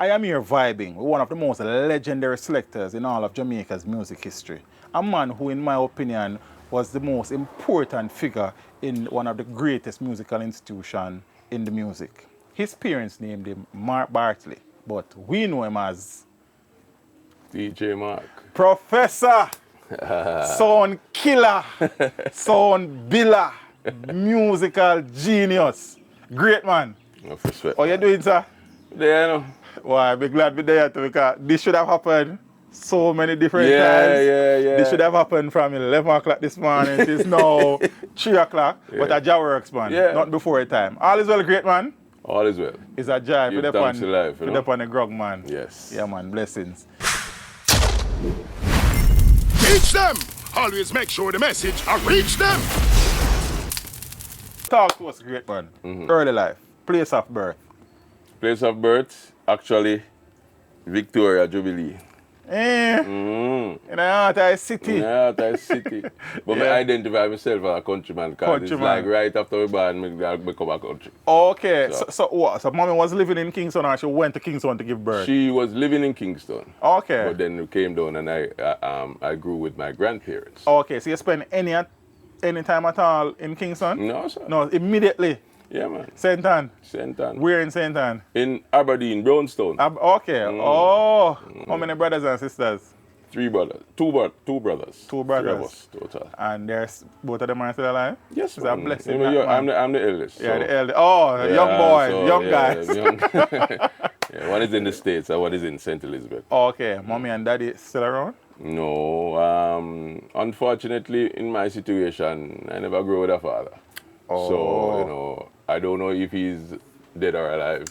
I am here vibing with one of the most legendary selectors in all of Jamaica's music history. A man who, in my opinion, was the most important figure in one of the greatest musical institutions in the music. His parents named him Mark Bartley, but we know him as DJ Mark. Professor, sound killer, sound biller, musical genius. Great man. Enough respect. How you doing, sir? There, you know. Well, I'm glad we're there too, because this should have happened so many different times. Yeah. This should have happened from 11 o'clock this morning. It's now 3 o'clock, but a job works, man. Yeah. Not before a time. All is well, great man. All is well. It's a job Give for thanks to life, you know? the grog, man. Yes. Yeah, man. Blessings. Teach them! Always make sure the message reach them! Talk to us, great man. Early life, place of birth. Place of birth, actually, Victoria Jubilee. In the heart of the city. Yeah, that's city. But Yeah. I identify myself as a countryman because it's Countryman. like right after we born, I become a country. Okay, So- so what? So mommy was living in Kingston and she went to Kingston to give birth? She was living in Kingston. Okay. But then we came down and I grew with my grandparents. Okay, so you spend any time at all in Kingston? No, sir. No, immediately. Yeah, man. St. Ann. St. Ann. Where in St. Ann? In Aberdeen, Brownstone. Okay. Oh, how many brothers and sisters? 3 brothers. Two brothers. Two brothers. 3 of us total. And there's both of them are still alive? Yes, It's a man. blessing. You know, that, man. I'm the eldest. Yeah, so- the elder. Oh, young boys, so, young yeah, guys. yeah, one is in the States and one is in St. Elizabeth. Okay, mommy and daddy still around? No, unfortunately, in my situation, I never grew with a father. So, you know, I don't know if he's dead or alive.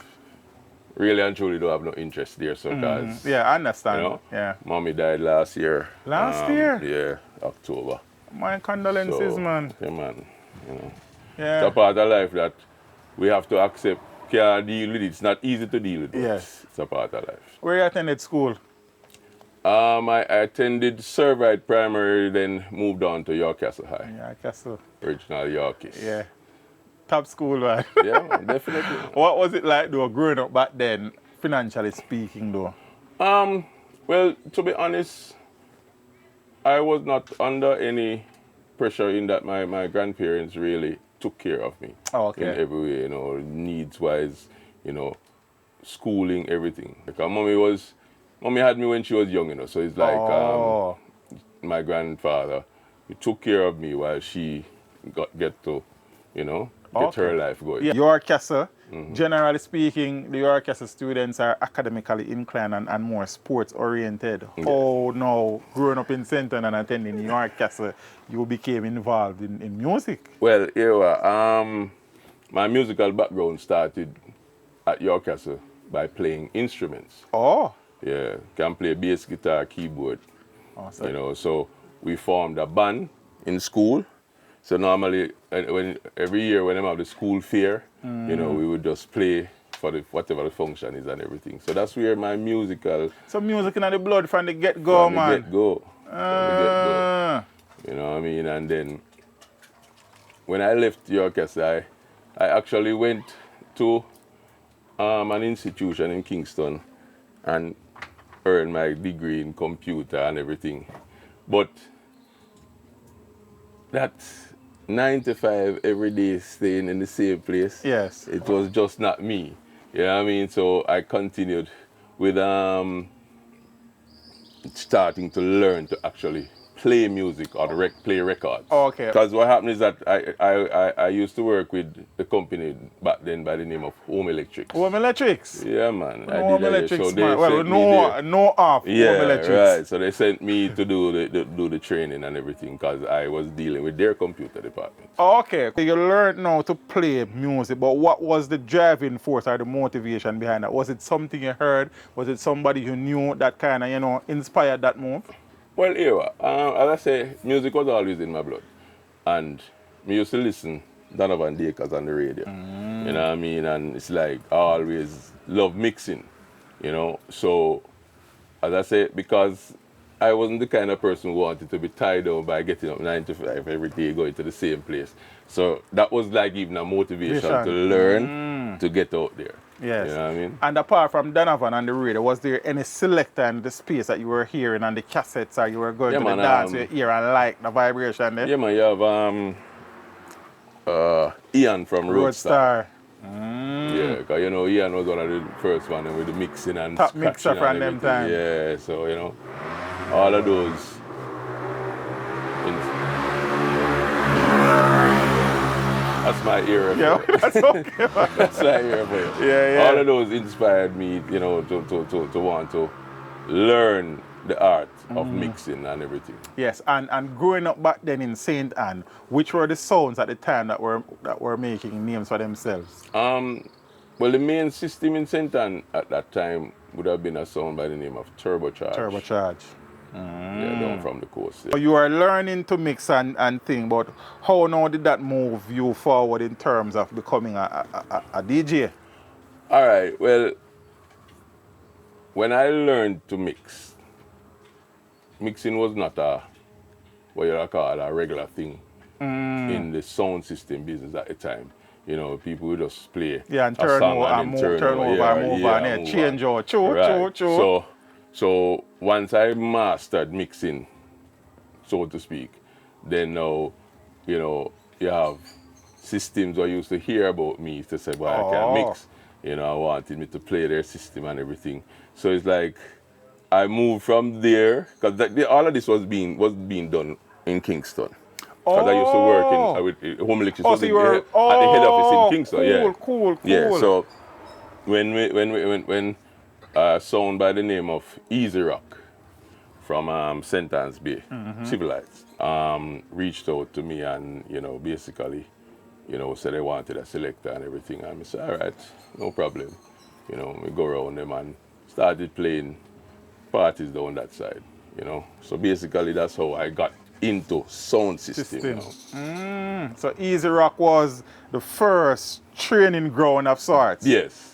Really and truly don't have no interest there, so guys. Yeah, I understand. You know, Yeah. Mommy died last year. Last year? Yeah, October. My condolences, So, man. Yeah, man. You know, Yeah. it's a part of life that we have to accept. Can't deal with it. It's not easy to deal with. but Yes. It's a part of life. Where you attended school? I attended Servite Primary, then moved on to York Castle High. Yeah, Castle. Original Yorkies. Yeah. Top school, man. Yeah, man, definitely. What was it like, though, growing up back then, financially speaking, though? Well, to be honest, I was not under any pressure in that my grandparents really took care of me. Oh, okay. In every way, you know, needs-wise, you know, schooling, everything. Because mommy had me when she was young, you know, so it's like my grandfather, he took care of me while she get to, you know, get her life going. Yeah. York Castle, generally speaking, the York Castle students are academically inclined and more sports oriented. How now, growing up in St. Ann and attending York Castle, you became involved in music? Well, my musical background started at York Castle by playing instruments. Oh. Yeah, can play bass guitar, keyboard. Awesome. You know, so we formed a band in school. So normally, every year when I'm at the school fair, you know, we would just play for whatever the function is and everything. So that's where my musical. So music in the blood from the get-go, man. Get-go. You know what I mean? And then when I left York Castle, I actually went to an institution in Kingston and earned my degree in computer and everything. But that 9 to 5 every day staying in the same place, Yes. it was just not me. You know what I mean? So I continued with starting to learn to actually play music or play records. Okay. Because what happened is that I used to work with the company back then by the name of Home Electrics. Home Electrics? Yeah, man. No Home Electrics, so they man. Well, sent me there. no off Yeah, Home Electrics. right. So they sent me to do the training and everything because I was dealing with their computer department. Okay, you learned now to play music, but what was the driving force or the motivation behind that? Was it something you heard? Was it somebody you knew that kind of, you know, inspired that move? Well, as I say, music was always in my blood. And me used to listen Donovan Dakers on the radio. You know what I mean? And it's like I always love mixing, you know. So, as I say, because I wasn't the kind of person who wanted to be tied down by getting up 9 to 5 every day, going to the same place. So that was like even a motivation to learn to get out there. Yes. You know what I mean? And apart from Donovan and the radio, was there any selector in the space that you were hearing on the cassettes, or you were going Yeah, to man, the dance with your ear and like the vibration there? Yeah, man, you have Ian from Roadstar. Roadstar. Yeah, because you know Ian was one of the first one with the mixing and Top scratching mixer and from them everything. time. Yeah, so you know, all of those. That's my era. Yeah, that's okay. That's my era. Yeah. All of those inspired me, you know, to want to learn the art of mixing and everything. Yes, and growing up back then in St. Anne, which were the sounds at the time that were making names for themselves? Well, the main system in St. Anne at that time would have been a sound by the name of Turbocharge. Turbocharge. Yeah, down from the coast. So you are learning to mix and thing, but how now did that move you forward in terms of becoming a DJ? All right, well, when I learned to mix, mixing was not what you call a regular thing in the sound system business at the time. You know, people would just play and a turn song over and and then move, turn over and move on, move change on. over, choo. So once I mastered mixing, so to speak, then now, you know, you have systems I used to hear about me to say, well, I can mix. You know, I wanted me to play their system and everything. So it's like I moved from there, because all of this was being done in Kingston. Because I used to work with Home Electricity so you were, at the head office in Kingston. Cool. Yeah, so when sound by the name of Easy Rock from St. Anne's Bay, Civilized, reached out to me and, you know, basically, you know, said they wanted a selector and everything. And I said, all right, no problem. You know, we go around them and started playing parties down that side, you know. So basically that's how I got into sound system. You know. So Easy Rock was the first training ground of sorts. Yes.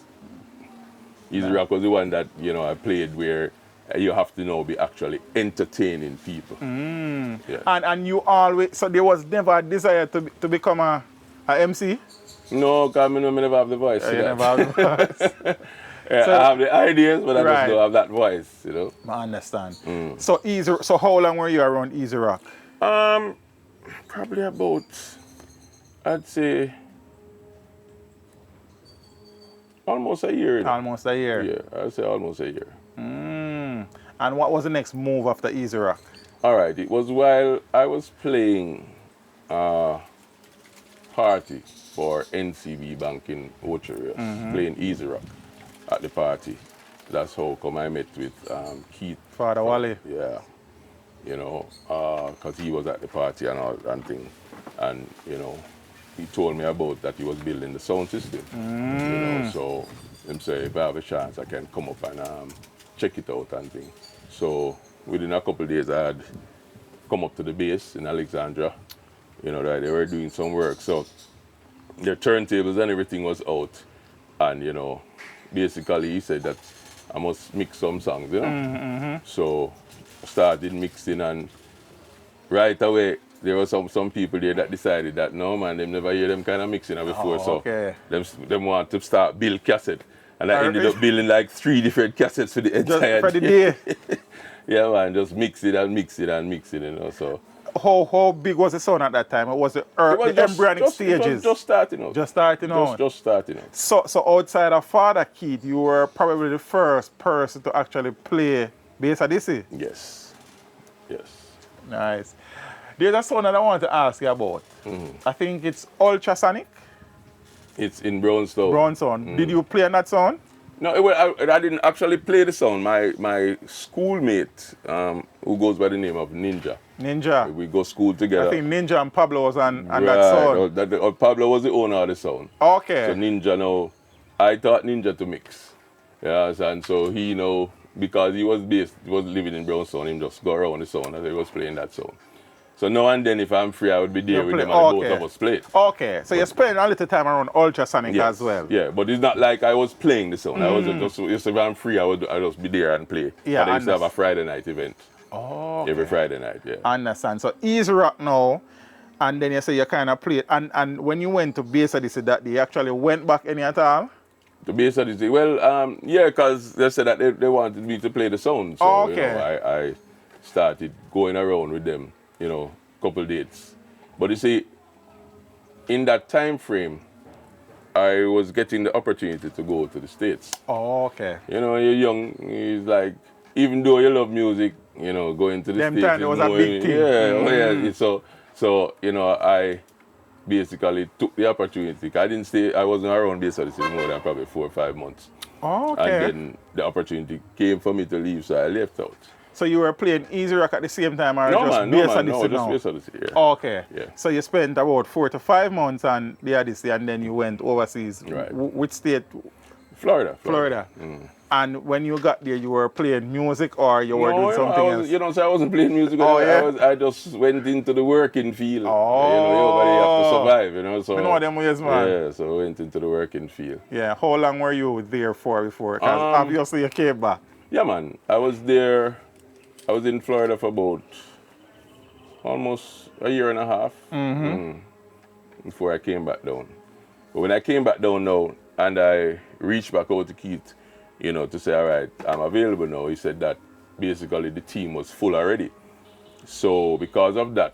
Easy Rock was the one that, you know, I played where you have to now be actually entertaining people. Yes. And you always, so there was never a desire to become a MC? No, because I never have the voice. You never have the voice. Yeah, I have the ideas, but I just don't have that voice, you know. I understand. So how long were you around Easy Rock? Probably about, I'd say, almost a year. Almost a year? Yeah, I'd say almost a year. And what was the next move after Easy Rock? All right, it was while I was playing party for NCB Bank in Ocherios, playing Easy Rock at the party. That's how come I met with Keith. Father Wally. Yeah, you know, because he was at the party and all and thing, and you know, he told me about that he was building the sound system. You know, so him say if I have a chance, I can come up and check it out and thing. So within a couple of days, I had come up to the base in Alexandria. You know, that they were doing some work, so their turntables and everything was out, and you know, basically he said that I must mix some songs, you know. So I started mixing, and right away there were some people there that decided that no man, them never hear them kind of mixing before, so them want to start build cassette, and I ended up building like 3 different cassettes for the entire for the day. Yeah man, just mix it, you know. So how big was the sound at that time? Was the embryonic stages? It was just starting out. Just starting out. Just starting out. So outside of Father Keith, you were probably the first person to actually play bass Odyssey? Yes. Nice. There's a sound that I want to ask you about. I think it's ultrasonic. It's in Brownstone. Brownstone. Did you play on that sound? No, I didn't actually play the sound. My schoolmate, who goes by the name of Ninja. We go school together. I think Ninja and Pablo was on that sound. Pablo was the owner of the sound. Okay. So Ninja now, I taught Ninja to mix. Yes, and so he know, because he was living in Brownstone, he just go around the sound and he was playing that sound. So now and then if I'm free, I would be there with them and both of us play. Okay, so you're spending a little time around ultrasonic as well. Yeah, but it's not like I was playing the sound. I was just if I'm free, I just be there and play. Yeah, but I used to have a Friday night event. Every Friday night, yeah. Understand. So Easy Rock now, and then you say you kind of played. And when you went to Bass Odyssey that day, you actually went back any at all? The bass Odyssey. Well, yeah, because they said that they wanted me to play the sound. So, Okay. you know, I started going around with them, you know, couple dates. But you see, in that time frame, I was getting the opportunity to go to the States. Oh, okay. You know, you're young, it's like, even though you love music, you know, going to the Them States time it is was a more, big thing. yeah, oh yeah. So, you know, I basically took the opportunity. I wasn't around Bass Odyssey more than probably 4 or 5 months. Oh, And okay. then the opportunity came for me to leave, so I left out. So you were playing Easy Rock at the same time, or No just man, Bass no, Odyssey just now? Bass Odyssey, yeah. Okay. Yeah. So you spent about 4 to 5 months on the Odyssey, and then you went overseas. Right. Which state? Florida. Florida. And when you got there, you were playing music, or you were doing something else? You know, so I wasn't playing music. Oh, yeah? I just went into the working field. Oh. You know, everybody have to survive, you know. So You know them ways, man. Yeah, so I went into the working field. Yeah. How long were you there for before? Because obviously you came back. Yeah, man. I was in Florida for about almost a year and a half before I came back down. But when I came back down now and I reached back out to Keith, you know, to say, all right, I'm available now, he said that basically the team was full already. So because of that,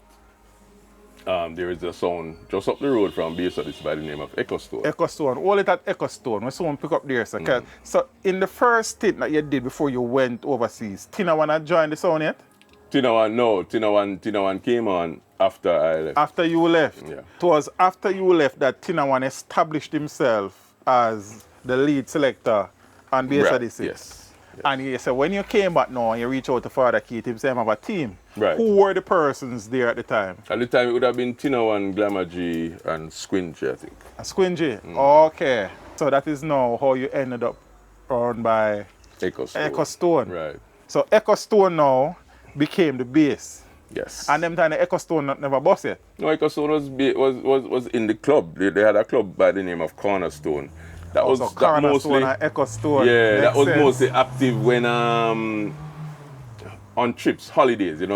there is a sound just up the road from Bass Odyssey by the name of Echo Stone. Echo Stone. All it at Echo Stone. When someone pick up there, sir. So in the first stint that you did before you went overseas, Tina wanna join the sound yet? Tina One came on after I left. After you left? Yeah. It was after you left that Tina One established himself as the lead selector on Bass Right, Odyssey. yes. And he said, when you came back now and you reach out to Father Keith, he said, I have a team. Right. Who were the persons there at the time? At the time, it would have been Tina One, Glamour G, and Squingy, I think. Squingy. Okay. So that is now how you ended up on by Echo Stone. Echo Stone. Right. So Echo Stone now became the bass. Yes. And them time the Echo Stone never bust yet. No, Echo Stone was in the club. They had a club by the name of Cornerstone. That was So that Cornerstone mostly. and Echo Stone. Yeah, Makes that was sense. mostly active when on trips, holidays. You know,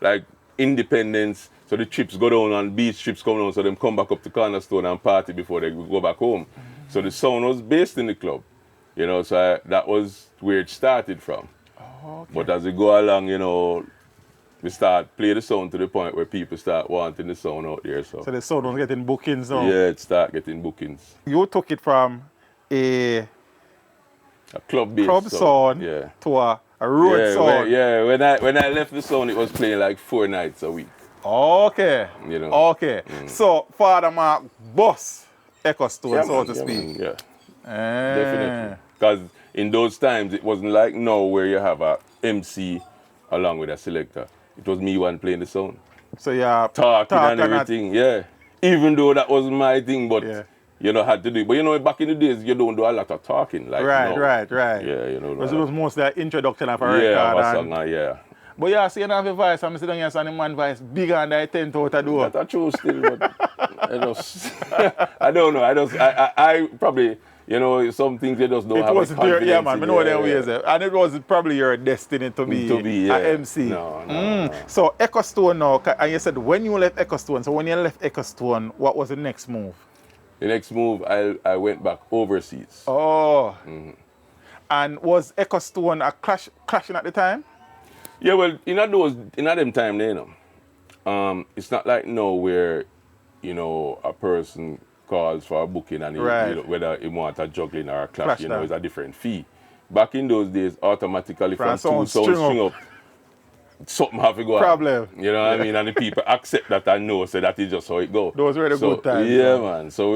like Independence. So the trips go down and beach trips come down, so them come back up to Cornerstone and party before they go back home. So the sound was based in the club. You know, so that was where it started from. But as we go along, you know, we start play the sound to the point where people start wanting the sound out there. So So the sound was getting bookings now. yeah, it start getting bookings. You took it from a Club-based club sound yeah. to a road sound. When I left the sound, it was playing like 4 nights a week. Okay. You know. Okay. So Father Mark boss Echo Stone, so to speak. Man, yeah, Eh. definitely. Because in those times, it wasn't like now where you have a MC along with a selector. It was me one playing the sound. So yeah, Talking and everything, yeah. Even though that wasn't my thing, but Yeah. you know, had to do it. But you know, back in the days, you don't do a lot of talking. Like now. Right. Yeah, you know. Because it was mostly an introduction of a record. yeah, of a and- song, yeah. But yeah, see, you have a voice, I'm sitting here and the man voice bigger than I 10 out of door. That's true still, but I just, I don't know. I probably, you know, some things you just don't have. It was the there, yeah, confidence man. I in, know yeah, them yeah. ways. And it was probably your destiny to be yeah. an MC. No. So Echo Stone now, and you said when you left Echo Stone, so when you left Echo Stone, what was the next move? The next move, I went back overseas. Oh. And was Echo Stone a clashing at the time? Yeah, well, in them time there, you know, it's not like now where, you know, a person calls for a booking and Right. you know, whether he want a juggling or a clash, Clash you know, down. it's a different fee. Back in those days, automatically from From two sound sounds string string up, something have to go Problem. on. You know what I mean? And the people accept that and know, so that is just how it go. Those were the good times, Yeah, man. man. So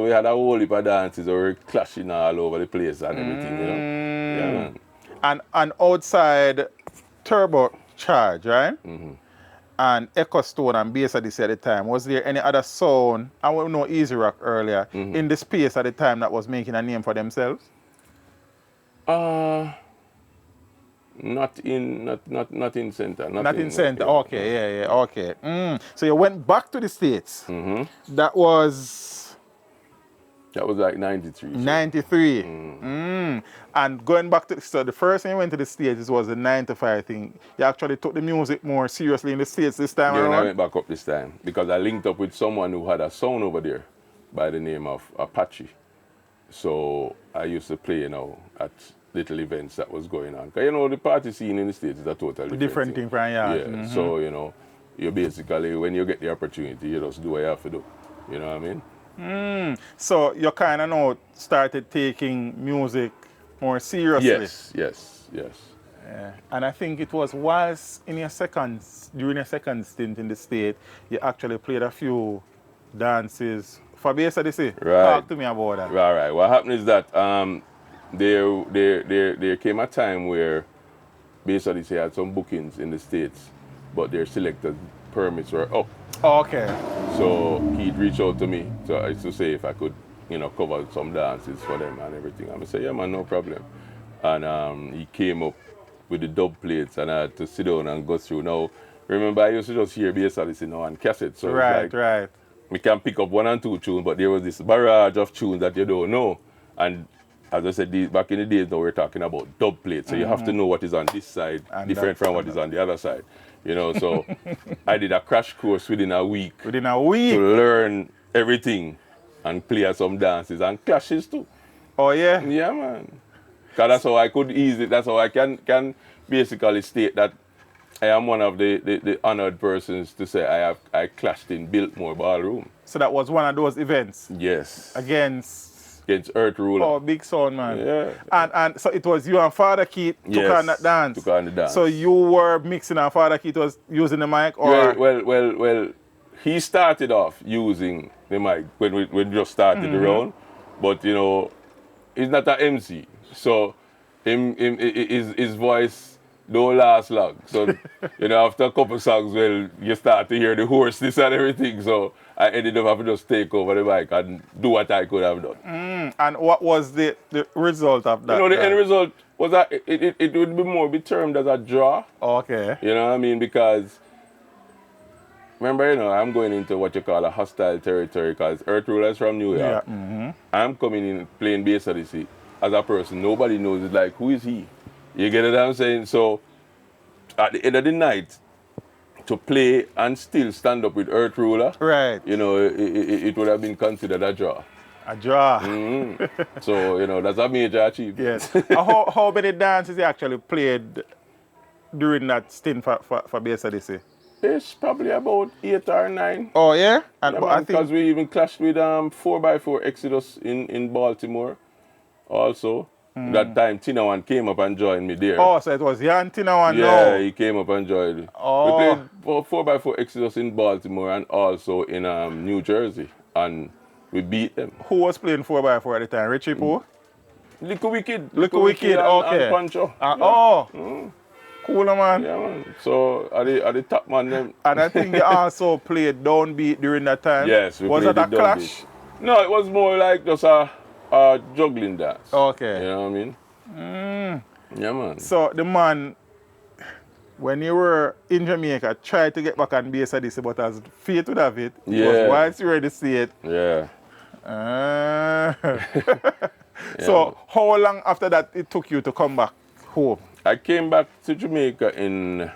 we had a whole heap of dances where we were clashing all over the place and everything, you know? Yeah, man. And outside Turbo Charge, right? And Echo Stone and Bass Odyssey at the time, was there any other sound, I won't know Easy Rock earlier, in the space at the time that was making a name for themselves? Not in center. Not in center. yeah. Okay, yeah, okay. So you went back to the States. That was That was like 93. 93. And going back to, so the first time you went to the States was the 95 thing. You actually took the music more seriously in the States this time Yeah, and I around? went back up this time because I linked up with someone who had a sound over there by the name of Apache. So I used to play, at little events that was going on. 'Cause, the party scene in the States is a totally different Thing from yeah. Yeah, so, you basically, when you get the opportunity, you just do what you have to do. You know what I mean? So you kind of now started taking music more seriously. Yes. Yeah. And I think it was whilst during your second stint in the state, you actually played a few dances for Bass Odyssey. Right. Talk to me about that. Right. What happened is that there came a time where Bass Odyssey had some bookings in the States, but their selected permits were up. Okay. So he'd reach out to me to say if I could, cover some dances for them and everything. I said, yeah, man, no problem. And he came up with the dub plates, and I had to sit down and go through. Now, remember, I used to just hear Bass Odyssey on cassette. So Right. We can pick up 1 and 2 tunes, but there was this barrage of tunes that you don't know. And as I said, back in the days, now we're talking about dub plates. So you have to know what is on this side, And different from what is on the other side. So I did a crash course within a week. Within a week? To learn everything and play some dances and clashes too. Oh, yeah? Yeah, man. Because that's how I could that's how I can basically state that I am one of the honored persons to say I clashed in Biltmore Ballroom. So that was one of those events? Yes. Against Earth Ruler. Oh, big sound, man. Yeah. And so it was you and Father Keith took on that dance? Took on the dance. So you were mixing and Father Keith was using the mic? Or? Well, he started off using the mic when we just started the round. But, he's not an MC. So his voice don't last long. So, after a couple songs, you start to hear the hoarseness and everything. So I ended up having to just take over the mic and do what I could have done. And what was the result of that? The end result was that it would be termed as a draw. Okay. You know what I mean? Because remember, I'm going into what you call a hostile territory because Earth Ruler is from New York. Yeah. I'm coming in playing Bass Odyssey as a person. Nobody knows. It's like, who is he? You get what I'm saying? So at the end of the night, to play and still stand up with Earth Ruler, right? It would have been considered a draw. A draw. So that's a major achievement. Yes. How many dances you actually played during that stint for Bass Odyssey? It's probably about 8 or 9. Oh yeah, and I think because we even clashed with 4x4 Exodus in Baltimore, also. That time Tinawan came up and joined me there. Oh, so it was Jan Tinawan. Yeah, he came up and joined. Oh. We played 4x4 Exodus in Baltimore and also in New Jersey, and we beat them. Who was playing 4x4 at the time? Richie Poo? Little Wicked. Okay. And Pancho. Cool, man. Yeah, man. So are the top man them. And I think you also played Downbeat during that time. Yes, we was played that a clash? No, it was more like just a juggling dance. Okay. You know what I mean? Yeah, man. So the man, when you were in Jamaica, tried to get back on Bass Odyssey, but as fate would have it, was whilst you were in the state. Yeah. So how long after that it took you to come back home? I came back to Jamaica in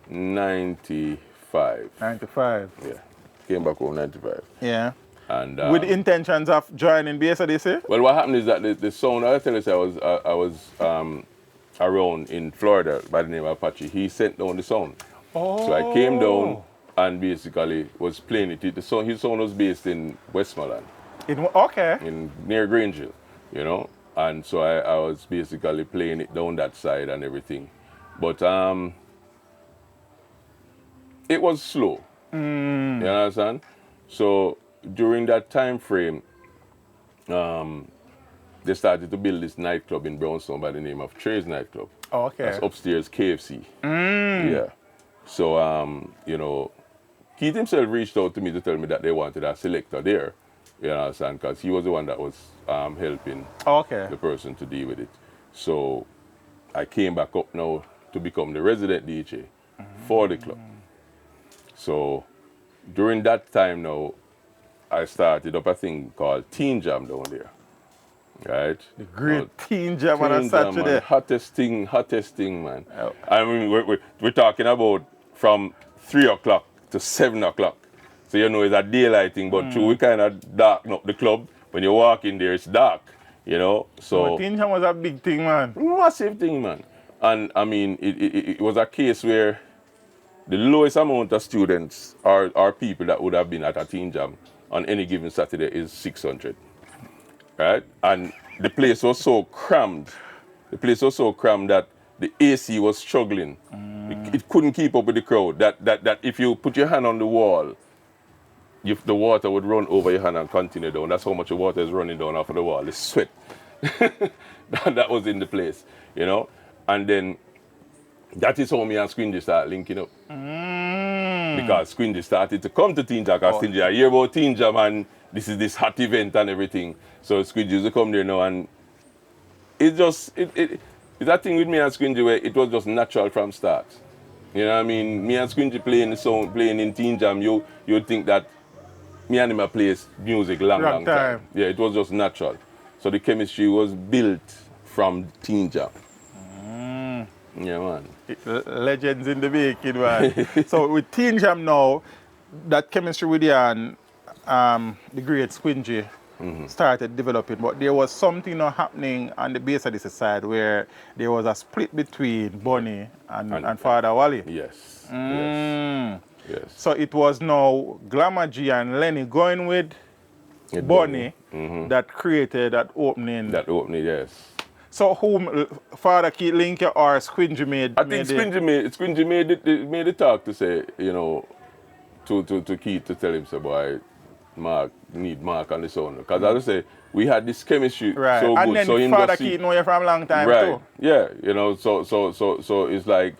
95. 95? Yeah. Came back home 95. Yeah. And with the intentions of joining Bass Odyssey? Well, what happened is that the sound, I tell you, I was around in Florida by the name of Apache. He sent down the sound. Oh. So I came down and basically was playing it. His sound was based in Westmoreland. Near Grangeville, And so I was basically playing it down that side and everything. But it was slow. You understand? So during that time frame, they started to build this nightclub in Brownstone by the name of Trey's Nightclub. Okay. That's upstairs KFC. Yeah. So, Keith himself reached out to me to tell me that they wanted a selector there. You understand? Because he was the one that was helping the person to deal with it. So I came back up now to become the resident DJ for the club. So during that time now, I started up a thing called Teen Jam down there. Right? The great Teen Jam on a Saturday. Man, hottest thing, man. Oh. I mean, we're talking about from 3 o'clock to 7 o'clock. So it's a daylight thing, but we kind of darken up the club. When you walk in there, it's dark. you know. So Teen Jam was a big thing, man. massive thing, man. And I mean, it was a case where the lowest amount of students or people that would have been at a Teen Jam on any given Saturday is 600, right? And the place was so crammed. The place was so crammed that the AC was struggling. It couldn't keep up with the crowd. That if you put your hand on the wall, the water would run over your hand and continue down. That's how much the water is running down off of the wall. The sweat that was in the place, you know. And then that is how me and Squingy started linking up. Because Squingy started to come to Teen Jam. Because Squingy, I hear about Teen Jam and this hot event and everything. So Squingy used to come there now, and it's that thing with me and Squingy where it was just natural from start. You know what I mean? Me and Squingy playing in Teen Jam, you'd think that me and him plays music long time. Yeah, it was just natural. So the chemistry was built from Teen Jam. Yeah, man. Legends in the making, man. So with Teen Jam now, that chemistry with you and the great Squingy started developing, but there was something happening on the base of this side where there was a split between Bunny and Father Wally. Yes. Yes. So it was now Glamour G and Lenny going with Bunny that created that opening. That opening, yes. So whom Father Keith Link or Squingy made? I think Squingy made the talk to say, you know, to Keith to tell him, say, boy, Mark on the sound. Because as I say, we had this chemistry so and good. Then so Father Keith know you from a long time too. Yeah, you know, so it's like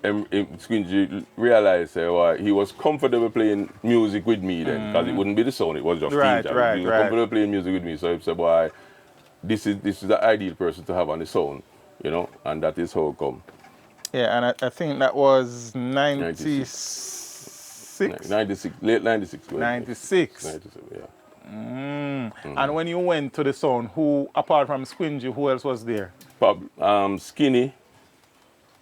Squingy realized he was comfortable playing music with me then, because it wouldn't be the sound, it was just Teen Jam. He was comfortable playing music with me, so he said, boy, this is the ideal person to have on the sound, you know, and that is how it come. Yeah, and I think that was 96. 96, late 96. 96. 97, yeah. And when you went to the sound, who, apart from Squingy, who else was there? Skinny,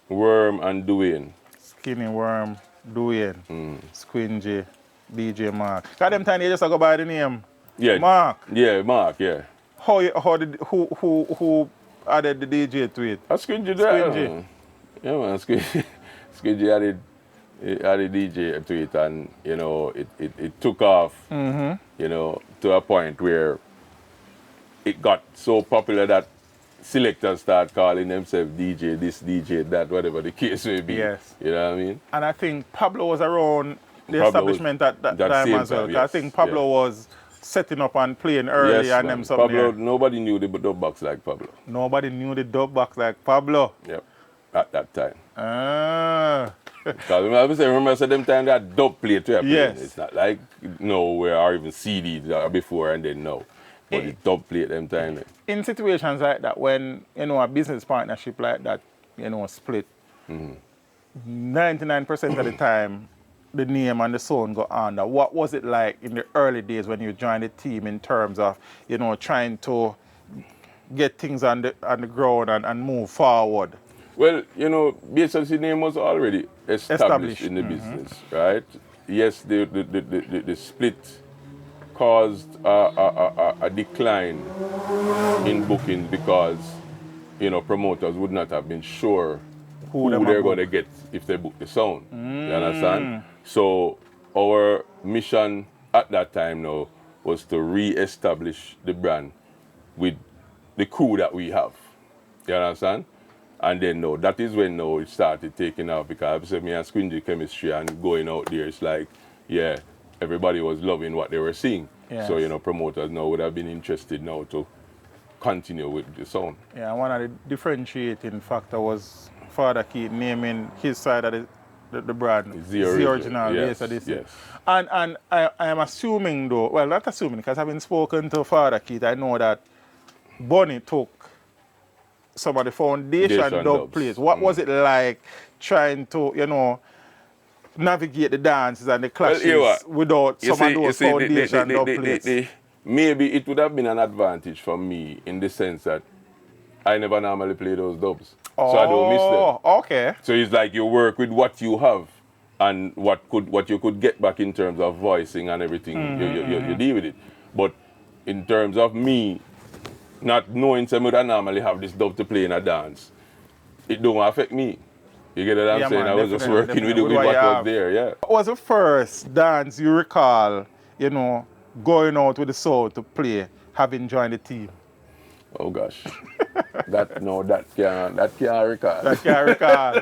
Worm, and Dwayne. Skinny, Worm, Dwayne, Squingy, DJ Mark. Because them time they just go by the name Mark. Yeah, Mark, yeah. Who added the DJ to it? Squingy there. Yeah, man, Squingy added DJ to it, and you know it took off. You know, to a point where it got so popular that selectors start calling themselves DJ this, DJ that, whatever the case may be. Yes. You know what I mean? And I think Pablo was around the establishment at that time as well. Yes, I think Pablo was setting up and playing early and them something. Pablo, nobody knew the dub box like Pablo. Nobody knew the dub box like Pablo. Yep, at that time. Because I remember them time that dub plate we are playing. Yes. It's not like nowhere or even CDs before and then now. But it's dub plate them time. In situations like that, when a business partnership like that, split, 99% of the time, the name and the sound go under. What was it like in the early days when you joined the team in terms of, trying to get things on the ground and move forward? Well, BSLC name was already established in the business, right? Yes, the split caused a decline in bookings because, promoters would not have been sure who they're going to get if they book the sound. You understand? So our mission at that time now was to re-establish the brand with the crew that we have. You understand? And then that is when it started taking off, because me and Squingy chemistry and going out there, it's like, yeah, everybody was loving what they were seeing. Yes. So, promoters now would have been interested now to continue with the sound. Yeah, one of the differentiating factor was Father Keith naming his side of the brand, the original. Yes, yes. And I am assuming though, well, not assuming, because having spoken to Father Keith, I know that Bunny took some of the foundation dub plays. What was it like trying to, navigate the dances and the clashes without some of those foundation dub plays? Maybe it would have been an advantage for me in the sense that I never normally play those dubs. So I don't miss them. Okay. So it's like you work with what you have and what you could get back in terms of voicing and everything. You deal with it. But in terms of me not knowing some would normally have this dub to play in a dance, it don't affect me. You get what I'm Yeah, saying? man, I was just definitely, working with, definitely. with With what what you was have. there, yeah. What was the first dance you recall, you know, going out with the soul to play, having joined the team? Oh gosh. that can't recall. That can't recall.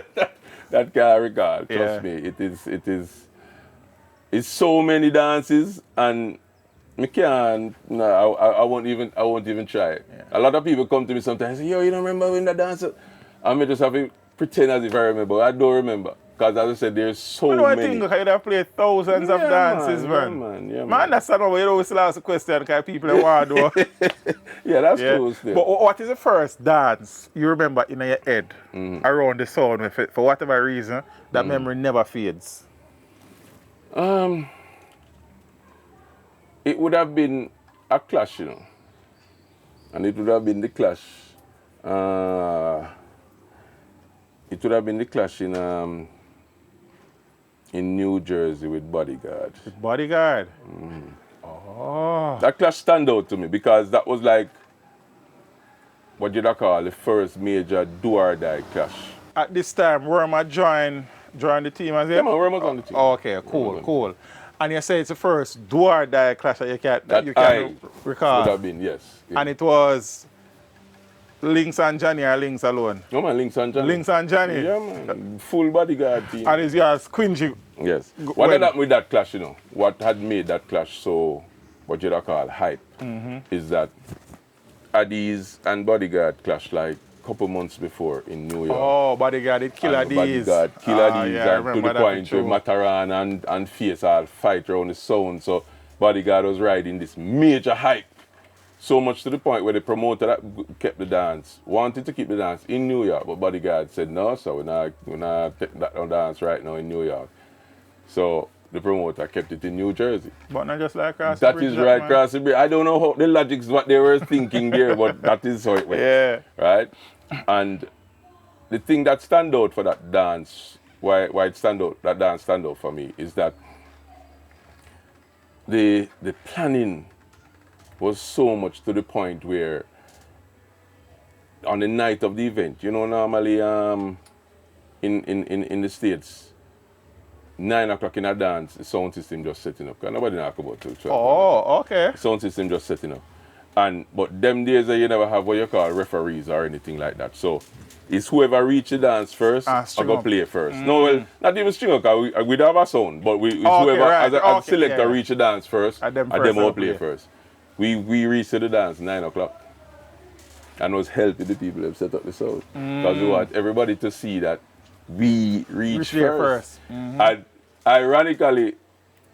That can't recall. Yeah. Trust me. It's so many dances and me can't no, I won't even try it. Yeah. A lot of people come to me sometimes and say, yo, you don't remember when that dance? I may just have to pretend as if I remember. I don't remember. Because as I said, there's so You know what I many. think? You'd have played thousands of Yeah, dances, man. man. Yeah, man. Yeah, Man, man. that's not why you always ask a question because people don't want to do. Yeah, that's Yeah. true still. But what is the first dance you remember in your head around the sound with it, for whatever reason that memory never fades? It would have been a clash, you know. And it would have been the clash. It would have been the clash in New Jersey with Bodyguard. Bodyguard. Oh. That clash stand out to me because that was like what you'd call the first major do or die clash. At this time, Worma joined the team as well? Yeah, man, Worma's on the team. Oh, okay, cool, cool. And you say it's the first do or die clash that you can recall. Would have been, yes. Yeah. And it was Links and Johnny or Links alone? No man, Links and Johnny. Links and Johnny? Yeah man, full Bodyguard team. And it's your Squingy. Yes. What had happened with that clash, you know, what had made that clash so, what you'd call hype, is that Addies and Bodyguard clashed like a couple months before in New York. Oh, Bodyguard, it killed And Addies. Bodyguard kill Addies, Yeah, and to the point where Mataran and Face all fight around the sound. So Bodyguard was riding this major hype. So much to the point where the promoter that kept the dance, wanted to keep the dance in New York, but Bodyguard said, no, so we're not taking that dance right now in New York. So the promoter kept it in New Jersey. But not just like across the That bridge, is right man. across the bridge. I don't know how the logics, what they were thinking there, but that is how it went. Yeah. Right? And the thing that stand out for that dance, why it stand out, that dance stand out for me, is that the planning was so much to the point where on the night of the event, you know, normally in the States, 9 o'clock in a dance, the sound system just setting up. Because nobody knows about it. Oh, okay. Sound system just setting up. But them days you never have what you call referees or anything like that. So it's whoever reach the dance first, I go play first. No, well, not even string up, because we don't have a sound, but it's whoever, right. as selector reach the dance first, And them all first play first. We reached the dance 9 o'clock. And it was helping the people that set up the sound. Because we want everybody to see that we reach first. And ironically,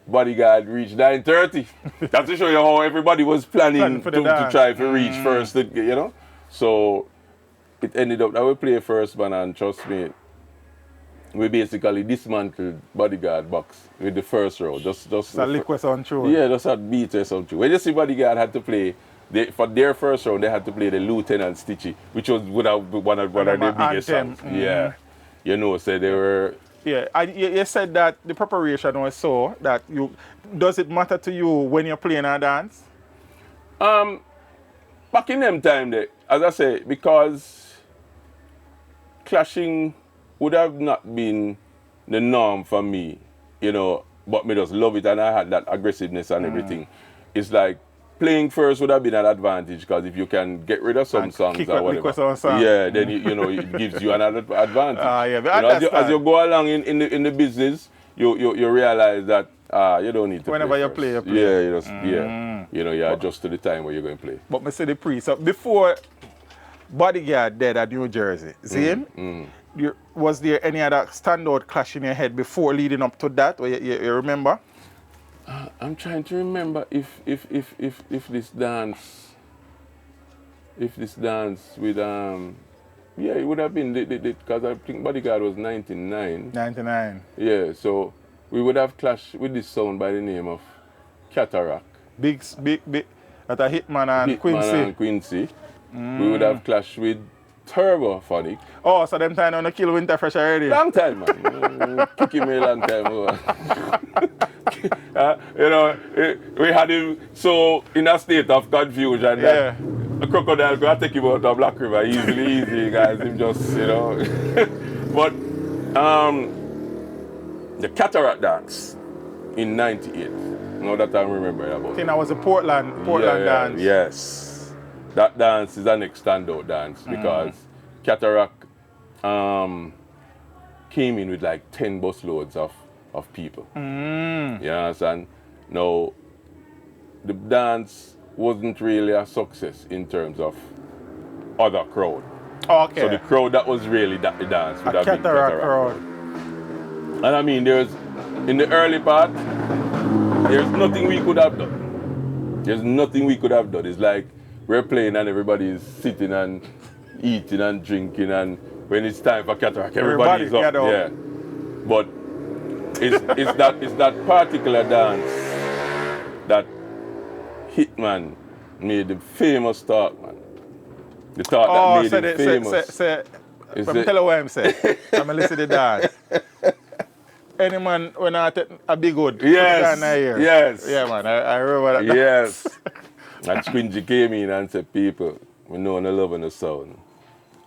Bodyguard reached 9:30. That's to show you how everybody was planning to try to reach first, you know? So it ended up that we play first, man, and trust me, we basically dismantled Bodyguard box with the first row. Just a liquid sound true. Yeah, just a beat or something. When you see Bodyguard had to play, for their first round, they had to play the Lieutenant Stitchy, which would have been one of their biggest songs. Yeah. You know, so they were... Yeah, and you said that the preparation was so that does it matter to you when you're playing a dance? Back in them time, as I say, because clashing would have not been the norm for me, you know, but me just love it and I had that aggressiveness and everything. It's like playing first would have been an advantage because if you can get rid of some songs or whatever, yeah, then you know it gives you another advantage. Yeah, you know, as you go along in the business, you realize that you don't need to whenever play you first. play, you play. Yeah, you just you know, you adjust to the time where you're going to play. But me say the pre. So before Bodyguard dead at New Jersey, see him? Was there any other standout clash in your head before leading up to that? Or you remember? I'm trying to remember if this dance with yeah, it would have been because I think Bodyguard was 99. 99. Yeah, so we would have clashed with this sound by the name of Cataract. Big. That a Hitman and Quincy. Hitman and Quincy. We would have clashed with Turbo Phonic. Oh, so them time on the kill Winterfresh already? Long time, man. Kicking me a long time. You know, we had him so in a state of confusion that a crocodile could take him out of Black River easily, guys. Him just, you know. But the cataract dance in '98. Now that I remember about. I think that was a Portland dance. Yes. That dance is the next standout dance because cataract came in with like 10 busloads of people. You understand? Now, the dance wasn't really a success in terms of other crowd. Okay. So the crowd that was really the dance would have been cataract crowd. And I mean, in the early part, there's nothing we could have done. There's nothing we could have done. It's like we're playing and everybody's sitting and eating and drinking, and when it's time for cataract, everybody's up. Yeah. But it's that particular dance that Hitman made the famous talk, man. The talk that made him famous. Let me tell you what I'm saying. I'm going to listen to the dance. Any man when I take a big good. Yes. Yes. Yeah, man. I remember that. Yes. And Squingy came in and said, people, we know and love on the sound.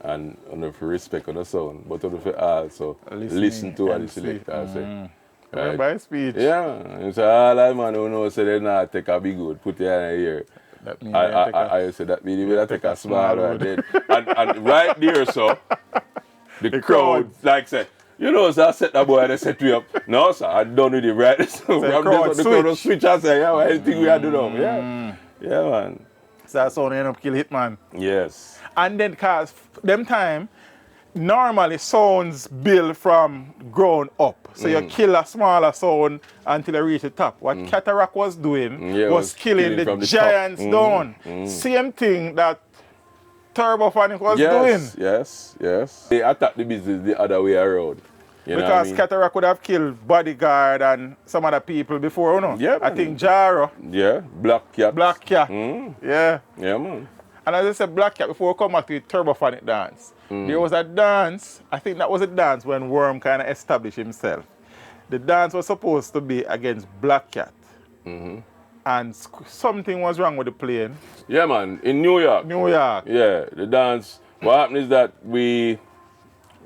And for respect on the sound, but also listen to what the selector say. Right. By speech. Yeah. And so all I man who know say they not take a big good, put it in here. That means I said that means they take a small one. And right there, so the crowd like said, you know, so I set that boy and they set me up. No, sir, I done with it right. So the crowd switch. I say, yeah, anything we had to do. Yeah. Yeah, man. So that's how they end up kill Hitman. Yes. And then, cause them time, normally sounds build from ground up. So you kill a smaller sound until you reach the top. What Cataract was doing was killing the giants down. Same thing that Turbophonic was doing. Yes. They attacked the business the other way around. You know because Cataract would have killed Bodyguard and some other people before, you know? Yeah, I think Jaro. Yeah, Black Cat. Yeah. Yeah, man. And as I said, Black Cat, before we come back to the Turbophonic dance, there was a dance, I think that was a dance when Worm kind of established himself. The dance was supposed to be against Black Cat. And something was wrong with the plane. Yeah, man, in New York. Yeah, the dance. What happened is that we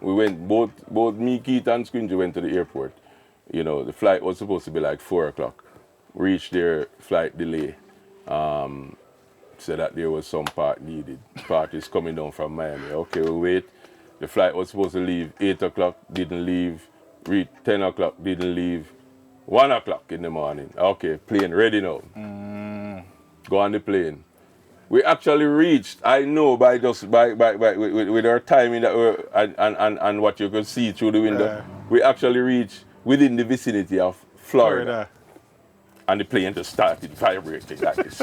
went, both me, Keith, and Squingy went to the airport. You know, the flight was supposed to be like 4 o'clock. Reached there, flight delay. Said that there was some part needed. Parties coming down from Miami. Okay, we wait. The flight was supposed to leave 8 o'clock, didn't leave. 10 o'clock, didn't leave. 1 o'clock in the morning. Okay, plane ready now. Go on the plane. We actually reached, I know by with our timing that and what you could see through the window, we actually reached within the vicinity of Florida. And the plane just started vibrating like this.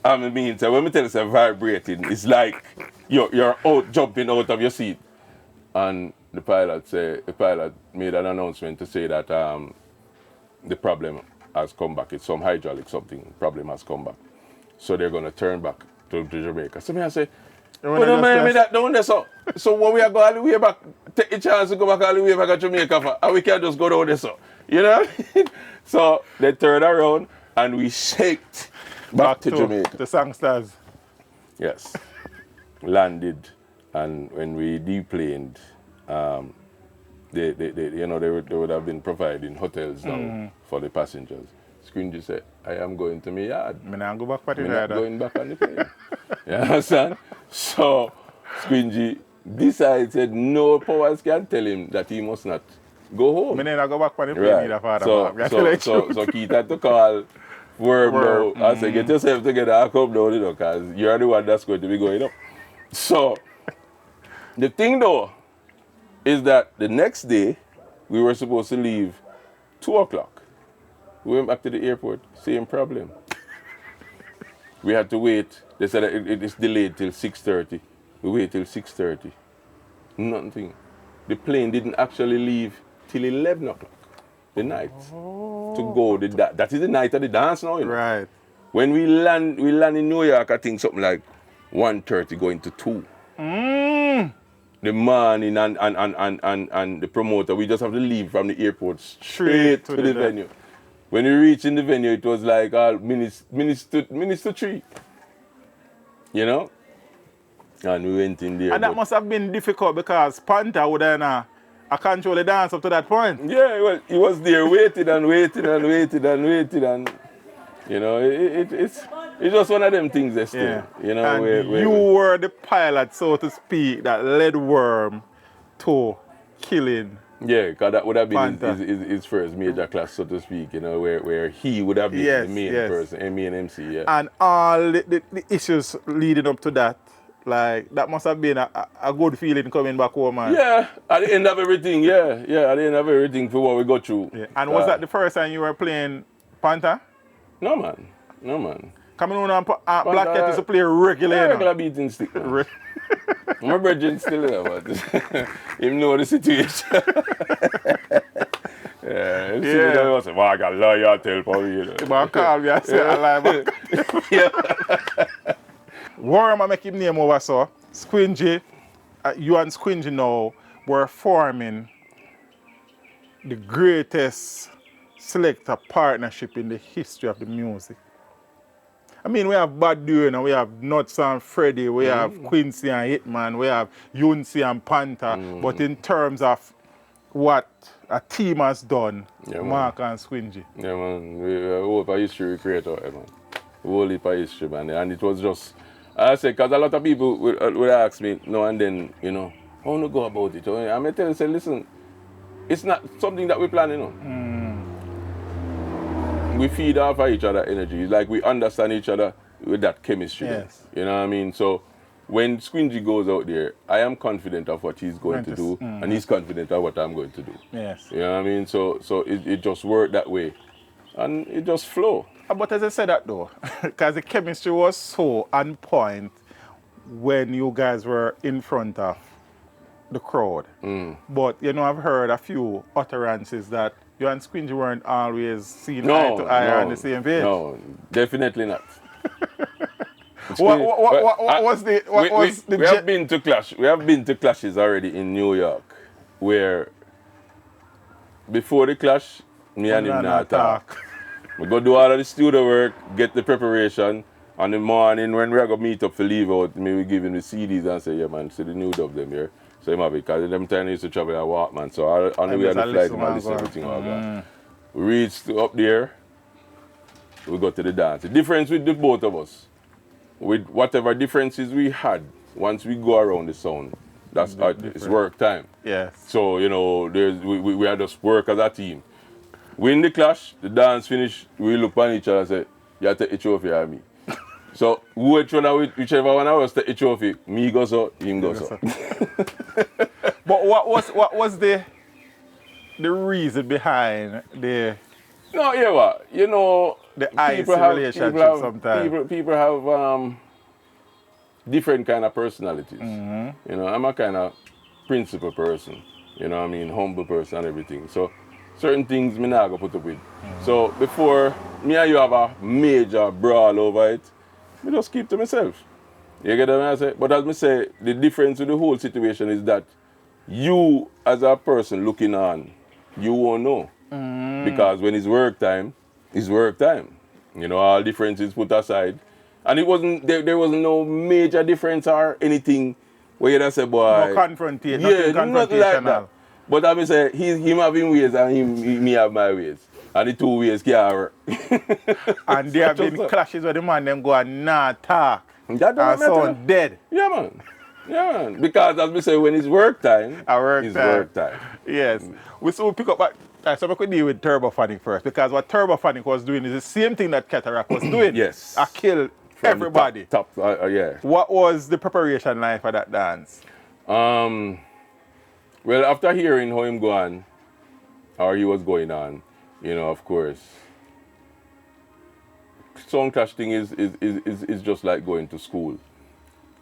I mean, so when we tell you vibrating, it's like you're out jumping out of your seat. And the pilot made an announcement to say that the problem has come back. It's some hydraulic problem has come back. So they're going to turn back to Jamaica. So I say, don't mind me that down there, so when we are going all the way back, take a chance to go back all the way back to Jamaica, and we can't just go down there, so. You know what I mean? So they turned around and we shaked back to Jamaica. The Songsters. Yes. Landed, and when we deplaned, they would have been providing hotels now for the passengers. Squingy said, I am going to my yard. I'm not go back I'm not going back on the plane. You understand? So Squingy decided no powers can tell him that he must not go home. I'm not go back on the plane either, father. So Keith had to call Worm now and say, get yourself together and come down, because you're the one that's going to be going up. So the thing though is that the next day we were supposed to leave 2 o'clock. We went back to the airport, same problem. We had to wait. They said that it is delayed till 6:30. We waited till 6:30. Nothing. The plane didn't actually leave till 11 o'clock, the night, to go. That is the night of the dance now, you know? Right. When we land in New York, I think something like 1:30 going to 2. The morning and the promoter, we just have to leave from the airport straight to the venue. When we reached in the venue, it was like minutes to 3. you know? And we went in there. And that must have been difficult because Panther would then control the dance up to that point. Yeah, well, he was there waiting and waiting and waiting and waiting and, you know, it's just one of them things there still, Yeah. you know. And where you were the pilot, so to speak, that led Worm to killing. Yeah, because that would have been Panther. his first major class, so to speak, you know, where he would have been Yes, the main yes. person, main MC, yeah. And all the issues leading up to that, like, that must have been a good feeling coming back home, man. Yeah, at the end of everything, at the end of everything for what we got through. Yeah. And was that the first time you were playing Panther? No, man. Coming on and Black Cat used to play regularly. Yeah, you know? regular beating stick, man. My brother still there, but him know the situation. Yeah, he say, well, I got loyalty for you. The man call me and say, I lie back. Worm, I make him name over, so Squingy, you and Squingy now were forming the greatest selector partnership in the history of the music. I mean, we have Bad Duane, we have Nuts and Freddy, we have Quincy and Hitman, we have Yunsi and Panther. But in terms of what a team has done, Mark and Squingy. Yeah, man. We hope a history we create out here, man. We whole heap of history, man. And it was just, I say, because a lot of people would ask me now and then, you know, how do you go about it? I'm going to tell you, say, listen, it's not something that we plan, you know. We feed off of each other energy. Like we understand each other with that chemistry. Yes. You know what I mean? So when Squingy goes out there, I am confident of what he's going to do, and he's confident of what I'm going to do. Yes. You know what I mean? So it just worked that way. And it just flow. But as I said that though, because the chemistry was so on point when you guys were in front of the crowd. But you know, I've heard a few utterances that you and Squingy weren't always seen eye to eye on the same page. No, definitely not. What was the we have been to clash. We have been to clashes already in New York, where before the clash, me and him not talk. We go do all of the studio work, get the preparation. On the morning when we are going to meet up for leave out, me we give him the CDs and say, yeah man, see the new dub them here. So him have it, because them time he used to travel and walk, man. So on the way on the flight, I listen everything all that. We reached up there, we go to the dance. The difference with the both of us, with whatever differences we had, once we go around the sound, that's it's work time. Yes. So, you know, we had just work as a team. Win the clash, the dance finish, we look on each other and say, you have to take a trophy at me. So whichever one of us take a trophy, me go so, him go so. But what was the reason behind the you know, the icy relationship sometimes? People have different kind of personalities. You know, I'm a kind of principle person. You know what I mean? Humble person and everything. So certain things me not go put up with. So before me and you have a major brawl over it, me just keep to myself. You get what I say? But as me say, the difference with the whole situation is that you as a person looking on, you won't know. Because when it's work time, it's work time. You know, all differences put aside. And it wasn't there wasn't no major difference or anything where you just say, boy. No confrontation. Yeah, nothing like that. But I mean say him having ways and me have my ways. And the two ways can't work. And there have been clashes where the man them go and not talk. That and sound dead. Yeah man. Yeah man. Because as we say, when it's work time, it's work time. Yes. So we pick up so we could deal with Turbophonic first, because what Turbophonic was doing is the same thing that Cataract was doing. Yes. I killed everybody. Yeah. What was the preparation like for that dance? Well, after hearing how him go on, or he was going on, you know, of course, song clash thing is just like going to school.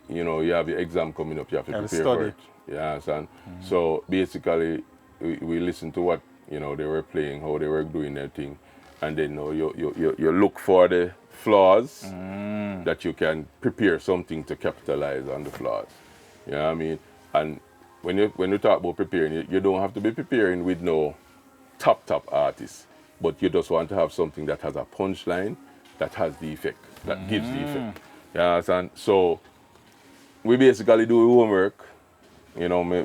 You know, you have your exam coming up, you have to prepare for it. You understand? So basically, we listen to what, you know, they were playing, how they were doing their thing, and then you look for the flaws that you can prepare something to capitalize on the flaws. You know what I mean? And when you talk about preparing, you don't have to be preparing with no top artists, but you just want to have something that has a punchline that has the effect, that gives the effect. You understand? So we basically do homework. You know, me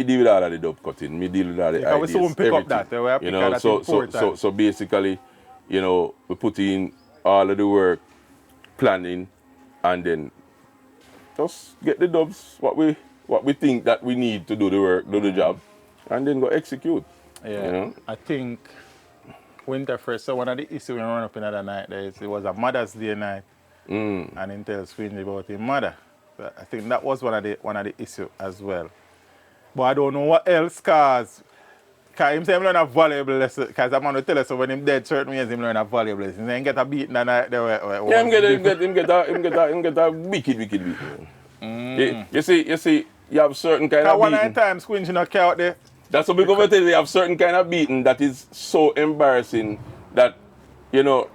deal with all of the dub cutting, me deal with all the Yeah, 'cause we ideas, soon pick up everything. that, we have You pick up know, that so important. basically, you know, we put in all of the work, planning, and then just get the dubs what we think that we need to do the work, do the job, and then go execute. Yeah, You know? I think Winterfest, so one of the issues we run up in the night there is it was a Mother's Day night and he tells Squingy about his mother. So I think that was one of the issues as well. But I don't know what else cause him say him learn a valuable lesson. Because I'm going to tell us so when him dead certain ways him learn a valuable lesson. He get a beating that night there. Yeah, him get a wicked beating. You see, you have certain kind of One beating. at a time Squingy not care out there. That's what we go tell you. You have certain kind of beating that is so embarrassing that, you know,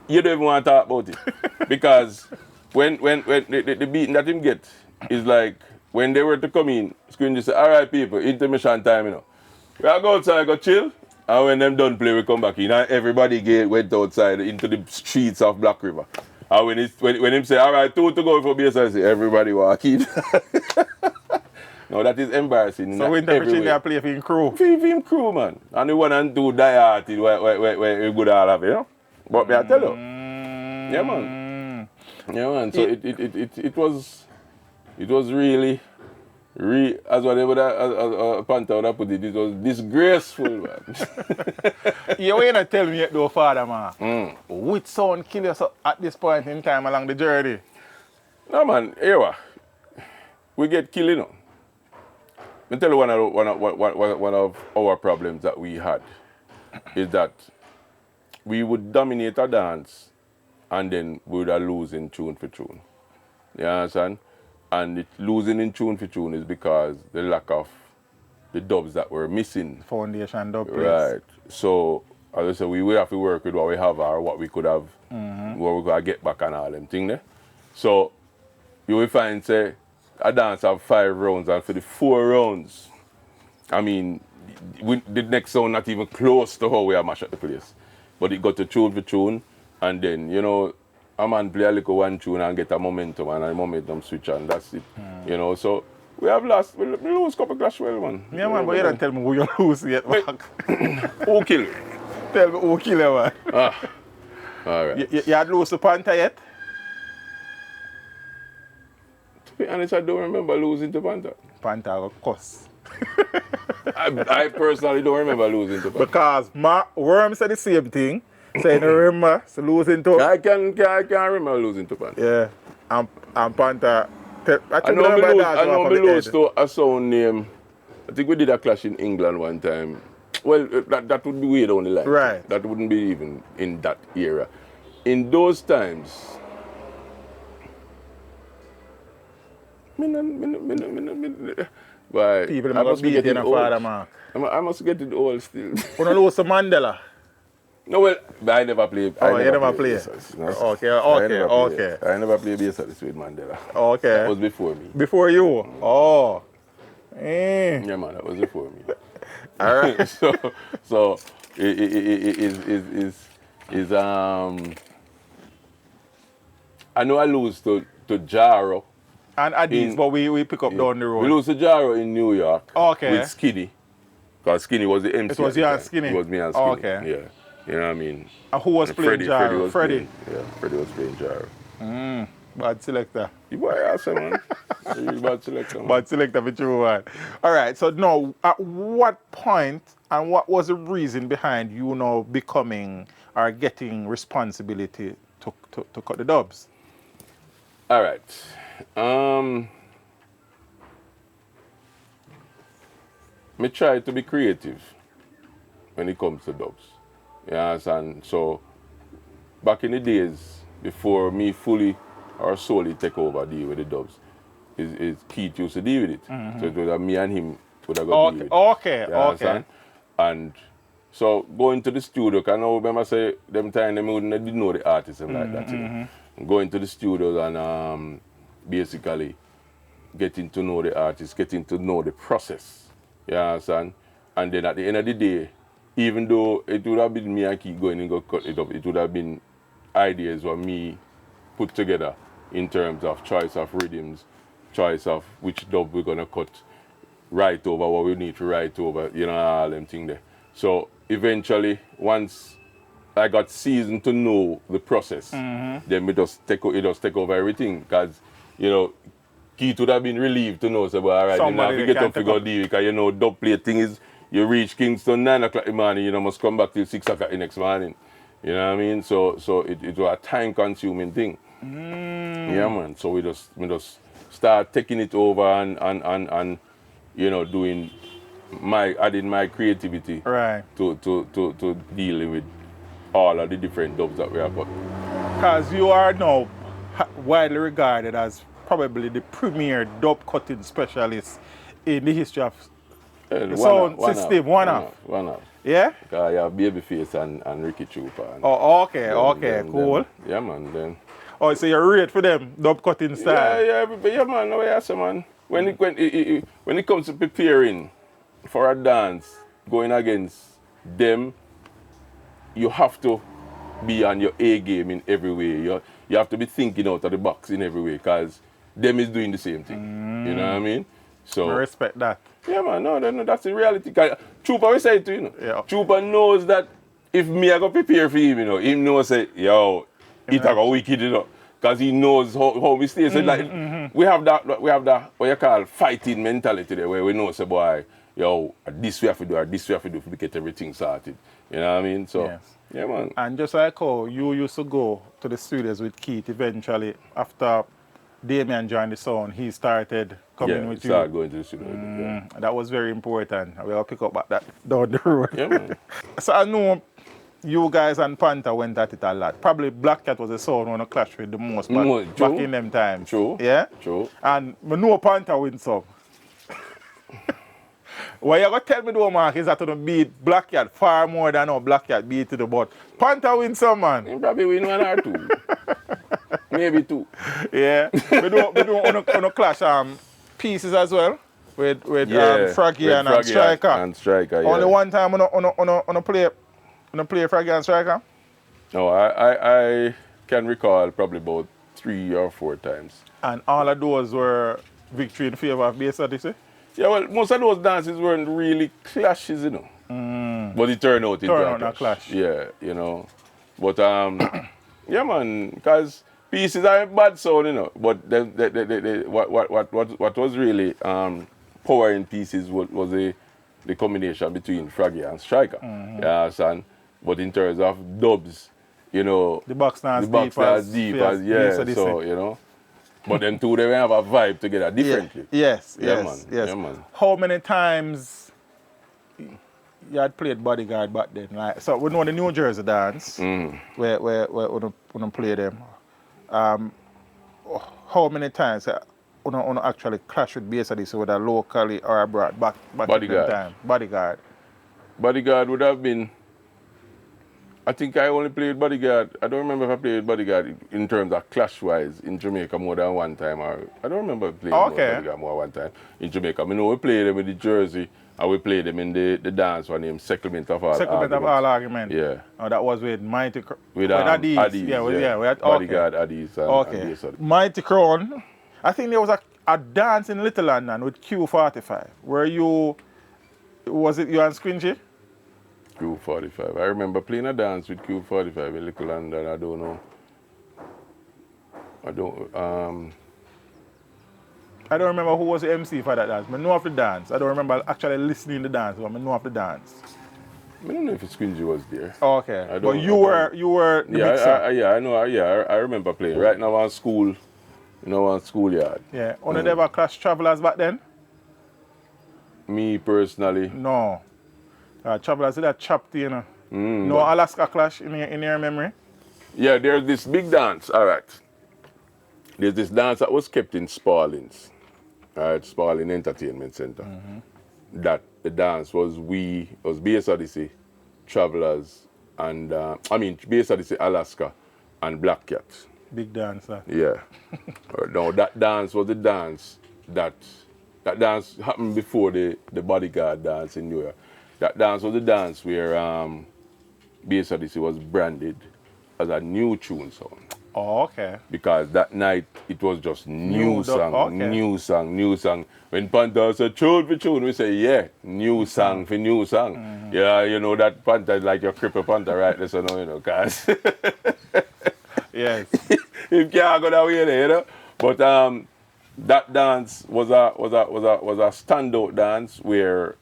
you don't even want to talk about it. Because when the beating that him get is like, when they were to come in, Squingy say, all right, people, intermission time, you know. We are go outside, go chill. And when them done play, we come back in. And everybody went outside into the streets of Black River. And when him say, all right, 2 to go for base, I say, everybody walk in. No, that is embarrassing. So Winter Fishing they play for him crew. For him crew, man. And the 1 and 2 die-hearted where we good all have, you know. But me I tell you. Yeah, man. Yeah, man. So it was really, as a Panther would have put it was disgraceful, man. You ain't not tell me yet though, father, man. Which sound kill you so at this point in time along the journey? No, man. Here we get killed, you know. Let me tell you one of our problems that we had is that we would dominate a dance and then we would lose in tune for tune. You understand? And losing in tune for tune is because the lack of the dubs that we're missing. Foundation dub place. Right. So, as I said, we have to work with what we have or what we could have, what we could get back and all them things there. So, you will find, say, a dance have 5 rounds, and for the 4 rounds, I mean, the next sound not even close to how we are mash up the place. But it got to tune for tune, and then, you know, a man play a little one tune and get a momentum, and a momentum switch, and that's it. You know, so we have lost, we lose a couple clash well, man. Yeah, man, but you don't tell me who you lose yet, man. Who kill you? Tell me who kill you, man. All right. You had lose the Panther yet? To be honest, I don't remember losing to Panther. Panther will cuss. I personally don't remember losing to Panther. Because Worm said the same thing. So you don't remember so losing to... I can't remember losing to Panther. Yeah. And Panther... I know we lose to a sound name. I think we did a clash in England one time. Well, that would be way down the line. Right. That wouldn't be even in that era. In those times... But people I must be getting old. Father Mark. I must get it old still. You don't lose to Mandela? No, well, I never played. Oh, you never played? Okay. I never played bass with Mandela. Okay. That was before me. Before you? Oh. Yeah, man, that was before me. All right. so it is I know I lose to Jaro. And Addis, but we pick up down the road. We lose to Jaro in New York. Okay. With Skinny. Because Skinny was the MC. It was you and Skinny? It was me and Skinny. Okay. Yeah. You know what I mean? And who was playing Jaro? Freddie? Freddie was playing Jaro. Bad selector. You boy awesome, man. You bad selector, man. Bad selector for true, man. All right, so now, at what point and what was the reason behind you now becoming or getting responsibility to cut the dubs? All right. Me try to be creative when it comes to dubs. You understand? So, back in the days, before me fully or solely take over deal with the dubs, is Keith used to deal with it. So it was me and him would have got deal with it. Okay. And so going to the studio, because I know remember say them time they didn't know the artists and like that. You know? Going to the studios and basically getting to know the artists, getting to know the process. You understand? And then at the end of the day, even though it would have been me and keep going and go cut it up, it would have been ideas for me put together in terms of choice of rhythms, choice of which dub we're gonna cut, write over what we need to write over, you know, all them things there. So eventually, once I got seasoned to know the process, then it just take over everything. Because, you know, Keith would have been relieved to know, so, well, all right, you have to get up to go deal. Because, you know, dub plate thing is, you reach Kingston 9 o'clock in the morning, you know, must come back till 6 o'clock the next morning. You know what I mean? So it was a time-consuming thing. Yeah, man. So we just start taking it over and you know, adding my creativity to dealing with all of the different dubs that we have got. Because you are now widely regarded as probably the premier dub cutting specialist in the history of the sound system. One of. Yeah? Because you have Babyface and Ricky Trooper. Oh, okay, cool. Yeah, man. Then. Oh, so you're rate for them, dub cutting style? Yeah, man. No, yeah, so, man. When it comes to preparing for a dance, going against them, you have to be on your A game in every way. You have to be thinking out of the box in every way, because them is doing the same thing. You know what I mean? So I respect that. Yeah, man. No, that's the reality. Trooper always say it to you, know. Yeah. Trooper knows that if me I go prepare for him, you know, he knows say, yo, it a go wicked, you know. Because he knows how we stay. So we have that what you call fighting mentality there, where we know, say, boy, yo, this we have to do, or this we have to do to get everything sorted. You know what I mean? So, yes. Yeah, man. And just like how you used to go to the studios with Keith, eventually, after Damien joined the sound, he started coming with you. Yeah, started going to the studio. That was very important. We'll pick up that down the road. Yeah, man. So I know you guys and Panther went at it a lot. Probably Black Cat was the sound when I clashed with the most back in them times. True. Yeah? True. And I know Panther win some. What you going to tell me though, Mark, is that to beat Black Cat far more than how Black Cat beat to the butt. Panther win some, man. He probably win 1 or 2. Maybe 2. Yeah. we do on a clash pieces as well with Fraggy and Striker. And Striker, yeah. Only one time on a play Fraggy and Striker? No, I can recall probably about 3 or 4 times. And all of those were victory in favor of Bass Odyssey? Yeah, well, most of those dances weren't really clashes, you know. But it turned out into a clash. Yeah, you know. But, yeah, man, because pieces are a bad sound, you know. But what was really powering pieces was the combination between Fraggy and Striker. Yeah, son. But in terms of dubs, you know. The box dance deep as so, you know. But them two, they have a vibe together differently. Yes. Yeah, man. How many times you had played Bodyguard back then? Like, so we know the New Jersey dance, where we play them. How many times we actually clash with Bass Odyssey, whether locally or abroad back in the time? Bodyguard would have been. I think I only played Bodyguard. I don't remember if I played Bodyguard in terms of clash-wise in Jamaica more than one time. Or I don't remember playing Bodyguard more one time in Jamaica. I know we played them in the Jersey, and we played them in the dance one named Settlement of All Argument. Settlement of All Argument. Yeah. Oh, that was with Mighty with Addies. We had Bodyguard, Addies, and Bass. Mighty Crown. I think there was a dance in Little London with Q45, where was it you and Squingy? Q45. I remember playing a dance with Q45 in Little London. I don't know. I don't remember who was the MC for that dance. I know of the dance. I don't remember actually listening to the dance, but I know of the dance. I don't know if Squingy was there. Okay. But you were the mixer. I know. I remember playing. Right now on school, on schoolyard. Yeah. Only they ever Clash Travelers back then? Me personally. No. Travelers did that chopped, you know. No Alaska Clash in your memory? Yeah, there's this big dance. All right. There's this dance that was kept in Spalding's. All right, Spalding Entertainment Center. That the dance was Bass Odyssey, Travelers, and Bass Odyssey, Alaska, and Black Cat. Big dance, huh? Yeah. No, that dance was the dance that dance happened before the Bodyguard dance in New York. That dance was the dance where Bass Odyssey was branded as a new tune sound. Oh, okay. Because that night it was just new song, okay. new song, new song. When Panther said tune for tune, we say yeah, new song for new song. Yeah, you know that Panther is like your cripple Panther, right? That's you know, cause Yes. if can't go that way there, you know. But that dance was a standout dance where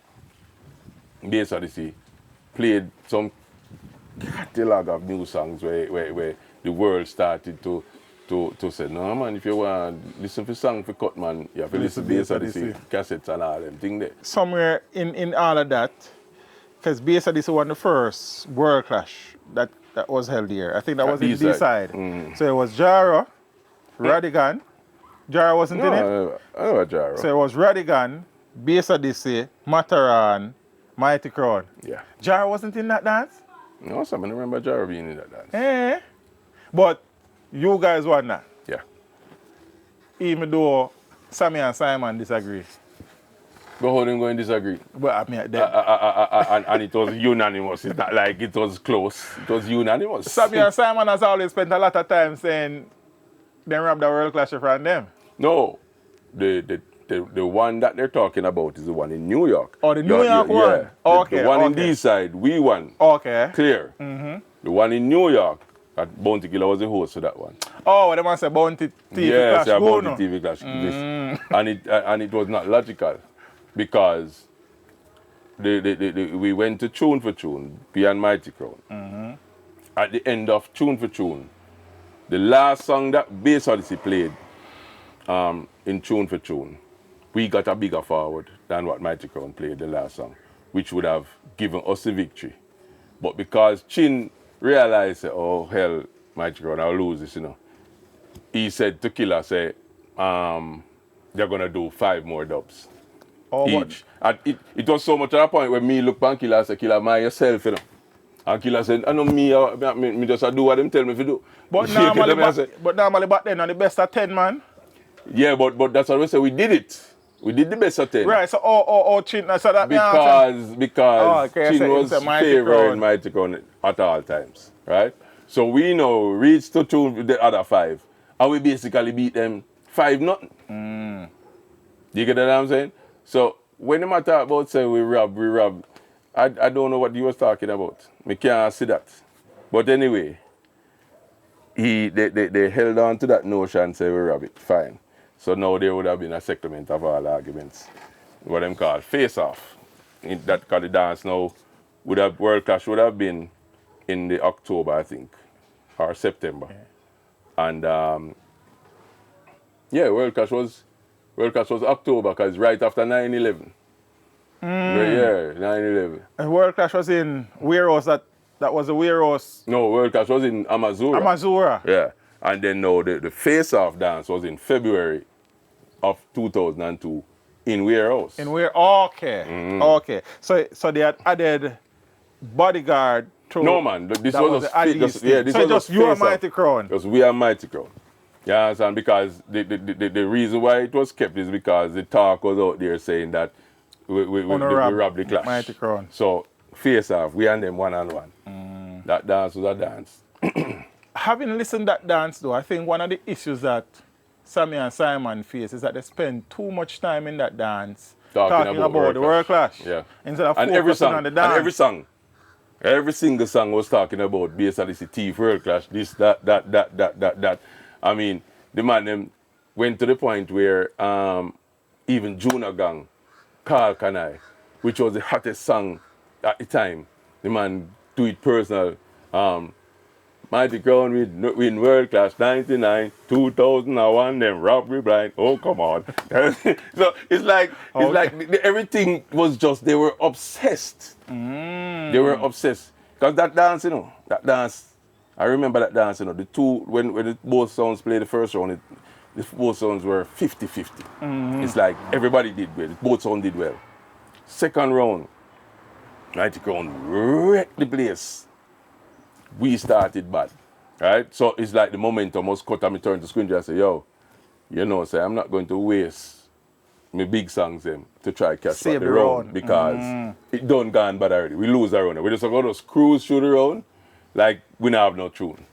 Bass Odyssey played some catalog of new songs where the world started to say, no man, if you want to listen to song for cut man, you have to listen to Bass Odyssey cassettes and all them things there. Somewhere in all of that, because Bass Odyssey was the first World Clash that was held here. I think that was in B-side. So it was Jara, Radigan. Jara wasn't in it? I know Jara. So it was Radigan, Bass Odyssey, Mataran, Mighty Crown. Yeah. Jara wasn't in that dance? No, I don't remember Jara being in that dance. Eh. But you guys won that. Yeah. Even though Sammy and Simon disagree. But how them going to disagree? Well, I mean, And it was unanimous. It's not like it was close. It was unanimous. Sammy and Simon has always spent a lot of time saying they robbed the World Clash from them. No. The one that they're talking about is the one in New York. Oh, the New York one? Yeah. Okay. The one in D-side, we won. Okay. Clear. The one in New York, that Bounty Killer was the host of that one. Oh, they must say Bounty TV Yes, Clash. yeah, Go Bounty no? TV Clash. And it was not logical because we went to Tune for Tune, Beyond Mighty Crown. At the end of Tune for Tune, the last song that Bass Odyssey played in Tune for Tune, we got a bigger forward than what Mighty Crown played the last song, which would have given us the victory. But because Chin realized, oh hell, Mighty Crown, I'll lose this, you know. He said to Killer, say, they're gonna do 5 more dubs. Oh, each. And it was so much at a point where me look at Killer and say, Killer, mind yourself, you know. And Killer said, I know me just do what them tell me to do. But normally back then, on the best of 10, man. Yeah, but that's what we say, we did it. We did the best of 10. Right, so Chin, so that because okay, Chin was favoring Mighty Crown at all times, right? So we now reached to tune with the other 5, and we basically beat them 5-0. You get what I'm saying? So when the matter about say we rob, I don't know what you was talking about. Me can't see that. But anyway, they held on to that notion and say we rob it, fine. So now there would have been a settlement of all arguments. What them call face off. That kind of dance now World Clash would have been in the October, I think, or September. Yeah. And World Clash was October because right after 9/11. Yeah, 9/11. And World Clash was in Warehouse, that was the Warehouse. No, World Clash was in Amazura. Amazura. Yeah. And then now the face-off dance was in February of 2002 in Warehouse. Okay. Okay. So they had added bodyguard to. No man, this was just you and Mighty Crown. Because we are Mighty Crown. You understand? Because the reason why it was kept is because the talk was out there saying that we robbed the Clash. Mighty Crown. So face off, we and them 1-on-1. That dance was a dance. Having listened to that dance though, I think one of the issues that Sammy and Simon face is that they spend too much time in that dance talking about the World Clash. Yeah. Instead of focusing on the dance. And every single song was talking about Bass Odyssey, Thief, World Clash, this, that. I mean, the man them went to the point where even Junior Gang, Carl Kanai, which was the hottest song at the time, the man do it personal. Mighty Crown win World Clash 99, 2001, then robbery blind. Oh, come on. So it's like everything was just, they were obsessed. They were obsessed. Because that dance, I remember that dance, the two, when both songs played the first round, both songs were 50-50. It's like everybody did well, both songs did well. Second round, Mighty Crown wrecked the place. We started bad, right? So it's like the momentum was cut and me turn to Squingy and say, yo, say I'm not going to waste my big songs to try to catch back the round because it done gone bad already. We lose our round. We just going to cruise through the round like we don't have no tune.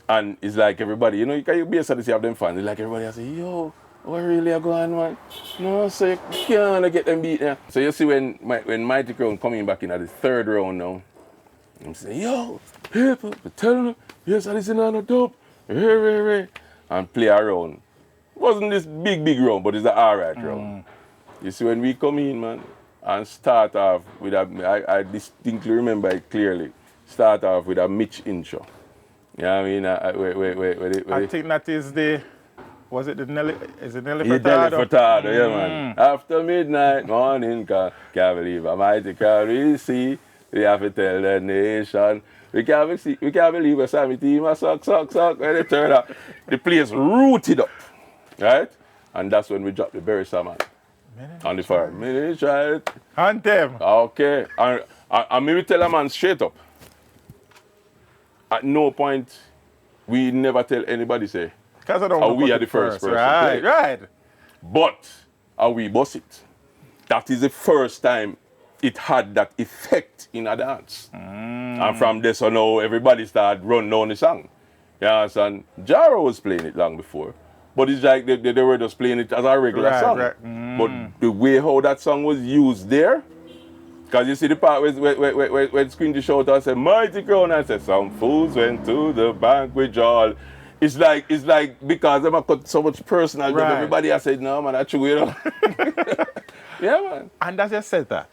And it's like everybody, you know, you basically have them fans. It's like everybody say, yo, what really are going on? No, so you can't get them beat now. So you see when Mighty Crown coming back in at the third round now, I'm saying, yo, people, tell them, yes, I listen on the dope, and play around. It wasn't this big round, but it's an alright round. You see when we come in, man, and start off with I distinctly remember it clearly, start off with a Mitch intro. You know what I mean? Wait. I think that is the, was it the Nelly, is it Nelly Yeah, Furtado? Nelly Furtado, yeah, man. After midnight, morning, can't believe a mighty crowd we see. We have to tell the nation. We can't believe a Sammy team a suck. When they turn up, the place rooted up, right? And that's when we drop the Berry man on the fire. Minute child. Hunt them. Okay. And me will tell a man straight up. At no point we never tell anybody say, Because I don't want we are the first person. Right. But we boss it. That is the first time it had that effect in a dance. And from this on now, everybody started running down the song. You understand? Jaro was playing it long before. But it's like they were just playing it as a regular song. Right. But the way how that song was used there, because you see the part when Squingy showed us, said, Mighty Crown, and said, some fools went to the bank with Joel. It's like because them have got so much personal, right. Everybody has said, no man, that's true, you know. Yeah, man. And as you said that,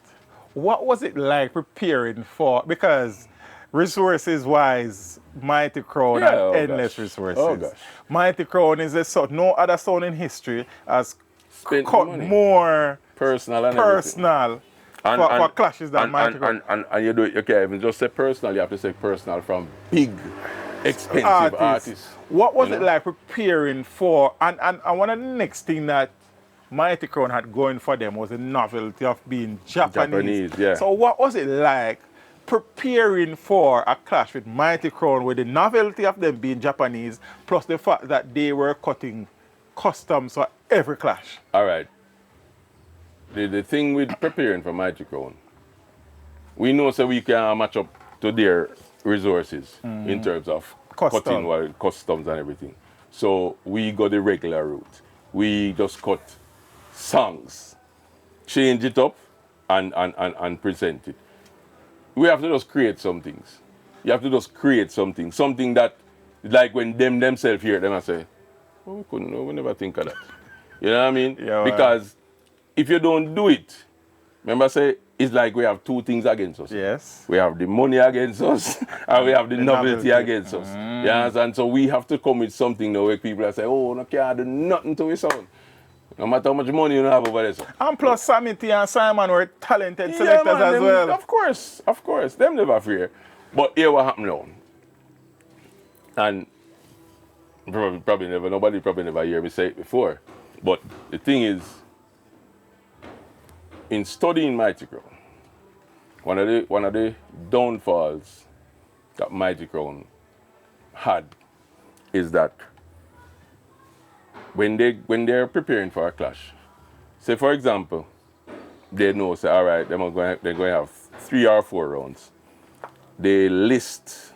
what was it like preparing for, because resources wise, Mighty Crown had endless resources. Oh gosh. Mighty Crown is a sort, no other sound in history has Spent cut money. More personal for clashes than Mighty Crown. And you do it, you can't even just say personal, you have to say personal from big, expensive artists. What was it like preparing for, and one of the next thing that Mighty Crown had going for them was the novelty of being Japanese. Yeah. So what was it like preparing for a clash with Mighty Crown with the novelty of them being Japanese, plus the fact that they were cutting customs for every clash? All right. The thing with preparing for Mighty Crown, we know so we can match up to their resources in terms of cutting customs and everything. So we go the regular route. We just cut songs, change it up, and present it. We have to just create some things. You have to just create something that, like when themselves hear them and say, oh, we never think of that. You know what I mean? Yeah, because if you don't do it, remember I say, it's like we have two things against us. Yes. We have the money against us, and we have the novelty against us. You understand? So we have to come with something now where people say, oh, no can't do nothing to his sound. No matter how much money you have over there. So. And plus Sammy T and Simon were talented selectors man, as well. Of course. Them never fear. But here what happened now. And nobody probably never hear me say it before. But the thing is, in studying Mighty Crown, one of the downfalls that Mighty Crown had is that when they're preparing for a clash, say for example, they know, say, all right, they're going to have 3 or 4 rounds. They list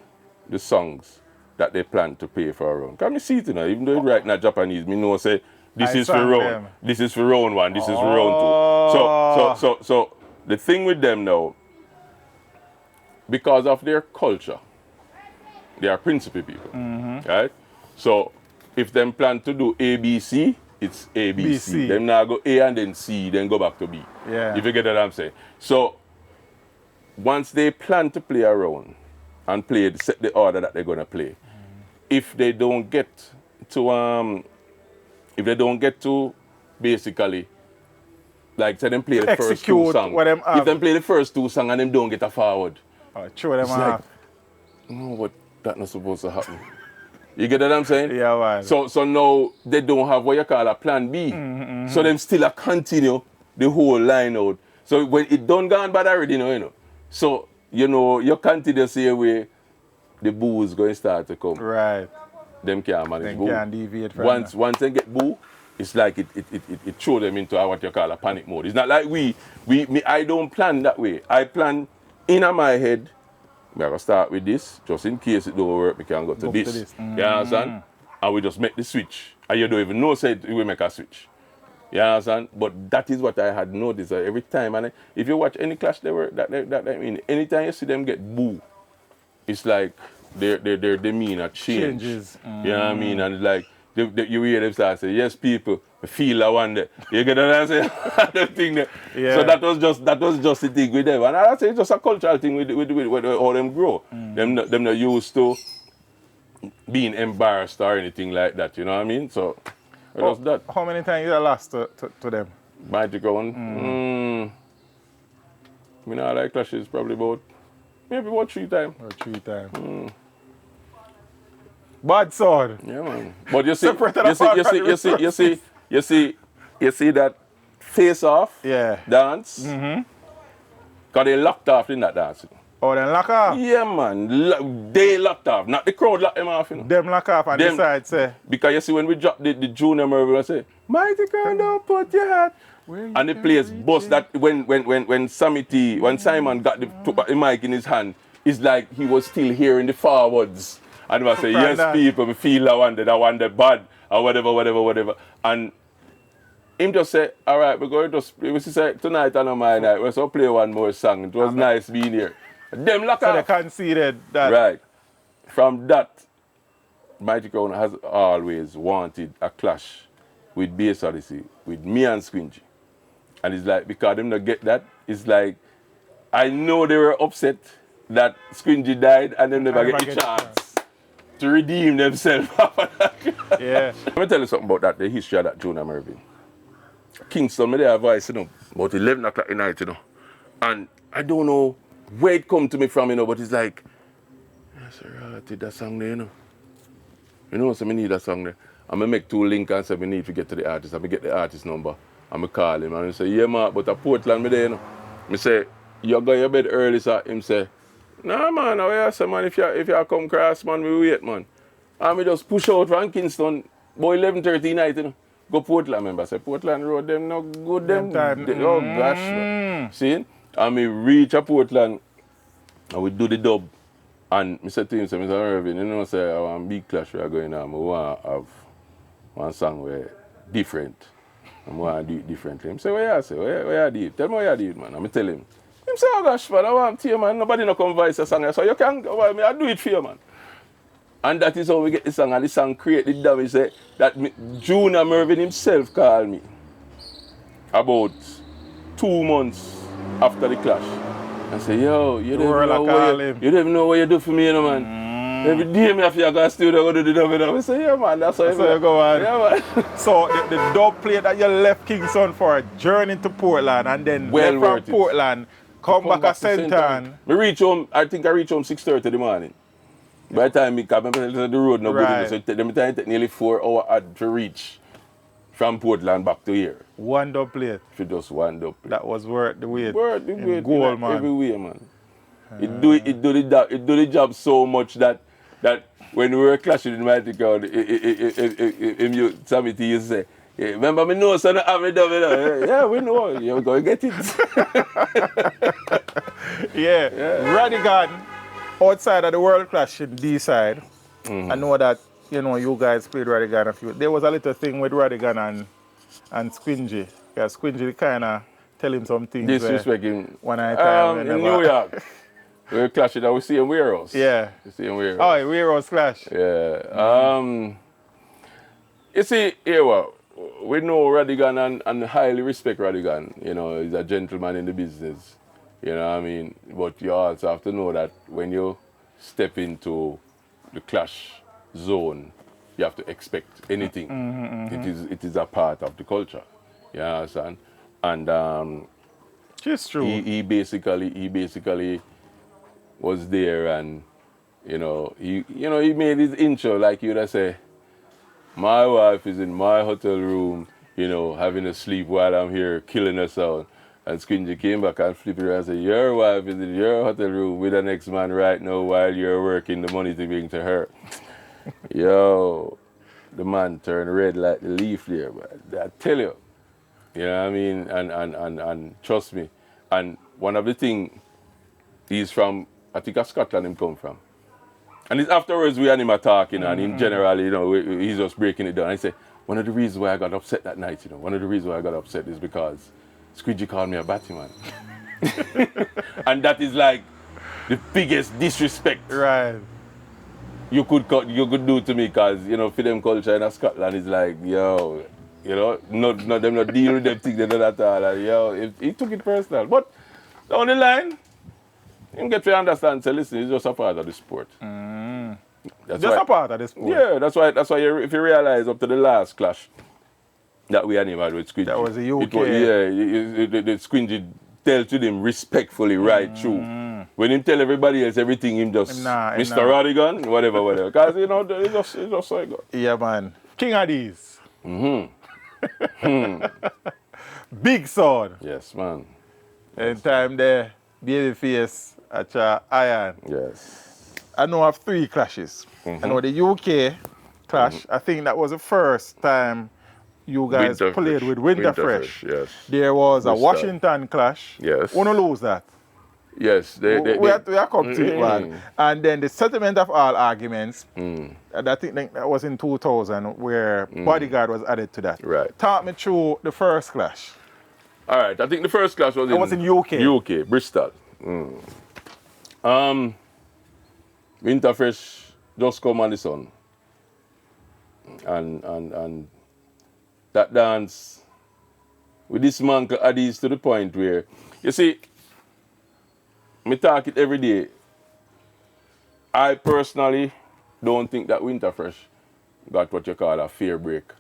the songs that they plan to play for a round. Can me see it, you know, even though it's right now Japanese, me know say this is for round 1, this is for round 2. So the thing with them now, because of their culture, they are principle people, right? So if them plan to do A, B, C, it's A, B, C. Them now go A and then C, then go back to B. Yeah. If you get what I'm saying. So once they plan to play around and set the order that they're gonna play, if they don't get to basically, like say them play the first 2 songs. If them play the first 2 songs and them don't get a forward, it's like, no, but that's not supposed to happen. You get what I'm saying? Yeah, man. So now they don't have what you call a plan B. So them still continue the whole line out. So when it done gone bad already, you know. So, you continue the same way, the boo is going to start to come. Right. Them can't manage boo. Can't deviate from once they get boo, it's like it throw them into what you call a panic mode. It's not like I don't plan that way. I plan in my head I'm going to start with this, just in case it don't work, we can go to this. You understand? And we just make the switch. And you don't even know, say, we make a switch. You understand? But that is what I had noticed every time. And if you watch any clash, anytime you see them get boo, it's like their demeanor changes. You know what I mean? And it's like, you hear them start say, yes, people, I feel I want it. You get what I'm saying? The thing there. Yeah. So that was just the thing with them. And I say it's just a cultural thing with how them grow. Them not used to being embarrassed or anything like that, you know what I mean? So it was that. How many times you lost to them? Magic one. Me not like clashes probably maybe about 3 times. Or 3 times. Bad sword. Yeah, man. But you see that face off dance? Because they locked off in that dance. Oh, then lock off? Yeah, man. They locked off. Not the crowd locked them off, you know. Them lock off and decide, say. Because you see, when we drop the Junior Mervyn, I say, Mighty girl, don't put your hat. And the players bust that when Simon got the mic in his hand, it's like he was still hearing the forwards. And I say, yes, people, we feel I wanted bad, or whatever. And him just say, all right, we're going to say, tonight and on my night, we're going to play one more song. It was nice being here. Them lock off. So they conceded that. Right. From that, Mighty Crown has always wanted a clash with Bass Odyssey, with me and Squingy. And it's like, because them not get that, it's like, I know they were upset that Squingy died and they never get a chance to redeem themselves. Yeah. Let me tell you something about that, the history of that Junior Mervyn. Kingston, me there have voice, you know, about 11 o'clock at night, you know. And I don't know where it come to me from, you know, but it's like, yes, sir, I did that song there, you know. You know, so I need that song there. I'm going to make 2 links and say, I need to get to the artist. I'm going to get the artist number. I'm going to call him and I say, yeah, man, but at Portland, me there, you know. I say, you go to bed early, sir. Him say, nah, man, I say, man, if you come cross, man, we wait, man. And we just push out from Kingston, boy, 11:30 night, you know. Go Portland, remember. Say, Portland Road, them no good, them. Oh, gosh, man. See? And we reach a Portland, and we do the dub. And I said to him, Mr. Irvin, you know, say, I want a big clash we are going on. I want to have one song where different. I want to do it differently. He said, where you say? Where you do it? Tell me where you do it, man. I tell him. He said, oh gosh, man, I want to hear, man. Nobody no come voice a song. So you can go, I do it for you, man. And that is how we get the song. And the song create the damage that Junior Mervyn himself called me about 2 months after the clash. And say, yo, you don't even know what you do for me, you know, man. Every day me have to go to the studio, go do the dub. I say, yeah, man, that's how you go on. Yeah, man. So the dub play that you left Kingston for a journey to Portland and then left from Portland, come back to St. Ann. Me reach home, I think I reach home 6:30 in the morning. By the time I come to the road, no good. So it take nearly 4 hours to reach from Portland back to here. One dub plate. For just one dub plate. That was worth the wait. Worth the wait. Goal, man. Everywhere, man. It do the job so much that when we were clashing in Mighty Crown, you Sammy used to say, yeah, remember me know, son, I have it done. Yeah, we know. You're going to get it. Yeah. Radigan, outside of the world clash in D-side, I know that, you know, you guys played Radigan a few. There was a little thing with Radigan and Squingy. Yeah, Squingy kind of tell him some things. Disrespect him. One night time. In New York. We were clashing that we see in warehouse. Yeah. We see in warehouse. Oh, warehouse clash. Yeah. You see, here we know Radigan and highly respect Radigan. You know, he's a gentleman in the business. You know what I mean? But you also have to know that when you step into the clash zone, you have to expect anything. It is a part of the culture. You understand? And it's true. He basically was there, and he made his intro like you'd have say, my wife is in my hotel room, you know, having a sleep while I'm here killing herself. And Squingy came back and flipped her and said, your wife is in your hotel room with the next man right now while you're working the money to bring to her. Yo, the man turned red like the leaf there, but I tell you. You know what I mean? And trust me. And one of the things, he's from I think of Scotland him come from. And it's afterwards we and him are talking and in general, you know, he's just breaking it down. I say, one of the reasons why I got upset that night, you know, one of the reasons why I got upset is because Squidgy called me a batty man. And that is like the biggest disrespect Right. you could do to me, because, you know, for them culture in Scotland is like, yo, you know, them not deal with them things they do at all. And, yo, he took it personal. But down the line, you get to understand, say, listen, it's just a part of the sport. That's Just why, a part of the sport. yeah, that's why if you realize up to the last clash that we had him had with Squidgy. That was the UK. The Squidgy tell to them respectfully right through. When him tell everybody else everything, him just Mr. Rodigan, whatever. Because, you know, it's just so it goes. Yeah, man. King of these. Big sword. Yes, man. In time there, babyface at your iron. Yes. I know of 3 clashes. I know the UK clash. I think that was the first time you guys played with Winterfresh. Yes. There was a Bristol. Washington clash. Yes. Wanna lose that? Yes. We have to come to it, man. And then the settlement of all arguments. And I think that was in 2000 where Bodyguard was added to that. Right. Talk me through the first clash. All right. I think the first clash was in UK. UK, Bristol. Winterfresh just come on the sun. And that dance with this man Addies to the point where, you see, me talk it every day. I personally don't think that Winterfresh got what you call a fair break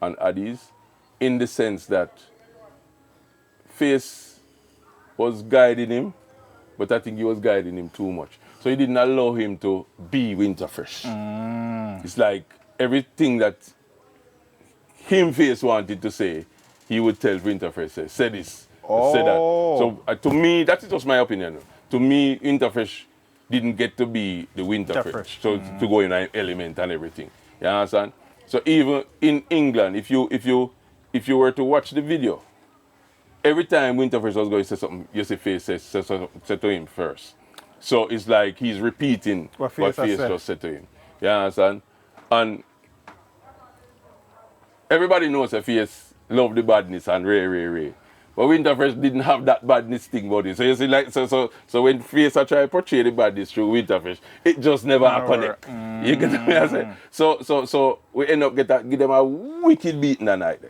on Addies, in the sense that Face was guiding him, but I think he was guiding him too much. So he didn't allow him to be Winterfresh. It's like everything that him Face wanted to say, he would tell Winterfresh, say this, say that. So to me, that is just my opinion. To me, Winterfresh didn't get to be the Winterfresh. So to go in an element and everything. You understand? So even in England, if you were to watch the video, every time Winterfresh was going to say something, you see Face say to him first. So it's like he's repeating what Face just said to him. You understand? And everybody knows that Face loved the badness and Ray. But Winterfresh didn't have that badness thing about it. So you see, like, so when Face try to portray the badness through Winterfresh, it just never connect. You get what I say? So we end up give them a wicked beating that night.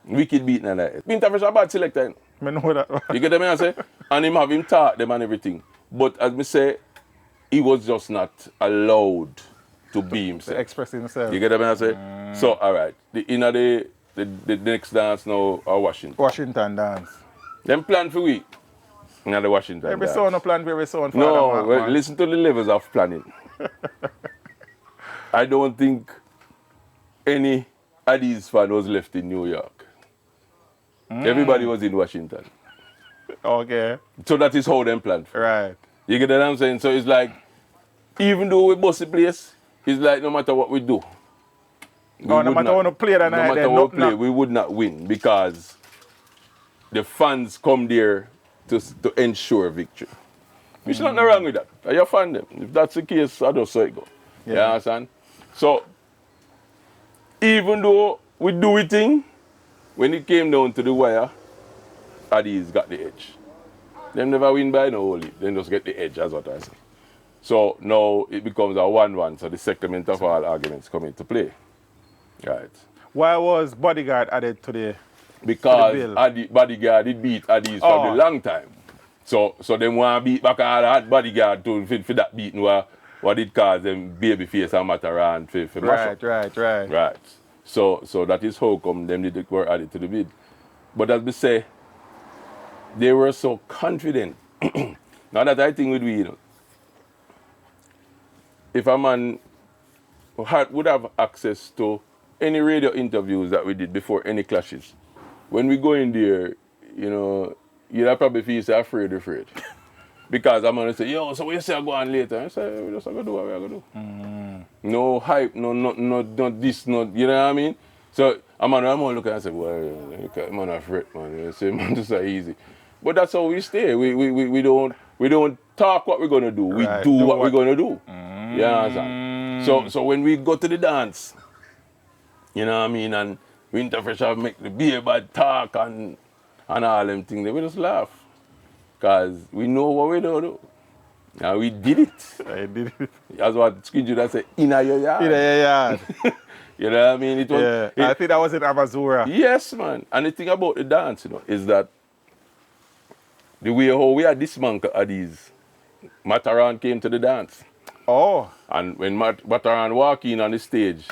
Winterfresh a bad selector. I know that. You get what I say? And him taught them and everything. But as me say, he was just not allowed to be himself. To express himself. You get what I say? So all right, the next dance now are Washington. Washington dance. Them plan for week. In the Washington Every dance. son no plan for every son. No, listen to the levels of planning. I don't think any Addies fan was left in New York. Everybody was in Washington. Okay. So that is how them planned. Right. You get what I'm saying? So it's like, even though we bust the place, it's like no matter what we do. No matter how we play that night, no matter what we play, we would not win, because the fans come there to ensure victory. There's nothing wrong with that. Are you fan them? If that's the case, I just saw it go. Yeah. You understand? So, even though we do it thing, when it came down to the wire, Addies got the edge. Them never win by no holy. They just get the edge, that's what I say. So now it becomes a 1-1, so the settlement of all arguments come into play. Right. Why was Bodyguard added to the Because Bodyguard did beat Addies for a long time. So them want to beat back all that Bodyguard for that beating what did cause them babyface and Mataran for mash up. Right. So that is how come them were added to the bid. But as we say, they were so confident. Now that I think if a man would have access to any radio interviews that we did before any clashes, when we go in there, you'd probably feel afraid. Because I'm going to say, yo, so what you say I go on later? I say, we just going to do what we're going to do. No hype, no this, no, you know what I mean? So I'm going to look and say, well, man, I'm afraid, man. You say, man, this is easy. But that's how we stay. We don't we don't talk what we're gonna do. We Right, do what we're gonna do. You understand? So when we go to the dance, you know what I mean, and Winterfresh have make the beer bad talk and all them things, we just laugh. Cause we know what we do. And we did it. I did it. That's what Squingy that said, inna your yard. In your yard. You know what I mean? It was, Yeah. I think that was in Amazura. yes, man. And the thing about the dance, is that the way how we had dismantled these, Mataran came to the dance. Oh. And when Mataran walked in on the stage,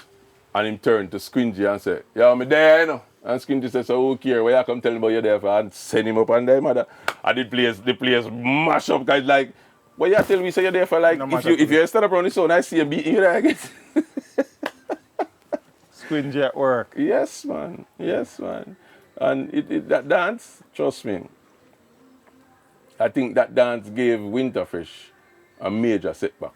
and him turned to Squingy and said, yo, I'm there, you know. And Squingy said, so who care? Why you come tell me about you there for? And send him up and there, mother. And the place mash up, guys, like, what you tell me, say you're there for, like, No if you stand up around the sun, I see him beating you there, I guess. Squingy at work. Yes, man. Yes, man. And that dance, trust me, I think that dance gave Winterfresh a major setback.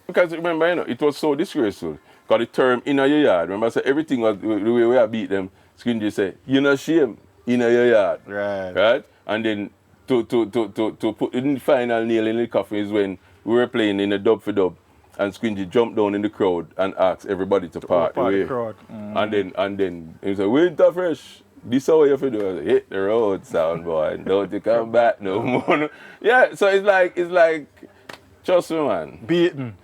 Because remember, it was so disgraceful. Because the term inna your yard, remember I said everything was the way we beat them, Squingy said, you no shame, inna your yard. Right? And then to put the final nail in the coffin is when we were playing in a dub for dub and Squingy jumped down in the crowd and asked everybody to part the way. Crowd. And then he said, Winterfresh, this is how you have to do. I said, hit the road, sound boy. Don't you come back no more. Yeah, so it's like, trust me, man. Beaten.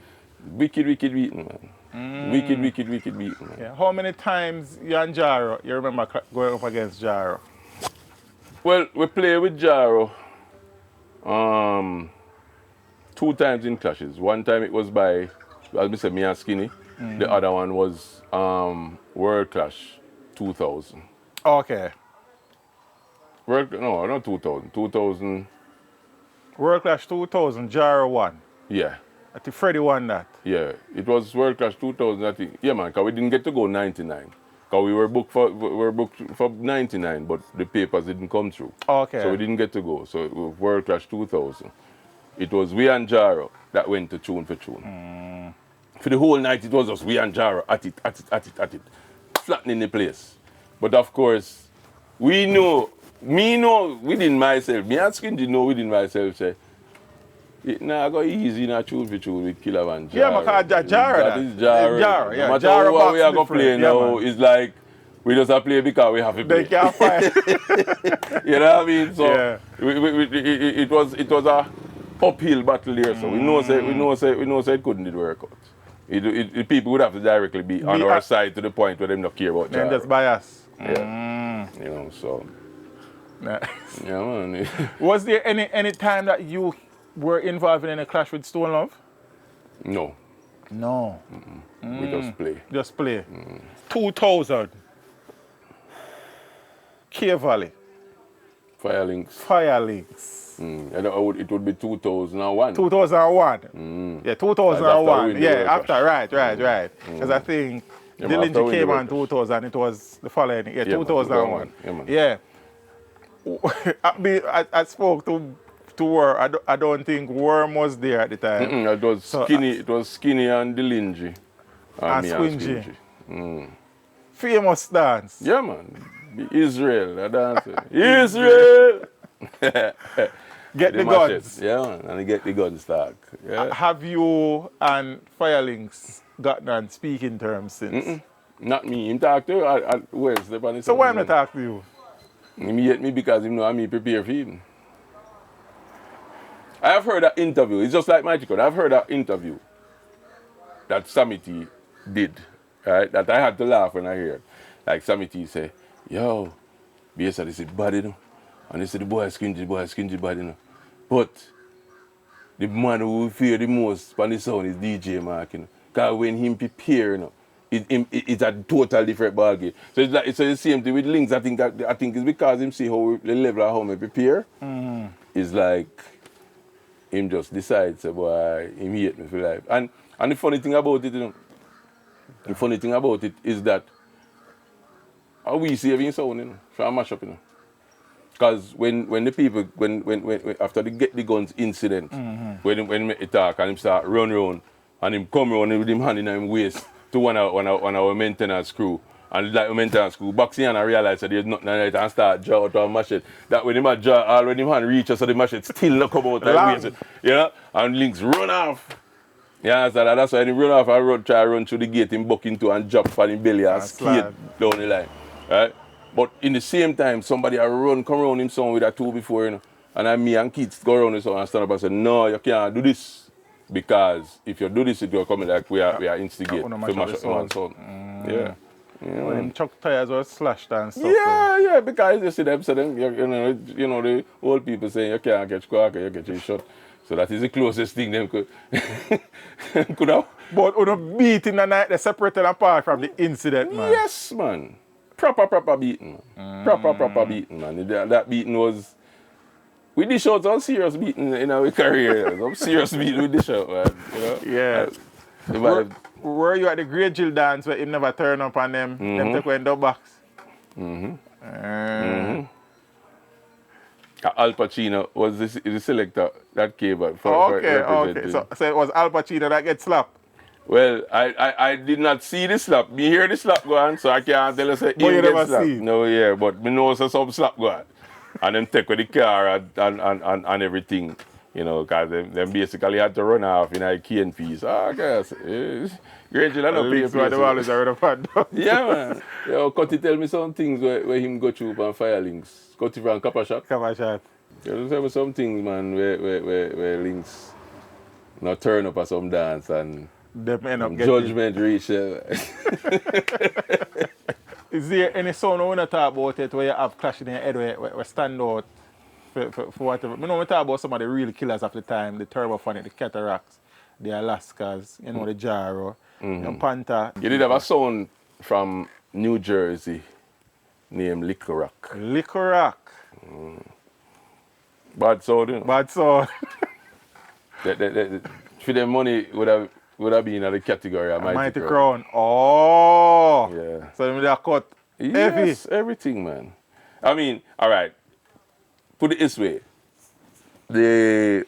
Wicked beaten, man. Wicked beaten, man. Yeah. How many times you and Jaro, you remember going up against Jaro? Well, we play with Jaro 2 times in clashes. One time it was by, as I said, me and Skinny. The other one was World Clash 2000. Okay. No, not 2000. 2000. World Clash 2000, Jaro won. Yeah. I think Freddie won that. Yeah. It was World Clash 2000, I think. Yeah, man, because we didn't get to go 99. Because we were booked for 99, but the papers didn't come through. Okay. So we didn't get to go. So it was World Clash 2000. It was we and Jaro that went to tune for tune. For the whole night, it was just we and Jaro at it, flattening the place. But of course, me know within myself, me and Squingy know within myself, say, it now go easy in a tune for tune with Killer and Jaro. Yeah, because Jaro. That is Jaro. Jaro, yeah. No matter Jaro what we are going to different. play Yeah, now, man. it's like, we just have to play because we have to play. They can't fight. You know what I mean? So Yeah. it was a uphill battle there. So we know say it couldn't work out. The people would have to directly be on our side to the point where they don't care about Then Jaro. just bias. Yeah. You know, so Nice. yeah, man. Was there any time that you were involved in a clash with Stone Love? No, No. we just play. Just play. 2000. K Valley. Firelinks. And it would be 2001. 2001. Yeah, 2001. After Yeah, World after, right. Because I think Yeah, man, after Dillinger we came did on 2000, it was the following year, Yeah, man, 2001. 2001. Yeah. I spoke to Worm. I don't think Worm was there at the time. It was So, Skinny. It was Skinny and Dillinger. And me Squingy. Famous dance. Yeah, man. Israel, I dance. Israel! Get the mash guns. it. Yeah, man. And they get the guns stuck. Yeah. Have you and Firelinks gotten on speaking terms since? Not me. Him talk to you. Where's the So why am I talk to you? He hate me because he know I'm prepare for him. I have heard that interview. It's just like Magical. I've heard that interview that Samity did, right? That I had to laugh when I heard. Like Samity say, yo, BS, this is bad, you know. And they say the boy is Squingy bad, you know. But the man who we fear the most on the sound is DJ Mark, you know. Because when him prepare, you know, it's a total different ballgame. So it's like it's the same thing with Links. I think it's because him see how the level of how me prepare. It's like him just decides, boy, him hate me for life. And the funny thing about it, you know, the funny thing about it is that how we saving sound, you know, from mash up, you know. Because when the people when after they get the guns incident, when he talk and him start run and him come round with him hand in him waist to one of our maintenance crew And like we went to school, boxing and I realized that there's nothing right and start draw out of machete. That when the man draw, all when the man reaches, so the machete still not come out like waist. You know? And links run off. Yeah, so that's why he run off and try to run through the gate, him buck into and drop on the belly and skate down the line. Right? But in the same time, somebody come around him son with a tool before, you know. And me and kids go around him son and stand up and say, no, you can't do this. Because if you do this, it will come like we are instigate to mash up your son. Yeah. When them chuck tires were slashed and stuff. Yeah, because you see them, so them, you know, the old people saying you can't get squawker, you get your shot. So that is the closest thing them could have. But on a beating the night, they separated apart from the incident, man. Yes, man. Proper beating, man. Proper beating, man. That beating was. We dish out some serious beating in our career. Some serious beating we dish out, man. You know? Yeah. Were you at the Great Jill dance where him never turn up on them? Them take away the box. Al Pacino was the selector that came up okay. So it was Al Pacino that get slapped. Well, I did not see the slap. Me hear the slap go on, so I can't tell you say but you never slap. see. No, yeah, but me know some slap go on. And then take with the car and everything. You know, because them basically had to run off in a cane piece. I guess. Great, you know, Links where the ball is already had. Yeah, man. Yo, Cutty tell me some things where him go through and fire links. Cutty from Kappa Shot. Kappa Shot. You tell me some things, man, where links not turn up at some dance and them end up judgment reach. Is there any sound when you talk about it where you have clash in your head where stand out for whatever? I know we talk about some of the real killers of the time, the Turbophonic, the Cataracts, the Alaskas, you know, the Jaro, the Panther. You did have a sound from New Jersey named Liquor Rock. Liquor Rock. Bad sound, you know. Bad sound. For them money would have been in the category of Mighty Crown. Oh. Yeah. So they are cut yes, heavy. Everything, man. I mean, all right. Put it this way. Their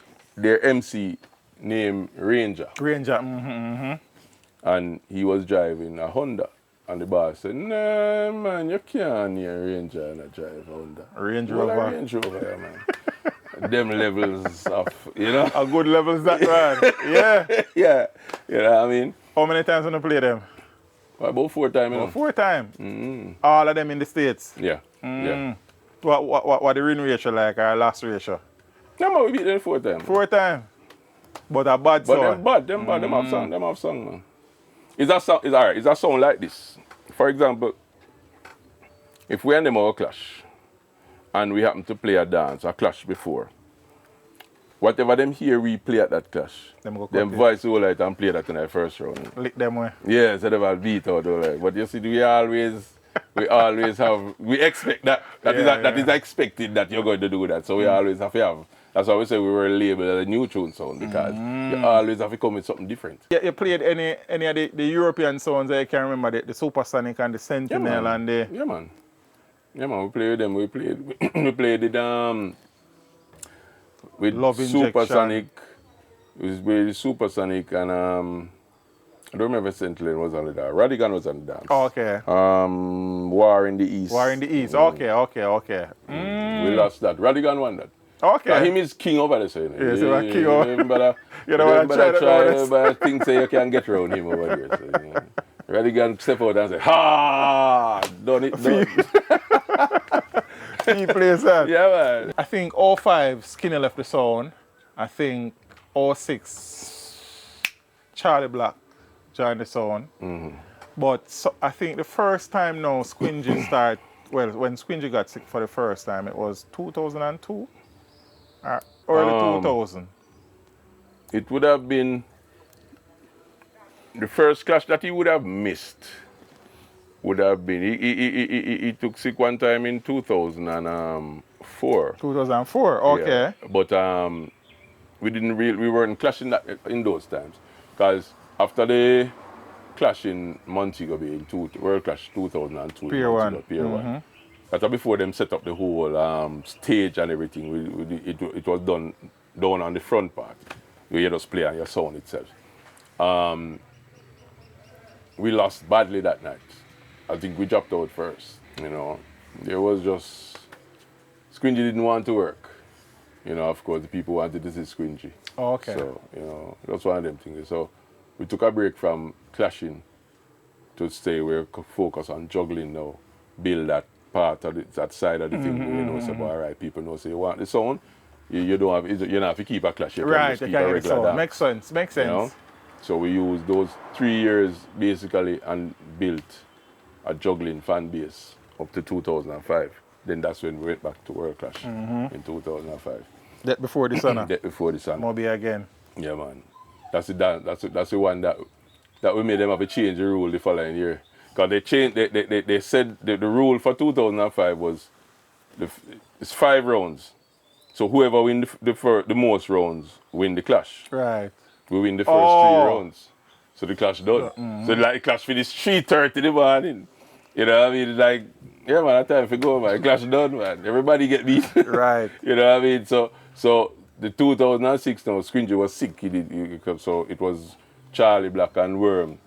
MC named Ranger. And he was driving a Honda. And the boss said, nah, man, you can't near Ranger and drive a Honda. Range Rover. Range Rover, man. Them levels of, you know. A good levels that man. Yeah. Yeah. You know what I mean? How many times when you play them? About 4 times. About 4 times? All of them in the States? Yeah. Yeah. What the win ratio like, or last ratio? No, man, we beat them 4 times. 4 times? But a bad song? But them bad, them have song, man. It's alright, it's a song like this. For example, if we and them all clash, and we happen to play a dance, a clash before, whatever them hear we play at that clash, them voice all right and play that in the first round. Lick them way. Yeah, so they will beat out all right. But you see, we expect that. That is expected that you're going to do that. So we always have to have. That's why we say we were labeled as a new tune sound, because you always have to come with something different. Yeah, you played any of the European sounds that you can remember, the Supersonic and the Sentinel and the... Yeah, man. Yeah, man, we played with them. We played it with Love Supersonic. It was with Supersonic and I don't remember if Sentinel was on the dance. Radigan was on the dance. Oh, okay. War in the East. War in the East. Okay. We lost that. Radigan won that. Okay. Him is king over there, so you know. Yes, he's king over there. You know what I try, but things say you can't get around him over there. So, you know. Radigan step out and say, ha! Done it. He plays that. Yeah, man. I think 05 Skinny left the sound. I think 06 Charlie Black joined the sound. But I think the first time now Squingy started, well, when Squingy got sick for the first time, it was 2002? Early 2000. It would have been the first clash that he would have missed. Would have been he took sick one time in 2004. 2004, okay. Yeah. But we weren't clashing that in those times, because after the clash in Montego Bay in World Clash 2002, Pier 1. That's before them set up the whole stage and everything. It was done on the front part. You just play on your sound itself. We lost badly that night. I think we dropped out first. There was just Squingy didn't want to work. Of course, the people wanted to see Squingy. Oh, okay. So, that's one of them things. So, we took a break from clashing to stay. We're focused on juggling now, build that part of that side of the thing. So, all right, people know. So, you want the sound, you don't have to keep a clash. You can just keep a regular dance. Makes sense. Makes sense. So, we used those 3 years basically and built a juggling fan base up to 2005. Then that's when we went back to World Clash in 2005. That before the sun. That before the sun. Maybe again. Yeah, man. That's the one that we made them have to change the rule the following year. Because they changed. They said the rule for 2005 was it's 5 rounds. So whoever win the most rounds win the clash. Right. We win the first 3 rounds. So the clash done. So the clash finished 3:30 in the morning. You know what I mean? It's like, yeah, man, that time for go, man. Clash done, man. Everybody get beat. Right. You know what I mean? So the 2006 now, Squingy was sick. So it was Charlie Black and Worm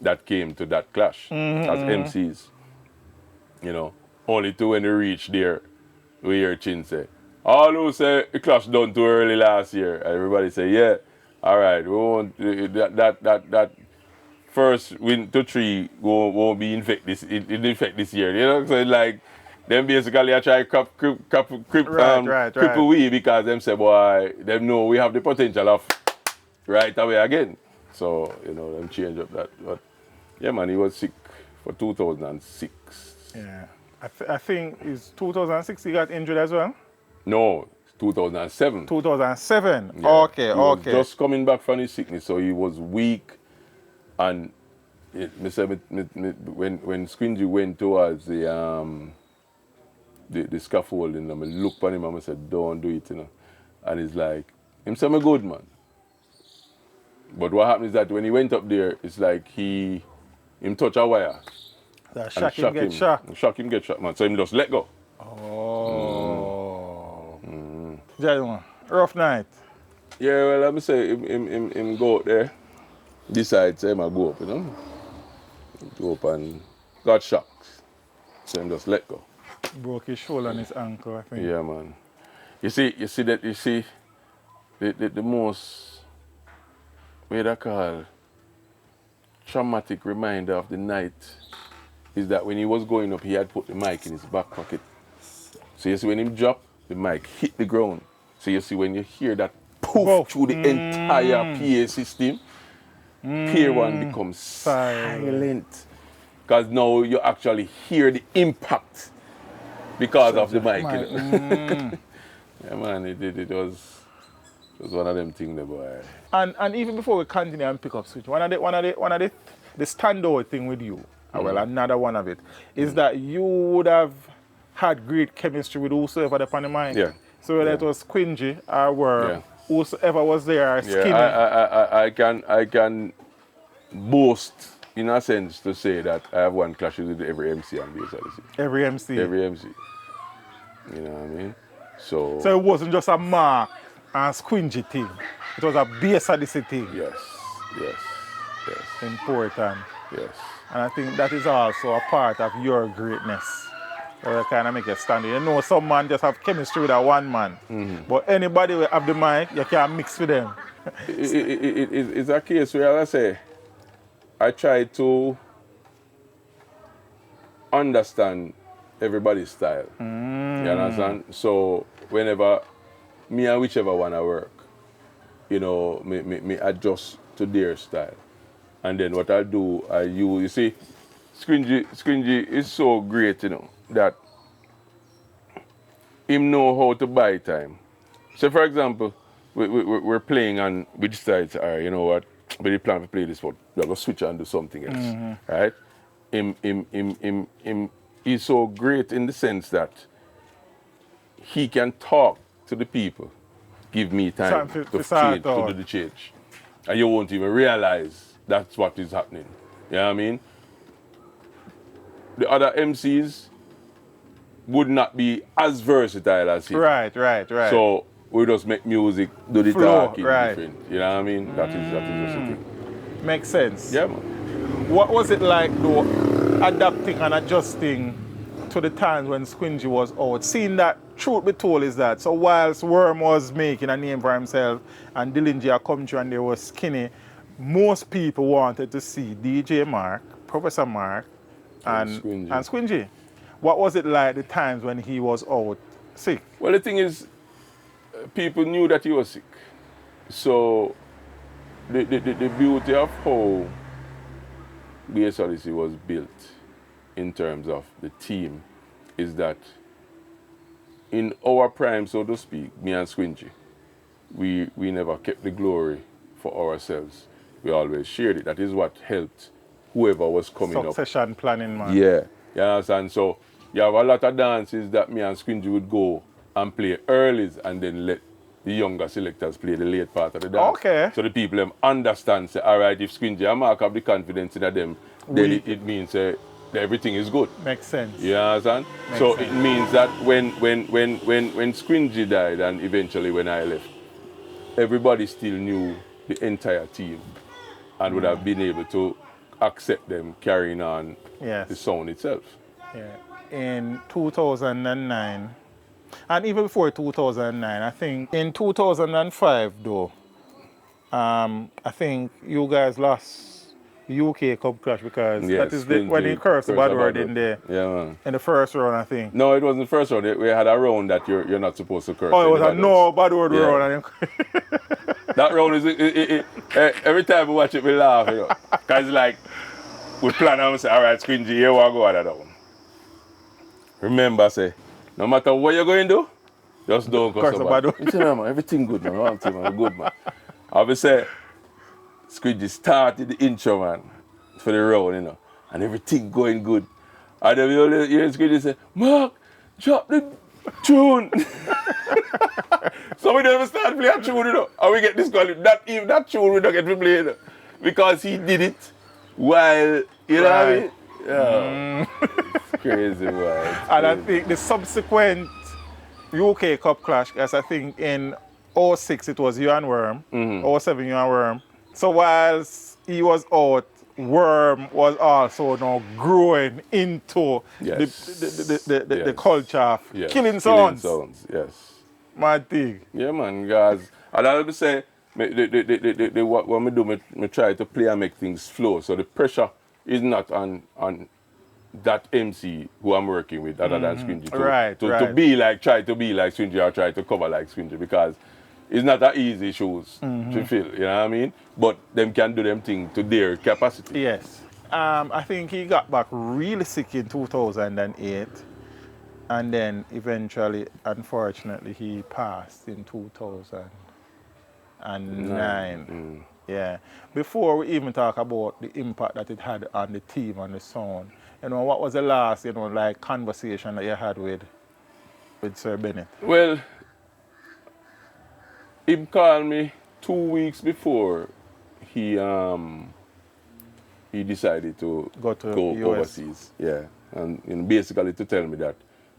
that came to that clash as MCs. Only to when they reached there, we hear Chin say, all who say the clash done too early last year. And everybody say, yeah, all right, we won't, that first win to 3 won't be infect this year. So it's like, them basically I try cripple we because them say, boy, them know we have the potential of right away again. So, them change up that. But yeah, man, he was sick for 2006. Yeah. I think it's 2006 he got injured as well? No, 2007. 2007? Yeah. Okay, he was just coming back from his sickness, so he was weak. And when Squingy went towards the scaffolding, I looked at him and I said, don't do it, And he's like, him say, I'm a good man. But what happened is that when he went up there, it's like him touch a wire. Shock him get shot, man. So him just let go. Oh. Gentlemen, rough night. Yeah, well, let me say, him go out there, decide, say, him go up, Go up and got shocked. So him just let go. Broke his shoulder and his ankle, I think. Yeah, man. You see the most, what I call, traumatic reminder of the night is that when he was going up, he had put the mic in his back pocket. So you see when him drop, the mic hit the ground. So you see when you hear that poof through the entire PA system, Pier 1 becomes silent. Because now you actually hear the impact because of the mic. Yeah, man, it was one of them things, boy. And even before we continue and pick up switch, one of the standout thing with you, well, another one of it, is that you would have had great chemistry with whosoever upon the mic. Yeah. So whether it was Squingy or whosoever was there, or Skinny. Yeah, I can boast in a sense to say that I have won clashes with every MC on Bass Odyssey. Every MC. Every MC. You know what I mean? So it wasn't just a Mark and Squingy thing. It was a Bass Odyssey thing. Yes. Important. Yes. And I think that is also a part of your greatness. You kind of make a stand. Some man just have chemistry with a one man. But anybody will have the mic, you can mix with them. It's a case where I say, I try to understand everybody's style. You understand? So whenever me and whichever one I work, me adjust to their style. And then what I do, I use, you see, Squingy is so great, that him know how to buy time. So for example, we're playing and we decide, all right, you know what, we plan to play this, but we're going to switch and do something else, right? He's so great in the sense that he can talk to the people, give me time to do the change. And you won't even realize that's what is happening. You know what I mean? The other MCs would not be as versatile as him. Right. So we just make music, do the flow, talking right. different. You know what I mean? That is just the thing. Makes sense. Yeah, man. What was it like though adapting and adjusting to the times when Squingy was out. Seeing that, truth be told, is that so whilst Worm was making a name for himself and Dillinger come through and they were skinny, most people wanted to see DJ Mark, Professor Mark, and Squingy. What was it like the times when he was out sick? Well, the thing is, people knew that he was sick. So the beauty of how BS Odyssey was built in terms of the team is that in our prime, so to speak, me and Squingy, we never kept the glory for ourselves. We always shared it. That is what helped whoever was coming up. Succession planning, man. Yeah, you understand? So you have a lot of dances that me and Squingy would go and play early and then let the younger selectors play the late part of the dance. Okay. So the people them understand, say, all right, if Squingy and Mark have the confidence in them, then it means that everything is good. Makes sense. You understand? So it means that when Squingy died and eventually when I left, everybody still knew the entire team and would have been able to accept them carrying on the sound itself. Yeah. In 2009, and even before 2009, I think in 2005 though, I think you guys lost UK Cup Clash because that is when he cursed the bad word in the first round, I think. No, it wasn't the first round. We had a round that you're not supposed to curse. Oh, it was a no bad word round. That round is every time we watch it, we laugh, you know. Because like we plan and we say, all right, Squingy, here we go at that one. Remember, say, no matter what you're going to do, just don't curse the bad word. You say, man, everything good, man. One thing, man, good, man. I will say, Squingy started the intro, man, for the round, you know, and everything going good. And then you hear Squingy say, Mark, drop the tune. So we never start playing a tune, you know, and we get disqualified. Even that tune we don't get to play, you know, because he did it while, you know what I mean? Yeah. It's crazy, man. And I think the subsequent UK Cup Clash, as I think in 06 it was you and Worm, 07 you and Worm. So whilst he was out, Worm was also now growing into the culture of killing sounds. Yes. Mad thing. Yeah, man, guys. And I would say, what I do, I try to play and make things flow. So the pressure is not on that MC who I'm working with, other than Squingy. To be like, try to be like Squingy or try to cover like Squingy, because it's not that easy shoes to fill, you know what I mean? But them can do them thing to their capacity. Yes. I think he got back really sick in 2008. And then eventually, unfortunately, he passed in 2009. Yeah. Before we even talk about the impact that it had on the team and the sound, you know, what was the last, you know, like conversation that you had with Sir Bennett? Well, he called me 2 weeks before he decided to go overseas. Yeah, and you know, basically to tell me that,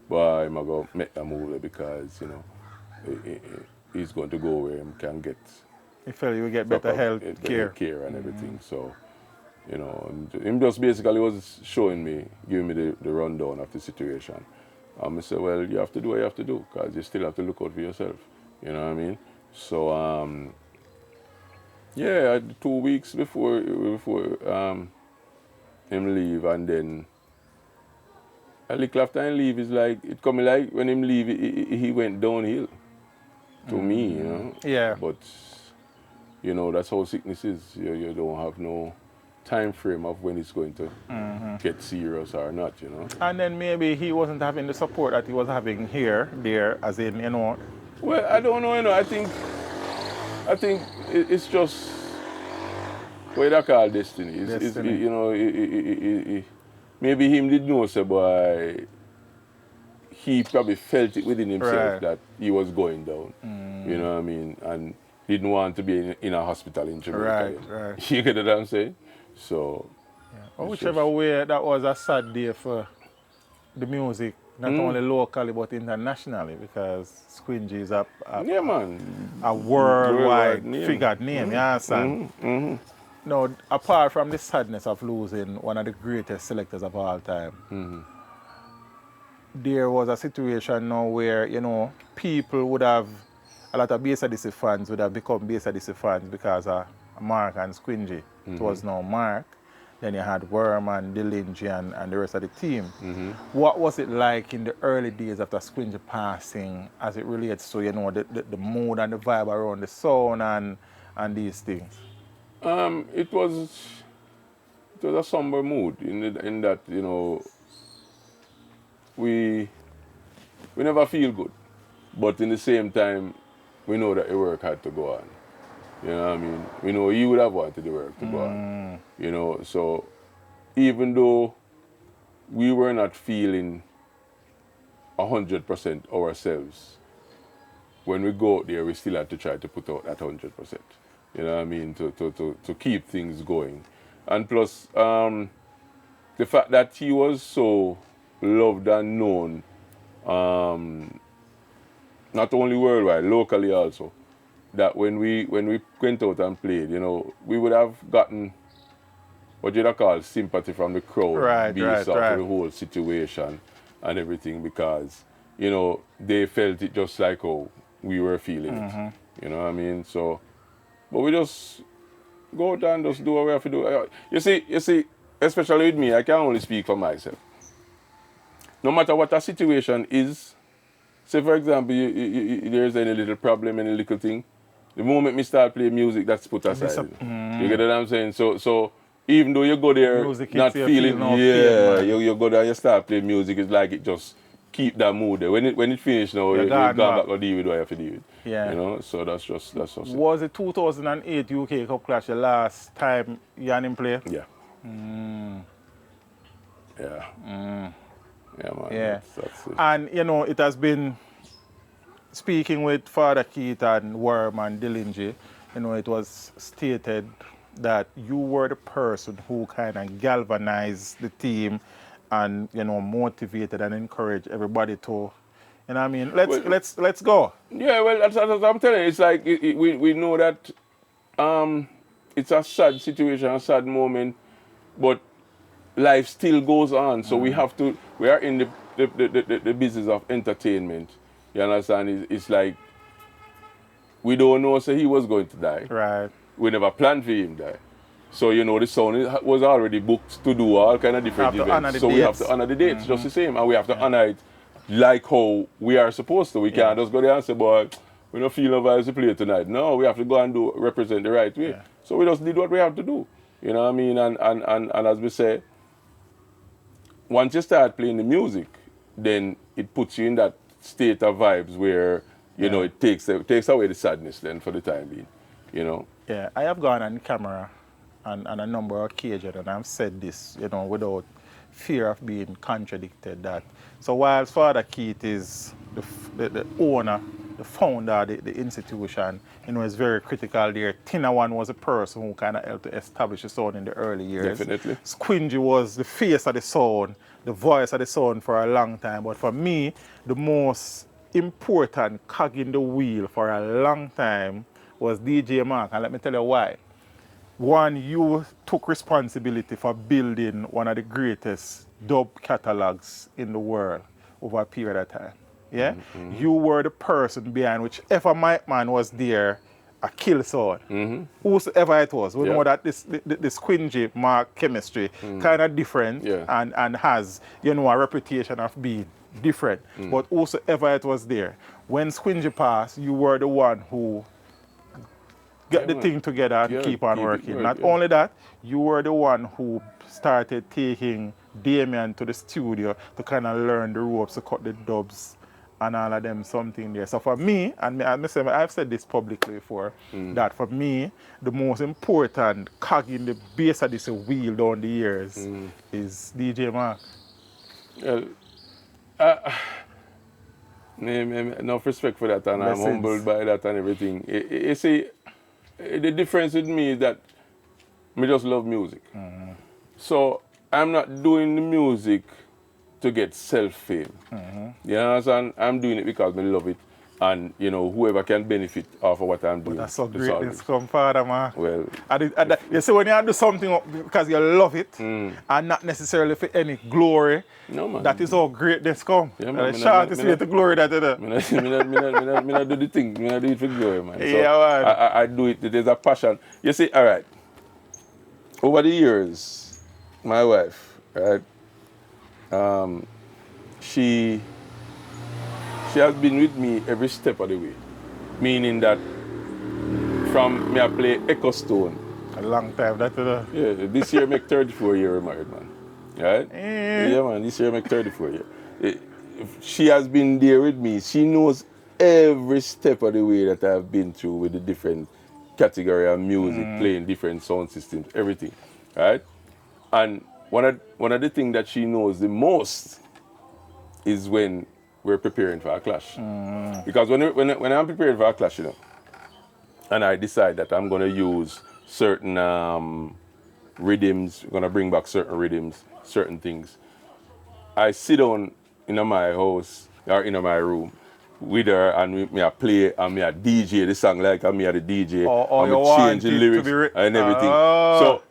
boy, I'm going to make a move because, you know, he's going to go where he can get. He felt he will get better health care and everything. So, you know, him just basically was showing me, giving me the rundown of the situation. I said, well, you have to do what you have to do because you still have to look out for yourself. You know what I mean? So, yeah, 2 weeks before him leave, and then a little after him leave, is like, it coming like when him leave, he went downhill to me, you know? Yeah. But, you know, that's how sickness is. You don't have no time frame of when it's going to get serious or not, you know? And then maybe he wasn't having the support that he was having there, as in, you know? Well, I don't know, you know, I think it's just what I call destiny. It's, you know, maybe him did know, say, boy, he probably felt it within himself that he was going down. You know what I mean? And didn't want to be in a hospital in Jamaica. Right. You get what I'm saying? So, well, whichever way, that was a sad day for the music. Not only locally but internationally, because Squingy is a worldwide figured name, you understand? Now, apart from the sadness of losing one of the greatest selectors of all time, there was a situation now where, people would have, a lot of Bass Odyssey fans would have become Bass Odyssey fans because of Mark and Squingy. It was now Mark, then you had Worm and Dillingy and the rest of the team. What was it like in the early days after Squingy passing as it relates to, the mood and the vibe around the sound and these things? It was a somber mood in that, we never feel good, but in the same time, we know that the work had to go on. You know what I mean? We know he would have wanted the work to go on. So even though we were not feeling 100% ourselves, when we go out there, we still had to try to put out that 100%. You know what I mean? To keep things going. And plus, the fact that he was so loved and known, not only worldwide, locally also, that when we went out and played, we would have gotten what you'd call sympathy from the crowd based off of the whole situation and everything, because, they felt it just like how we were feeling it. You know what I mean? So, but we just go out and just do what we have to do. You see, especially with me, I can only speak for myself. No matter what a situation is, say for example, there's any little problem, any little thing, the moment me start playing music, that's put aside. You get what I'm saying? So even though you go there Music not feeling, you go there, you start playing music, it's like it just keep that mood there. When it finished now, you go back and deal with what you have to deal with. Yeah. So that's just it. Was it 2008 UK Cup Clash the last time Yannin played? Yeah. Yeah. Yeah, man. Yeah. That's it. And, it has been, speaking with Father Keith and Worm and Dillingy, it was stated that you were the person who kind of galvanized the team and, motivated and encouraged everybody to, let's go. Yeah, well, that's I'm telling you. It's like we know that it's a sad situation, a sad moment, but life still goes on. So we are in the business of entertainment. You understand? It's like we don't know, so he was going to die. Right. We never planned for him to die. So, the sound was already booked to do all kind of different events. So we have to honor the dates just the same. And we have to honor it like how we are supposed to. We can't just go there and say, boy, we don't feel no vibes to play tonight. No, we have to go and represent the right way. Yeah. So we just did what we have to do. You know what I mean? And as we say, once you start playing the music, then it puts you in that state of vibes where, it takes away the sadness then for the time being, Yeah, I have gone on camera on a number of occasions and I've said this, without fear of being contradicted, that so while Father Keith is the owner, the founder, the institution, is very critical there. Tina One was a person who kind of helped to establish the sound in the early years. Definitely. Squingy was the face of the sound, the voice of the sound for a long time. But for me, the most important cog in the wheel for a long time was DJ Mark, and let me tell you why. One, you took responsibility for building one of the greatest dub catalogs in the world over a period of time. Yeah? You were the person behind whichever mic man was there, a kill sound. Whosoever it was. We know that this Squingy Mark chemistry kind of different and has, a reputation of being different. But whosoever it was there, when Squingy passed, you were the one who get the thing together and keep on working. Not only that, you were the one who started taking Damien to the studio to kind of learn the ropes, to cut the dubs and all of them something there. So for me, and I've said this publicly before, that for me, the most important cog in the Bass Odyssey wheel down the years is DJ Mark. Enough respect for that, and I'm humbled by that and everything. You see, the difference with me is that I just love music. So I'm not doing the music to get self-fame. You understand? I'm doing it because I love it. And you know, whoever can benefit off of what I'm doing. That's so it's great. always- This come, Father, man. Well, You see, when you do something because you love it and not necessarily for any glory, no man. that is how great this come. Yeah, man. The shortest way to glory that you do. Me not do the thing. Me not do it for glory, man. So Yeah, man. I do it. There's a passion. You see, all right. Over the years, my wife, right, she has been with me every step of the way. Meaning that from me I play Echo Stone. A long time that you do. Yeah, this year make 34 years married, man. Right? Yeah, man. This year make 34 years. She has been there with me. She knows every step of the way that I've been through with the different category of music, playing different sound systems, everything. Right? And one of the things that she knows the most is when we're preparing for a clash. Because when I'm preparing for a clash, you know, and I decide that I'm gonna use certain rhythms, gonna bring back certain rhythms, certain things. I sit down in my house or in my room with her and me I play and me I DJ the song like I'm me the DJ Or and you me want change the it to lyrics be and everything. So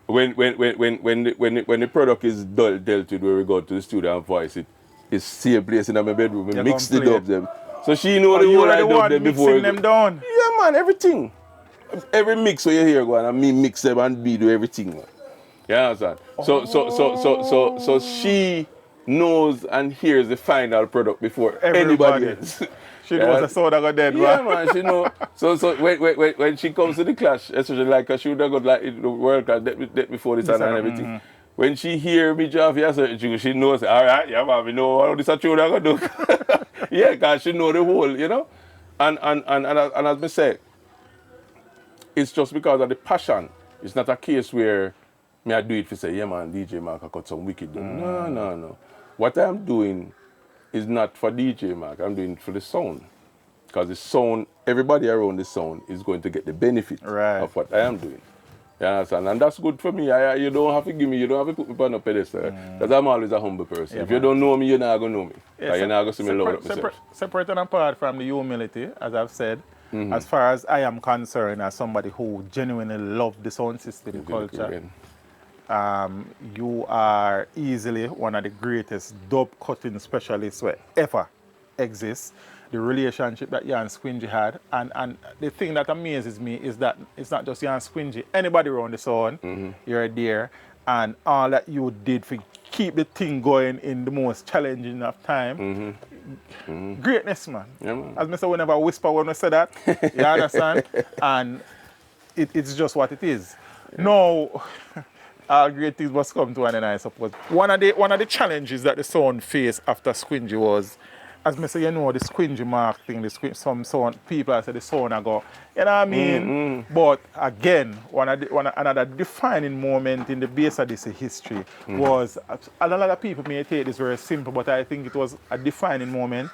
when the product is dealt with where we go to the studio and voice it, it's same place in my bedroom. We You mix the gonna play dubs them. So she know the you whole are I the dub one them before. mixing them down. Yeah man, everything. Every mix where you hear go and me mix them and me do everything, man. You understand? So she knows and hears the final product before Everybody. anybody else. She knows the sound I got dead, Yeah, man. man, she know. So when she comes to the clash, especially like she would have got like the world clash that before this and everything. When she hear me drop here, she knows. All right, yeah, man, we know how this is true. I'm gonna do. Yeah, cause she know the whole, you know. And as me say, it's just because of the passion. It's not a case where me I do it for say, yeah man, DJ Mark, I got some wicked done. No. What I'm doing is not for DJ Mark, I'm doing it for the sound. Because the sound, everybody around the sound is going to get the benefit of what I am doing. You understand? And that's good for me. You don't have to give me, you don't have to put me on a pedestal. Because I'm always a humble person. Yeah, if you don't know me, you're not going to know me. Yeah, you're not going to see me load up myself. Separate and apart from the humility, as I've said, as far as I am concerned, as somebody who genuinely loves the sound system culture, you are easily one of the greatest dub cutting specialists where ever exists. The relationship that you and Squingy had, and the thing that amazes me is that it's not just you and Squingy. Anybody around the sound, you're there, and all that you did for keep the thing going in the most challenging of time. Greatness, man. Yeah, man. As Mr. We never whisper when we say that. You understand? And it's just what it is. No, all great things must come to an end, I suppose. One of the challenges that the sound faced after Squingy was, as me say, you know, the Squingy Mark thing, some sound people say the sound I go, you know what I mean? But again, another defining moment in the base of this history was, a lot of people may take this very simple, but I think it was a defining moment.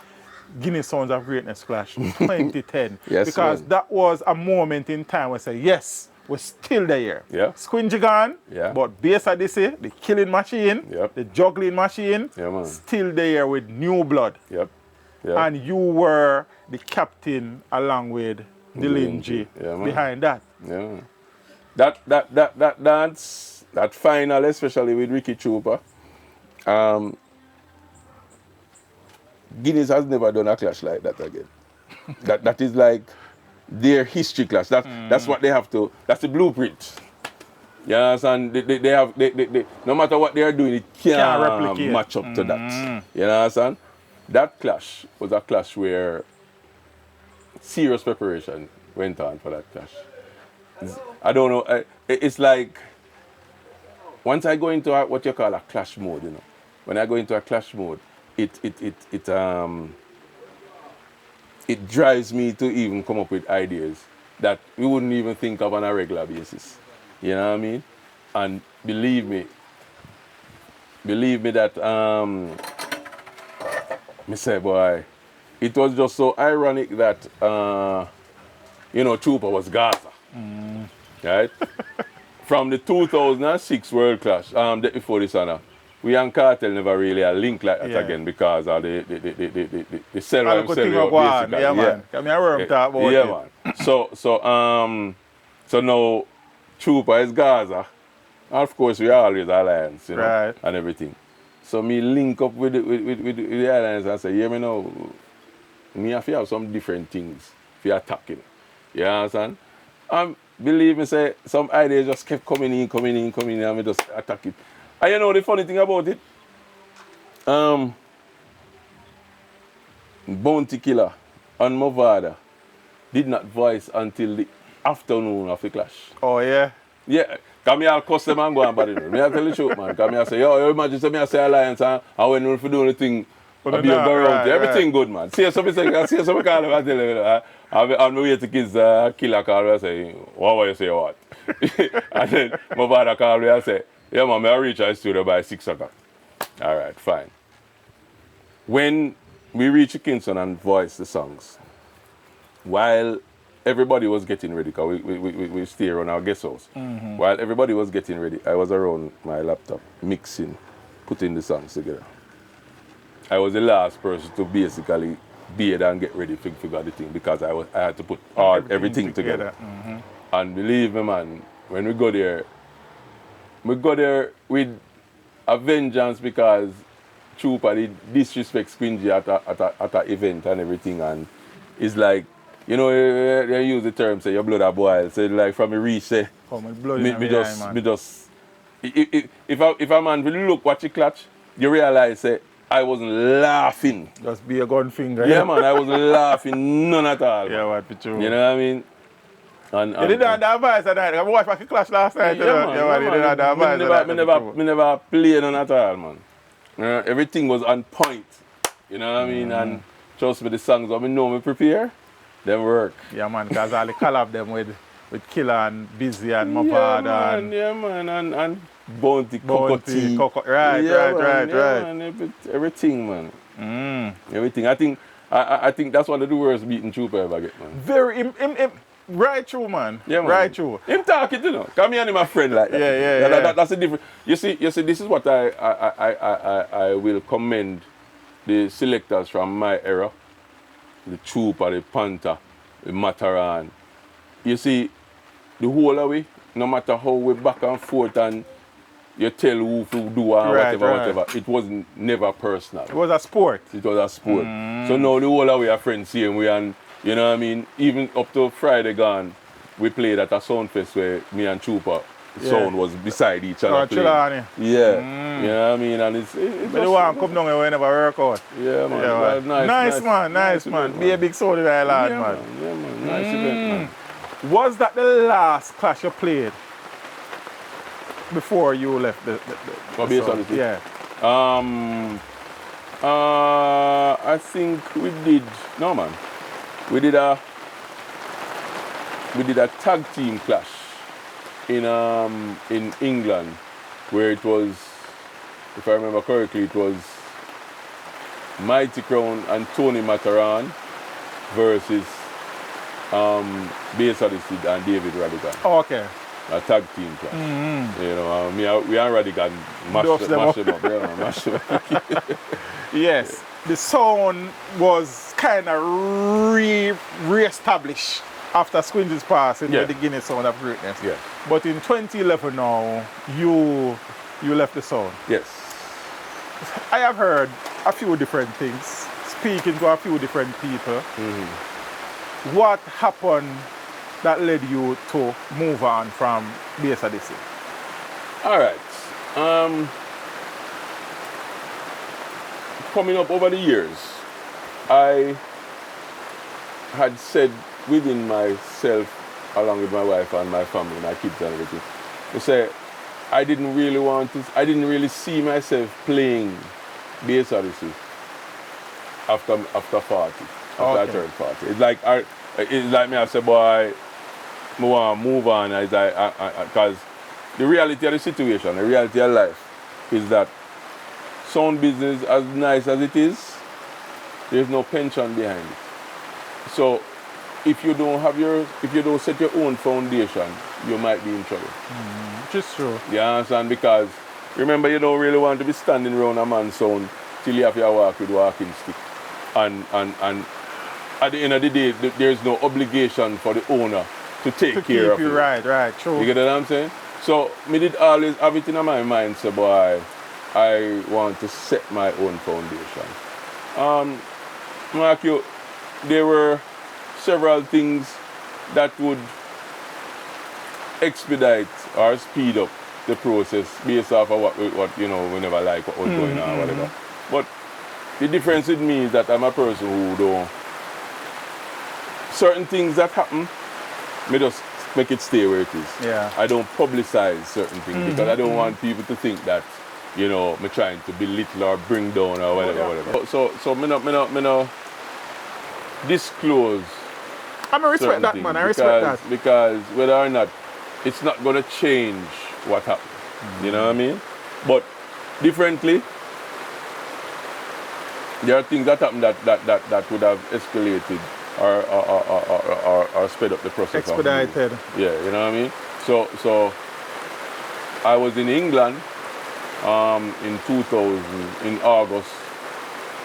Guinness Sounds of Greatness Clash 2010. Yes, because man. that was a moment in time where I say, yes, we're still there. Yeah. Squingy gone, Yeah. but base Odyssey, the killing machine, Yep. the juggling machine, Yeah, man. still there with new blood. Yep. And you were the captain along with Dilinji Yeah, man. behind that. Yeah. That dance, that final, especially with Ricky Trooper, Guinness has never done a clash like that again. that is like their history clash. That's what they have to. That's the blueprint. You understand? They have no matter what they are doing, it can't replicate. match up to that. You understand? That clash was a clash where serious preparation went on for that clash. I don't know. It's like once I go into what you call a clash mode, you know. When I go into a clash mode, it drives me to even come up with ideas that we wouldn't even think of on a regular basis. You know what I mean? And believe me that me say, boy, it was just so ironic that Trooper was Gaza. Right? From the 2006 World Clash, before this honor, we and Cartel never really a link like that Yeah. again because of the sell All what the him thing sell go on. basically. Yeah, man. Come here, worm talk about Yeah, it. man. So now Trooper is Gaza. And of course, we are always alliance, you know, Right. and everything. So me link up with the alliance and say, yeah, me know, me have to have some different things for attacking. You understand? And believe me, say some ideas just kept coming in, and me just attack it. And you know the funny thing about it? Bounty Killer and Movada did not voice until the afternoon of the clash. Oh, yeah? Yeah, come here, I'll cuss them and go and body. Me I tell the truth, man. Come here, I say, yo, imagine say me I say alliance and when we do anything, But I be a no, go around. right, Everything good, man. See something say, see something call them, I tell you, I'm way to kids killer call me, I say, what you say what? And then my father call me, I say, yeah, man, I reach our studio by 6 o'clock. All right, fine. When we reached Kingston and voiced the songs, while everybody was getting ready, because we stay around our guest house. While everybody was getting ready, I was around my laptop, mixing, putting the songs together. I was the last person to basically be there and get ready to figure out the thing because I had to put everything together. And believe me, man, when we go there with a vengeance because Trooper did disrespect Squingy at an event and everything, and it's like, you know, they use the term, say, your blood a boil. So, like, from a reach, say, Oh, my blood me in my just, eye, me man. just, if a man will look what you clutch, you realize, say, I wasn't laughing. Just be a gun finger. Yeah, man, I wasn't laughing, none at all. Yeah, man. what, for true. You know what I mean? You didn't have the advice at night. I watched my clash last night. Yeah, man. Yeah, you didn't have the advice at night. Me never played none at all, man. Everything was on point. You know what I mean? And trust me, the songs that I know me prepare, them work. Yeah, man, because all the collab them with Killer and Busy and Yeah, Mopad man, and yeah, man, and Bounty, Cocoa Right, yeah, right. Man, everything, man. Everything. I think that's one of the worst beating Trooper ever get, man. Very, right true, man. Yeah, man. Right true. Him talking, you know. Come here and him a friend like that. Yeah. That's a different. You see, this is what I will commend the selectors from my era, the Trooper, the Panther, the Mataran. You see, the whole of we, no matter how we back and forth and you tell who to do and whatever, it was never personal. It was a sport. It was a sport. So now the whole of we are friends here, and we and you know what I mean. Even up to Friday gone, we played at a sound fest where me and Trooper sound was beside each other. Chilani. Yeah, you know what I mean, and it's But the one come down here whenever work out. yeah, man. Yeah, Well, man. Nice, man. event, Be a big soul in the island, yeah, man. man. Yeah, man. Nice event, man. Was that the last clash you played before you left the based song? on it? Yeah. I think we did. No, man. We did a tag team clash in England, where it was, if I remember correctly, it was Mighty Crown and Tony Mataran versus Bass Odyssey and David Radigan. Oh, okay. A tag team clash. You know, we and Radigan mash them up. Yeah, man, mash them up. Yes. The sound was kind of re-established after Squingy's pass in the Guinness Sound of Greatness. Yeah. But in 2011 now, you left the sound. Yes. I have heard a few different things, speaking to a few different people. What happened that led you to move on from Bass Odyssey? All right. Coming up over the years, I had said within myself, along with my wife and my family, my kids and everything, to say I didn't really see myself playing Bass Odyssey after 40, after I turned 40. It's like me, I said, boy, I want to move on, because the reality of the situation, the reality of life is that sound business, as nice as it is, there's no pension behind it. So if you don't set your own foundation, you might be in trouble. Just true. You understand? Because remember, you don't really want to be standing around a man's sound till you have to walk with walking stick. And at the end of the day, there's no obligation for the owner to take care of you. Right, true. You get what I'm saying? So, me did always have it in my mind, so boy, I want to set my own foundation. Mark, there were several things that would expedite or speed up the process based off of what you know, we never like what was going on or whatever. But the difference with me is that I'm a person who don't, certain things that happen, me just make it stay where it is. Yeah. I don't publicize certain things because I don't want people to think that, you know, me trying to belittle or bring down or whatever. So me no disclose. I respect that, man. I respect that. Because whether or not, it's not going to change what happened. You know what I mean? But differently, there are things that happen that would have escalated or sped up the process. Expedited. Yeah, you know what I mean? So I was in England in 2000, in August,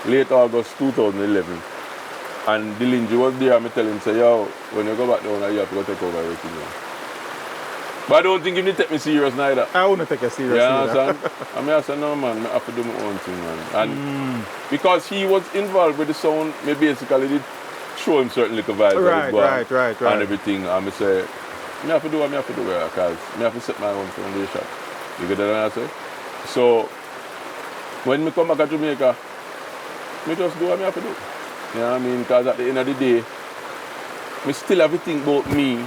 late August 2011. And Dillinji was there, and I tell him, say, yo, when you go back down, you have to go take over everything. Yeah. But I don't think he take me serious neither. I wouldn't take it serious. Yeah, understand? I said, no, man, I have to do my own thing, man. And because he was involved with the sound, me basically did show him certain little vibes. Right. And everything. And I say, I have to do what I have to do, because I have to set my own foundation. You get what I say? So, when I come back to Jamaica, I just do what I have to do. You know what I mean? Because at the end of the day, I still have to think about me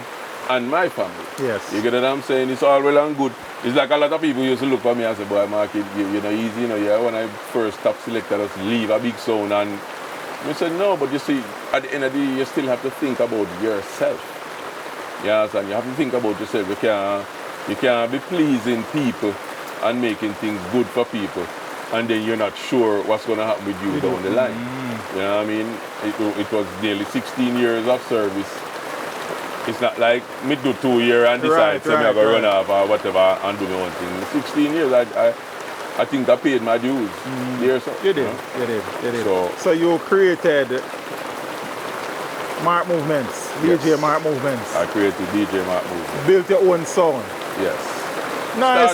and my family. Yes. You get what I'm saying? It's all well and good. It's like a lot of people used to look at me and say, boy, Mark, you know, easy, you know, yeah, when I first top selector, just leave a big sound. And I said, no, but you see, at the end of the day, you still have to think about yourself. You understand? You have to think about yourself. You can't be pleasing people and making things good for people, and then you're not sure what's going to happen with you down the line. You know what I mean? It was nearly 16 years of service. It's not like me do 2 years and decide to I'm going to run off or whatever and do my own thing. 16 years, I think I paid my dues. You did. So you created Mark Movements, DJ Mark Movements. I created DJ Mark Movements. Built your own sound. Yes. Nice,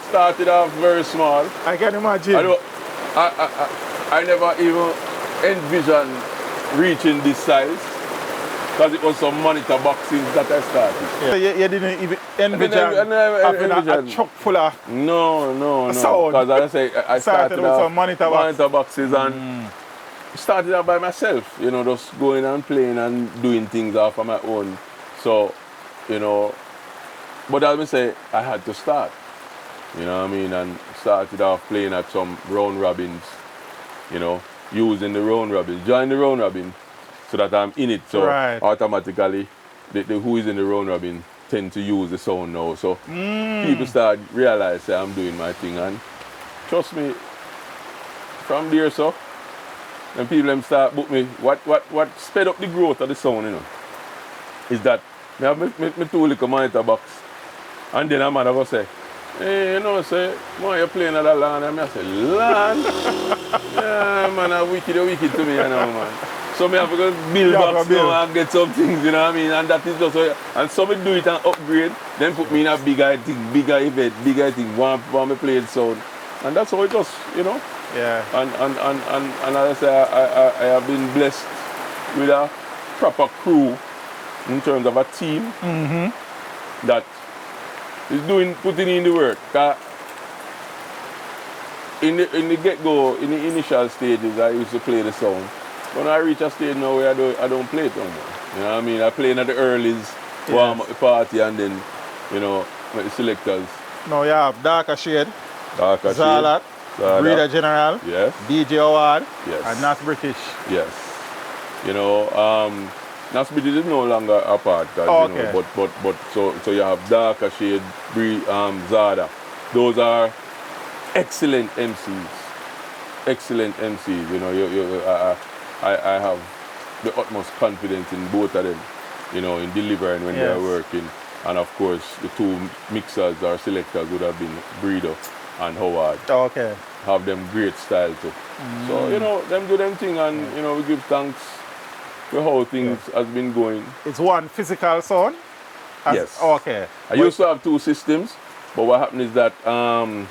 started off very small. I can imagine. I never even envisioned reaching this size, because it was some monitor boxes that I started. Yeah. You didn't even envision having a truck full of No. sound. Because as I say, I started with some monitor boxes and started out by myself, you know, just going and playing and doing things off of my own. So, you know, but as I say, I had to start, you know what I mean, and started off playing at some round robins, you know, using the round robin, join the round robin, so that I'm in it. So automatically, the who is in the round robin tend to use the sound now. So people start realize that I'm doing my thing, and trust me, from there, so when people them start book me, what sped up the growth of the sound, you know, is that I have my two little monitor box, and then a man go say, hey, you know, say, man, you're playing at the land. And I say, land? Yeah, man, you're wicked to me, you know, man. So I have to go build box now and get some things, you know what I mean? And that is just so, and some do it and upgrade, then put me in a bigger thing, bigger event, bigger thing, one me play the sound. And that's how it just, you know? Yeah. And as I say, I have been blessed with a proper crew in terms of a team that is putting in the work. In the get-go, in the initial stages, I used to play the sound. When I reach a stage now where I don't play it no more. You know what I mean? I play in at the earlies, warm up the party, and then, you know, with the selectors. Now you have Darker Shade, Zalat, Breeder General, yes, DJ Award, yes, and Nas British. Yes. You know, Nas British is no longer a part, you know, but so you have Darker Shade, Zada. Those are excellent MCs. Excellent MCs. You know, I have the utmost confidence in both of them, you know, in delivering when they are working. And of course, the two mixers or selectors would have been Breeder and Howard Okay. have them great style too. So, you know, them do them thing and, you know, we give thanks for how things has been going. It's one physical sound? Yes. Okay. I used to have 2 systems, but what happened is that I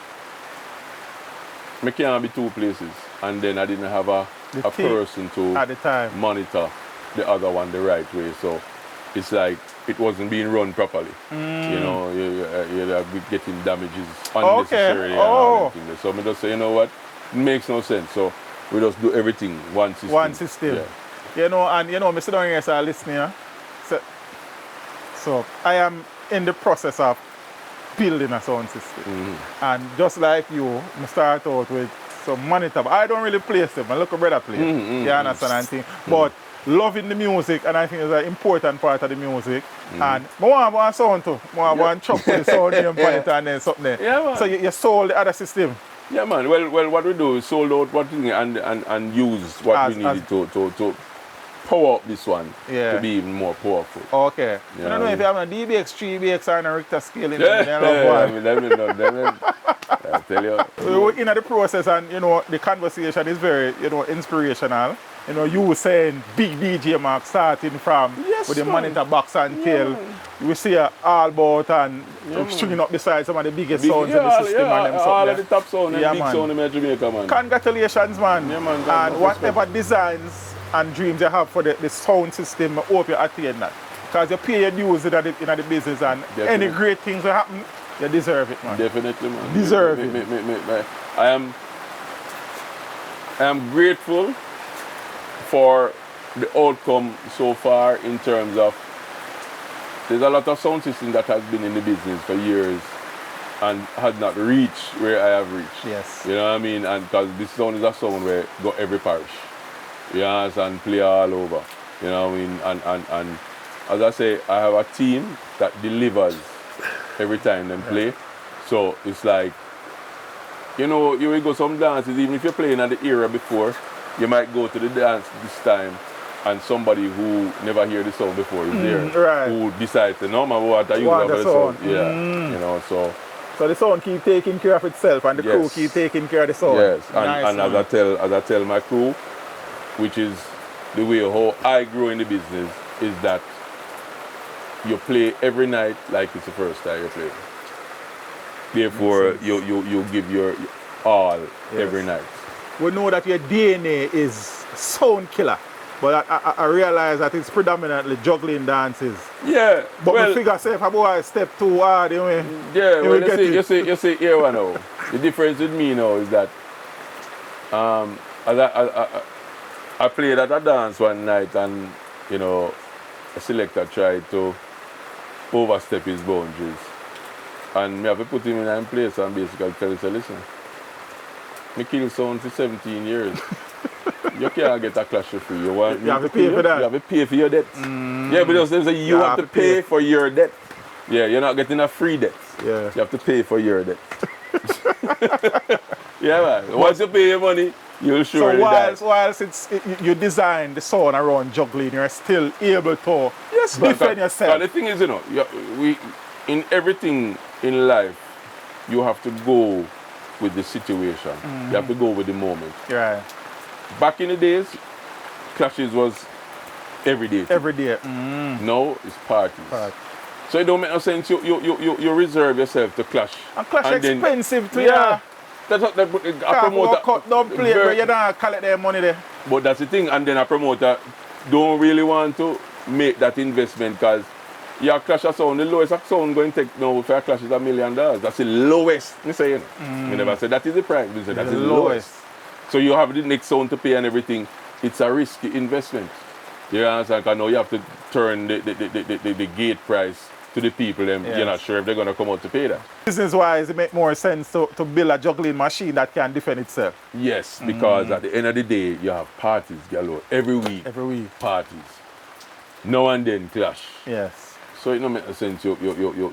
can't be 2 places, and then I didn't have a person to at the time monitor the other one the right way. So it's like it wasn't being run properly. You know, you're getting damages unnecessarily. And all them things. So I just say, you know what, it makes no sense. So we just do everything one system. One system. Yeah. You know, and you know, I sit down here as a listener. So I am in the process of building a sound system. And just like you, I start out with some monitor. But I don't really place them. I look a brother play. You understand and thing. But loving the music, and I think it's an important part of the music. And I want sound too. I want chop with the sound and monitor and then something there. Yeah, man. So you sold the other system. Yeah, man. Well, what we do is sold out what thing and use what we needed to power up this one to be even more powerful. Okay. Yeah, I don't know if you have a DBX, 3BX, or a Richter scale in I tell you. We're in the process, and you know, the conversation is very, you know, inspirational. You know, you were saying big DJ Mark starting from with the monitor box and tail. We see all about and stringing up beside some of the biggest sounds in the system and them all of the top sound and big man. sound in Jamaica, man. Congratulations, man. Yeah, man. And whatever designs and dreams you have for the sound system, I hope you attain that. Because you pay your dues in the business, and any great things that happen, you deserve it, man. Definitely, man. Deserve it. I am grateful for the outcome so far in terms of there's a lot of sound systems that has been in the business for years and has not reached where I have reached. Yes. You know what I mean? And because this sound is a sound where go every parish. You understand? Play all over. You know what I mean? And as I say, I have a team that delivers every time they play. So it's like, you know, you will go some dances, even if you're playing at the era before, you might go to the dance this time and somebody who never heard the song before is there, who decides to know what I use for the song. Yeah, you know, so the sound keep taking care of itself, and the crew keep taking care of the sound. Yes, and as I tell my crew, which is the way how I grow in the business, is that you play every night like it's the first time you play. Therefore, you give your all every night. We know that your DNA is sound killer, but I realize that it's predominantly juggling dances. Yeah. But we figure say if a boy step too hard, you you see here now. The difference with me now is that I played at a dance one night, and you know, a selector tried to overstep his boundaries, and me have to put him in place and basically tell him, listen, me kill sound for 17 years. You can't get a clash for free. You have to pay for that. You have to pay for your debt. Yeah, but you have to pay for your debt. Yeah, you're not getting a free debt. Yeah. You have to pay for your debt. Yeah, man. Once you pay your money, you'll surely die. So whilst you design the sound around juggling, you're still able to defend yourself. But the thing is, you know, in everything in life, you have to go with the situation. You have to go with the moment. Right. Back in the days, clashes was every day. Every day. Now it's parties. So it don't make no sense. You reserve yourself to clash. And clash expensive too. Yeah. That's what a promoter. Cut down plate where you don't collect their money there. But that's the thing. And then a promoter don't really want to make that investment, because your clash of sound, the lowest of sound going to take now for a clash is $1 million. That's the lowest. I say, you know. We never say that is the price. We say that's the lowest. So you have the next sound to pay and everything. It's a risky investment. You understand? Because now you have to turn the gate price to the people. You're not sure if they're going to come out to pay that. Business-wise, it makes more sense to build a juggling machine that can defend itself. Yes, because at the end of the day, you have parties galore. Every week. Parties. Now and then clash. Yes. So it don't make sense you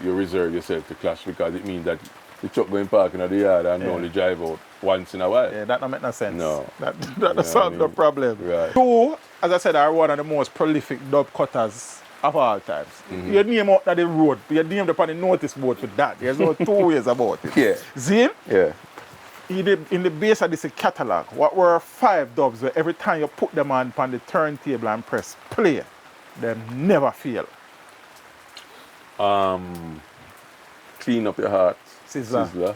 reserve yourself to clash, because it means that the truck going parking at the yard and only drive out once in a while. Yeah, that don't make no sense. No. That solves the problem. Right. You, as I said, are one of the most prolific dub cutters of all times. You name out the road, you name upon the notice board for that. There's no two ways about it. Yeah. See? Yeah. In the base of this catalog, what were 5 dubs where every time you put them on the turntable and press play, them never fail. Clean Up Your Heart. Sizzler.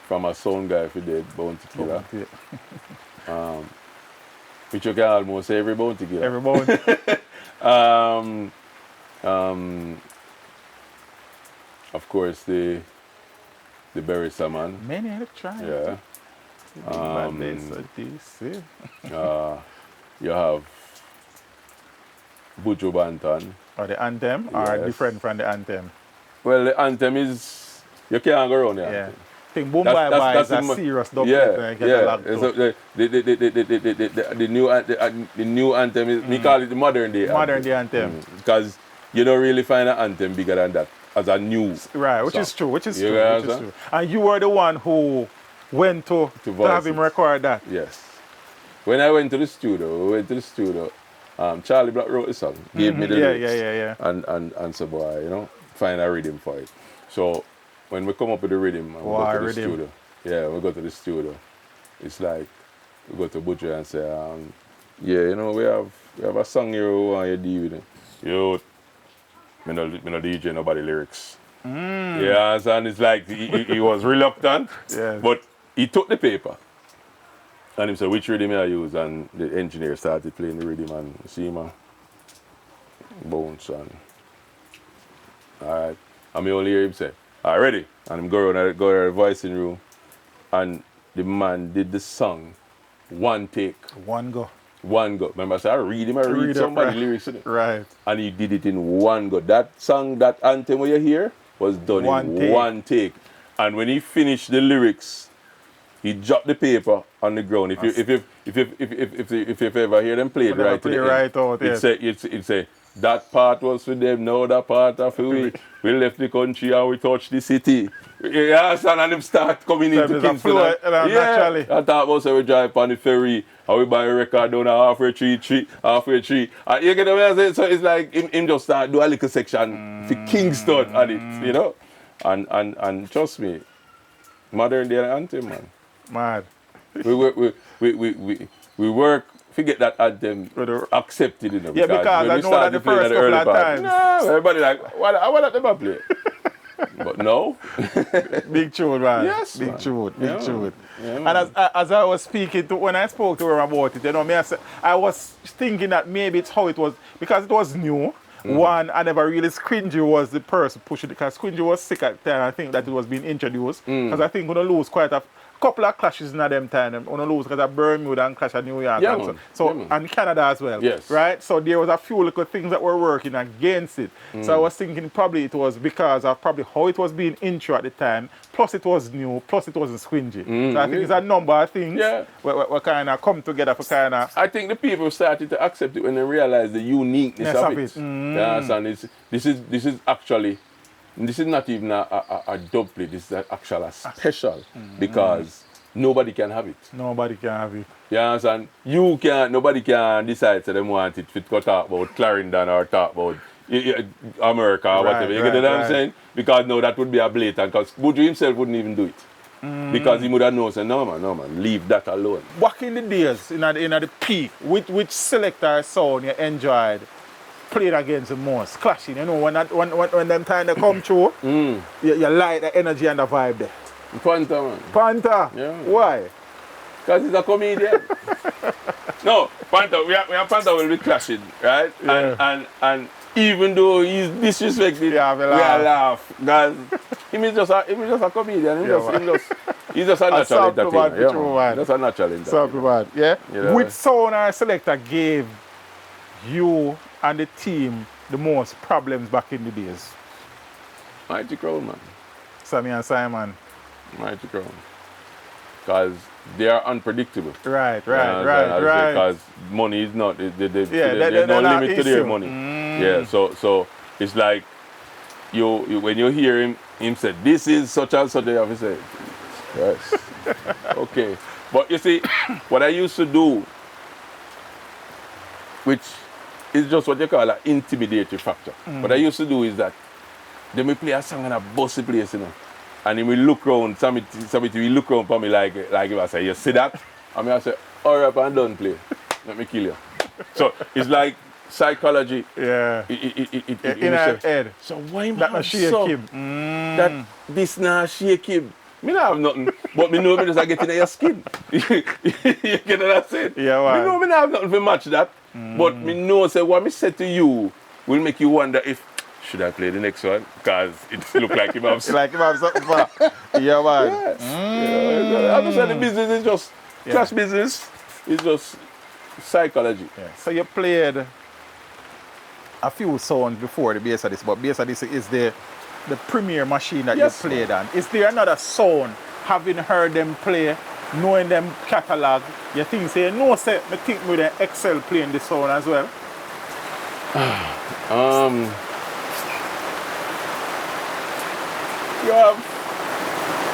From a sound guy who did Bounty Killer. Which you can almost say every Bounty Killer. Every bounty. Of course the Berry Salmon. Many have tried. Yeah. DC. You have Buju Banton. Or the anthem, or Yes. different from the anthem. Well, the anthem is you can't go around the Yeah. anthem. I think Boom Bye Bye is a serious dub. Yeah. So the new anthem is we call it the modern day. Modern day anthem. Because you don't really find an anthem bigger than that as a new. Right, which song. is true, which is You true, get which is what I'm true. And you were the one who went to voice have him it. record that. Yes. When I went to the studio, Charlie Black wrote the song, gave me the lyrics. Yeah. And so boy, you know, find a rhythm for it. So when we come up with the rhythm and we go to the studio, we go to the studio. It's like we go to Butcher and say, you know, we have a song here we want you to deal with it. Yo, me no DJ nobody lyrics. Yeah, and it's like he was reluctant, Yes. but he took the paper. And he said, which rhythm I use? And the engineer started playing the rhythm and see man, bounce and alright. And me only hear him say, alright, ready? And him go around the voicing room and the man did the song one take. One go. Remember I said, I read somebody's right. lyrics in it. Right. And he did it in one go. That song, that anthem where you hear was done in one take. And when he finished the lyrics, he dropped the paper on the ground. If you ever hear them play it right to the end, it say that part was for them, now that part are for we. We left the country and we touched the city. Yes, and them start coming into Kingston. Naturally. I thought about we drive on the ferry and we buy a record down at halfway tree. And you get what I'm saying? So it's like him just start do a little section for Kingston and it, you know. And trust me, modern day anthem, man. Mad. We work to get that anthem accepted, you know. Yeah, because I know that the first couple of times. No, everybody like, I want them to play. But no. Big tune, man. Yes, Big man. tune. Yeah, Big tune. Yeah, and as I was speaking to, when I spoke to her about it, you know, I was thinking that maybe it's how it was, because it was new. One, I never really, Squingy was the person pushing it, because Squingy was sick at the time. I think that it was being introduced, because I think we're going to lose quite a couple of clashes in them time. We're going to lose because of Bermuda and clash at New York. Yeah, and Canada as well. Yes. Right? So there was a few little things that were working against it. So I was thinking probably it was because of probably how it was being intro at the time, plus it was new, plus it wasn't Squingy. So I think it's a number of things we kind of come together for kind of... I think the people started to accept it when they realized the uniqueness of it. Yes, and this is actually... This is not even a dub play, this is actually a special because nobody can have it. Nobody can have it. You understand? Nobody can decide that they want it if it go talk about Clarendon or talk about America or whatever. You get what I'm saying? Because no, that would be a blatant, because Buju himself wouldn't even do it. Because he would have known, say, no man, leave that alone. Back in the days, in the peak, which selector sound you enjoyed played against the most, clashing, you know, when them time they come through, you like the energy and the vibe there. Panther, man. Panther? Yeah. Why? Because he's a comedian. No, Panther, we have Panther will be clashing, right? Yeah. And even though he's disrespected, we laugh. Because he is just a comedian. He's just a natural entertainer. Just a natural entertainer. Yeah? Yeah. Which sound our selector gave you and the team the most problems back in the days? Mighty Crown, man. Sammy and Simon. Mighty Crown. Because they are unpredictable. Right. Because money is not, there's no limit to their money. Yeah, so it's like when you hear him say, this is such and such, you have to say, yes. Okay. But you see, what I used to do which is just what you call an intimidatory factor. What I used to do is that then we play a song and a bossy place, you know. And then we look around, somebody will look around for me like if I say, you see that? And I say, hurry up and don't play. Let me kill you. So it's like psychology. Yeah. In our head. So why that not shake him? That this not shake him. Me not have nothing, but me know me just get in your skin. You get what I'm saying? Yeah, why? Me know me not have nothing to match that. But me know say what me said to you will make you wonder if should I play the next one? Because it look like him have like him have something for. Yeah, man. Yes. I understand the business is just class business. It's just psychology. Yeah. So you played a few sounds before the bass of this, but bass of this is the premier machine that you played on. Is there another sound, having heard them play, knowing them catalog, you think say, no say, I think we can excel playing this sound as well? You have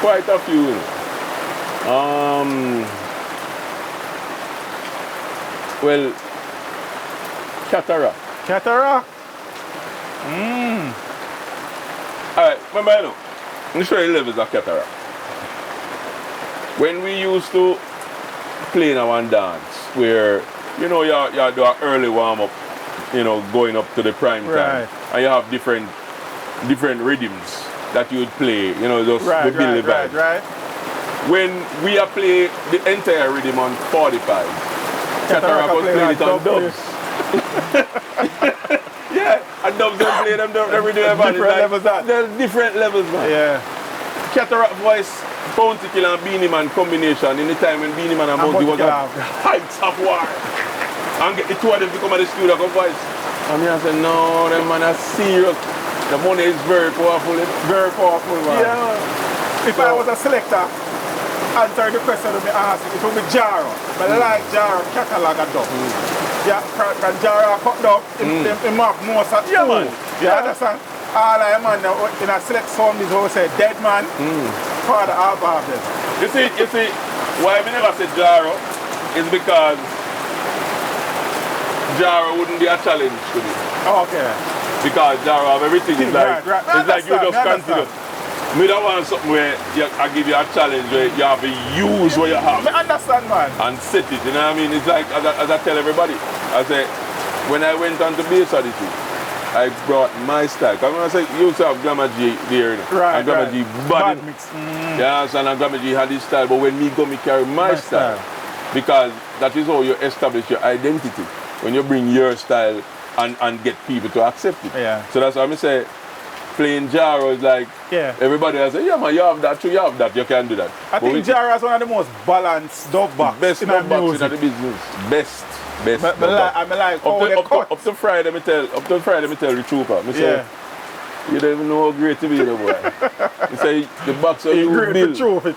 quite a few. Well, Cataract. Cataract? Alright, remember I know. Let me show you the levels of Cataract. When we used to play in our dance, where you know you do an early warm-up, you know, going up to the prime time, and you have different rhythms that you would play, you know, just the Billy vibe. Right. When we are play the entire rhythm on 45, Cataract was playing it on dubs. Yeah, and dubs don't play them, the rhythm different levels that. There's different levels, man. Yeah. Cataract voice, Bounty Killer and Beanie Man combination in the time when Beanie Man and Bounty was at heights of war. And get the two of them to come at the studio and voice. And me I say, no, them man are serious. The money is very powerful. Very powerful, man. Yeah. If I was a selector, answer the question of me ask, it would be Jaro. But I like Jaro catalog and dub. Yeah, because Jaro cut up, it mark most of yeah, man. Yeah, understand? All I man in a select sound is always say dead man, father half of them. You see, why I never said Jaro is because Jaro wouldn't be a challenge to me. Oh, okay. Because Jaro have everything. It's like, right. It's like you just consider. Me don't want something where I give you a challenge where you have to use what you have. I understand, man. And set it, you know what I mean? It's like, as I tell everybody, I say, when I went on to Bass Odyssey, I brought my style. Because when I say, you used to have Glamour G there, you know? Right, and Glamour G bad mix. Yeah, and Glamour G had his style, but when me go, me carry my style. Because that is how you establish your identity. When you bring your style and get people to accept it. Yeah. So that's why I say, playing Jaro is like, everybody has say, yeah man, you have that too, you have that, you can do that. I think Jaro is one of the most balanced dub backs best in dub backs in the the business. Best. I like how they cut. Up to Friday, me tell the trooper, me say, you don't even know how great to be the boy. He say, the box you will build.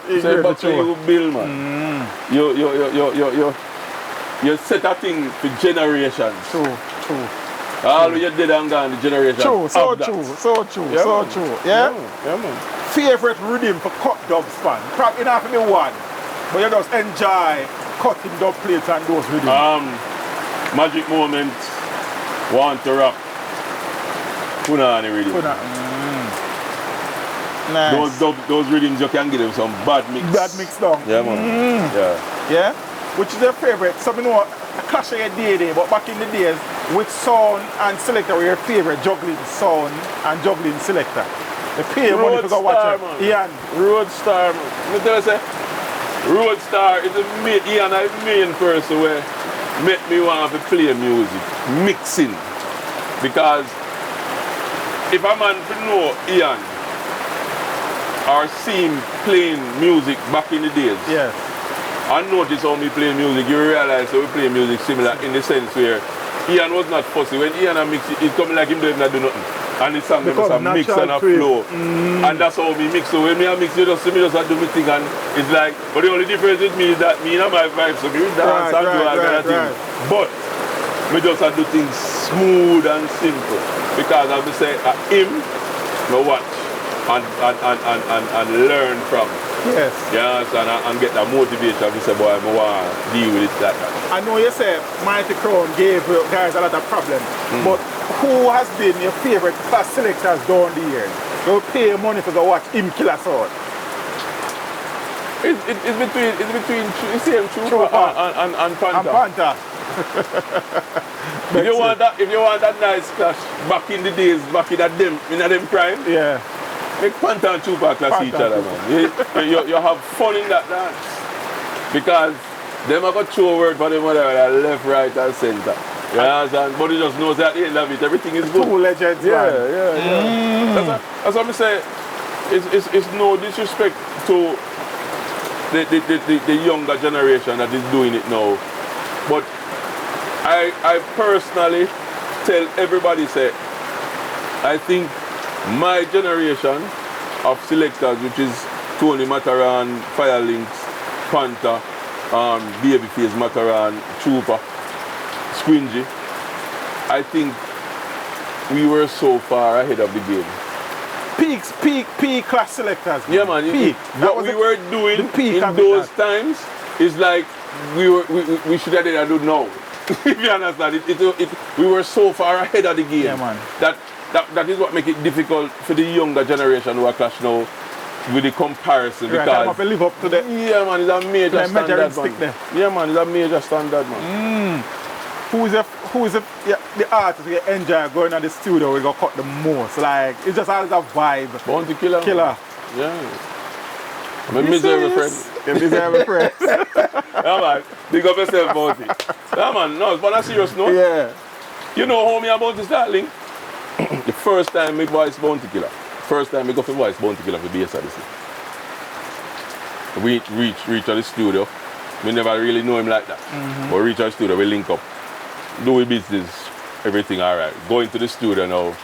He say, the box you will build, man. You set a thing for generations. True. All you did and gone, the generation. So true. Yeah? Yeah, man. Favorite rhythm for cut dub span? Probably not for me one, but you just enjoy cutting dub plates and those rhythms. Magic Moment, Want to Rock, Punani rhythm. Nice. Those rhythms you can give them some bad mix. Bad mix down. Yeah, man. Yeah? Which is your favorite? Some know a clash of your day, but back in the days, which sound and selector were your favorite juggling sound and juggling selector? The pay money to go watch it. Ian. Roadstar, man. Me tell you, say, Roadstar is the main person where make me want to play music, mixing. Because if a man know Ian or see him playing music back in the days, and notice how me play music, you realize how we play music similar in the sense where Ian was not fussy. When Ian mix it coming like him doing not do nothing. And the song was a mix and a flow. And that's how we mix. So when me mix, you just see me just do my thing, and it's like, but the only difference with me is that me and my vibe, so me dance and do all kind of things. But me just do things smooth and simple. Because as I say, him, me watch and learn from. Yes. Yes, and get that motivation to say, boy, I want to deal with it like that. I know you say Mighty Crown gave guys a lot of problems, but who has been your favorite class selectors down the years? You pay money to go watch him kill us out. It's between the same Trooper and Panther. And Panther. If you want that nice clash back in the days, back in them prime, yeah, make Panther and Trooper clash each other, man. You have fun in that dance. Because them have got throw word for them whatever, left, right, and center. You understand? But he just knows that at the end of it, everything is good. Two legends, yeah, man. yeah. That's what I say. It's no disrespect to the younger generation that is doing it now. But I personally tell everybody, say, I think my generation of selectors, which is Tony Mataran, Firelinks, Panther, Babyface Mataran, Trooper, Squingy, I think we were so far ahead of the game. Peak class selectors. Man. Yeah, man. Peak. What we were doing in those times is like we should have done it now. If you understand, we were so far ahead of the game. Yeah, man. That is what makes it difficult for the younger generation who are clash now with the comparison. Right, because have to live up to the. Yeah, man, it's a major standard, man. There. Yeah, man, it's a major standard, man. Who is the artist you enjoy going to the studio we go cut the most? Like it's just always a vibe. Bounty Killer. Yeah. I'm a miserable friend. A miserable friend. Yeah, man. Big up yourself, Bounty. Yeah, man. No, but on a serious note. Yeah. You know how me about this starting? The first time me voice Bounty Killer. First time me go for voice Bounty Killer for BS Odyssey. We reach to the studio. We never really know him like that. But reach to the studio, we link up. Do we business, everything alright. Going to the studio now.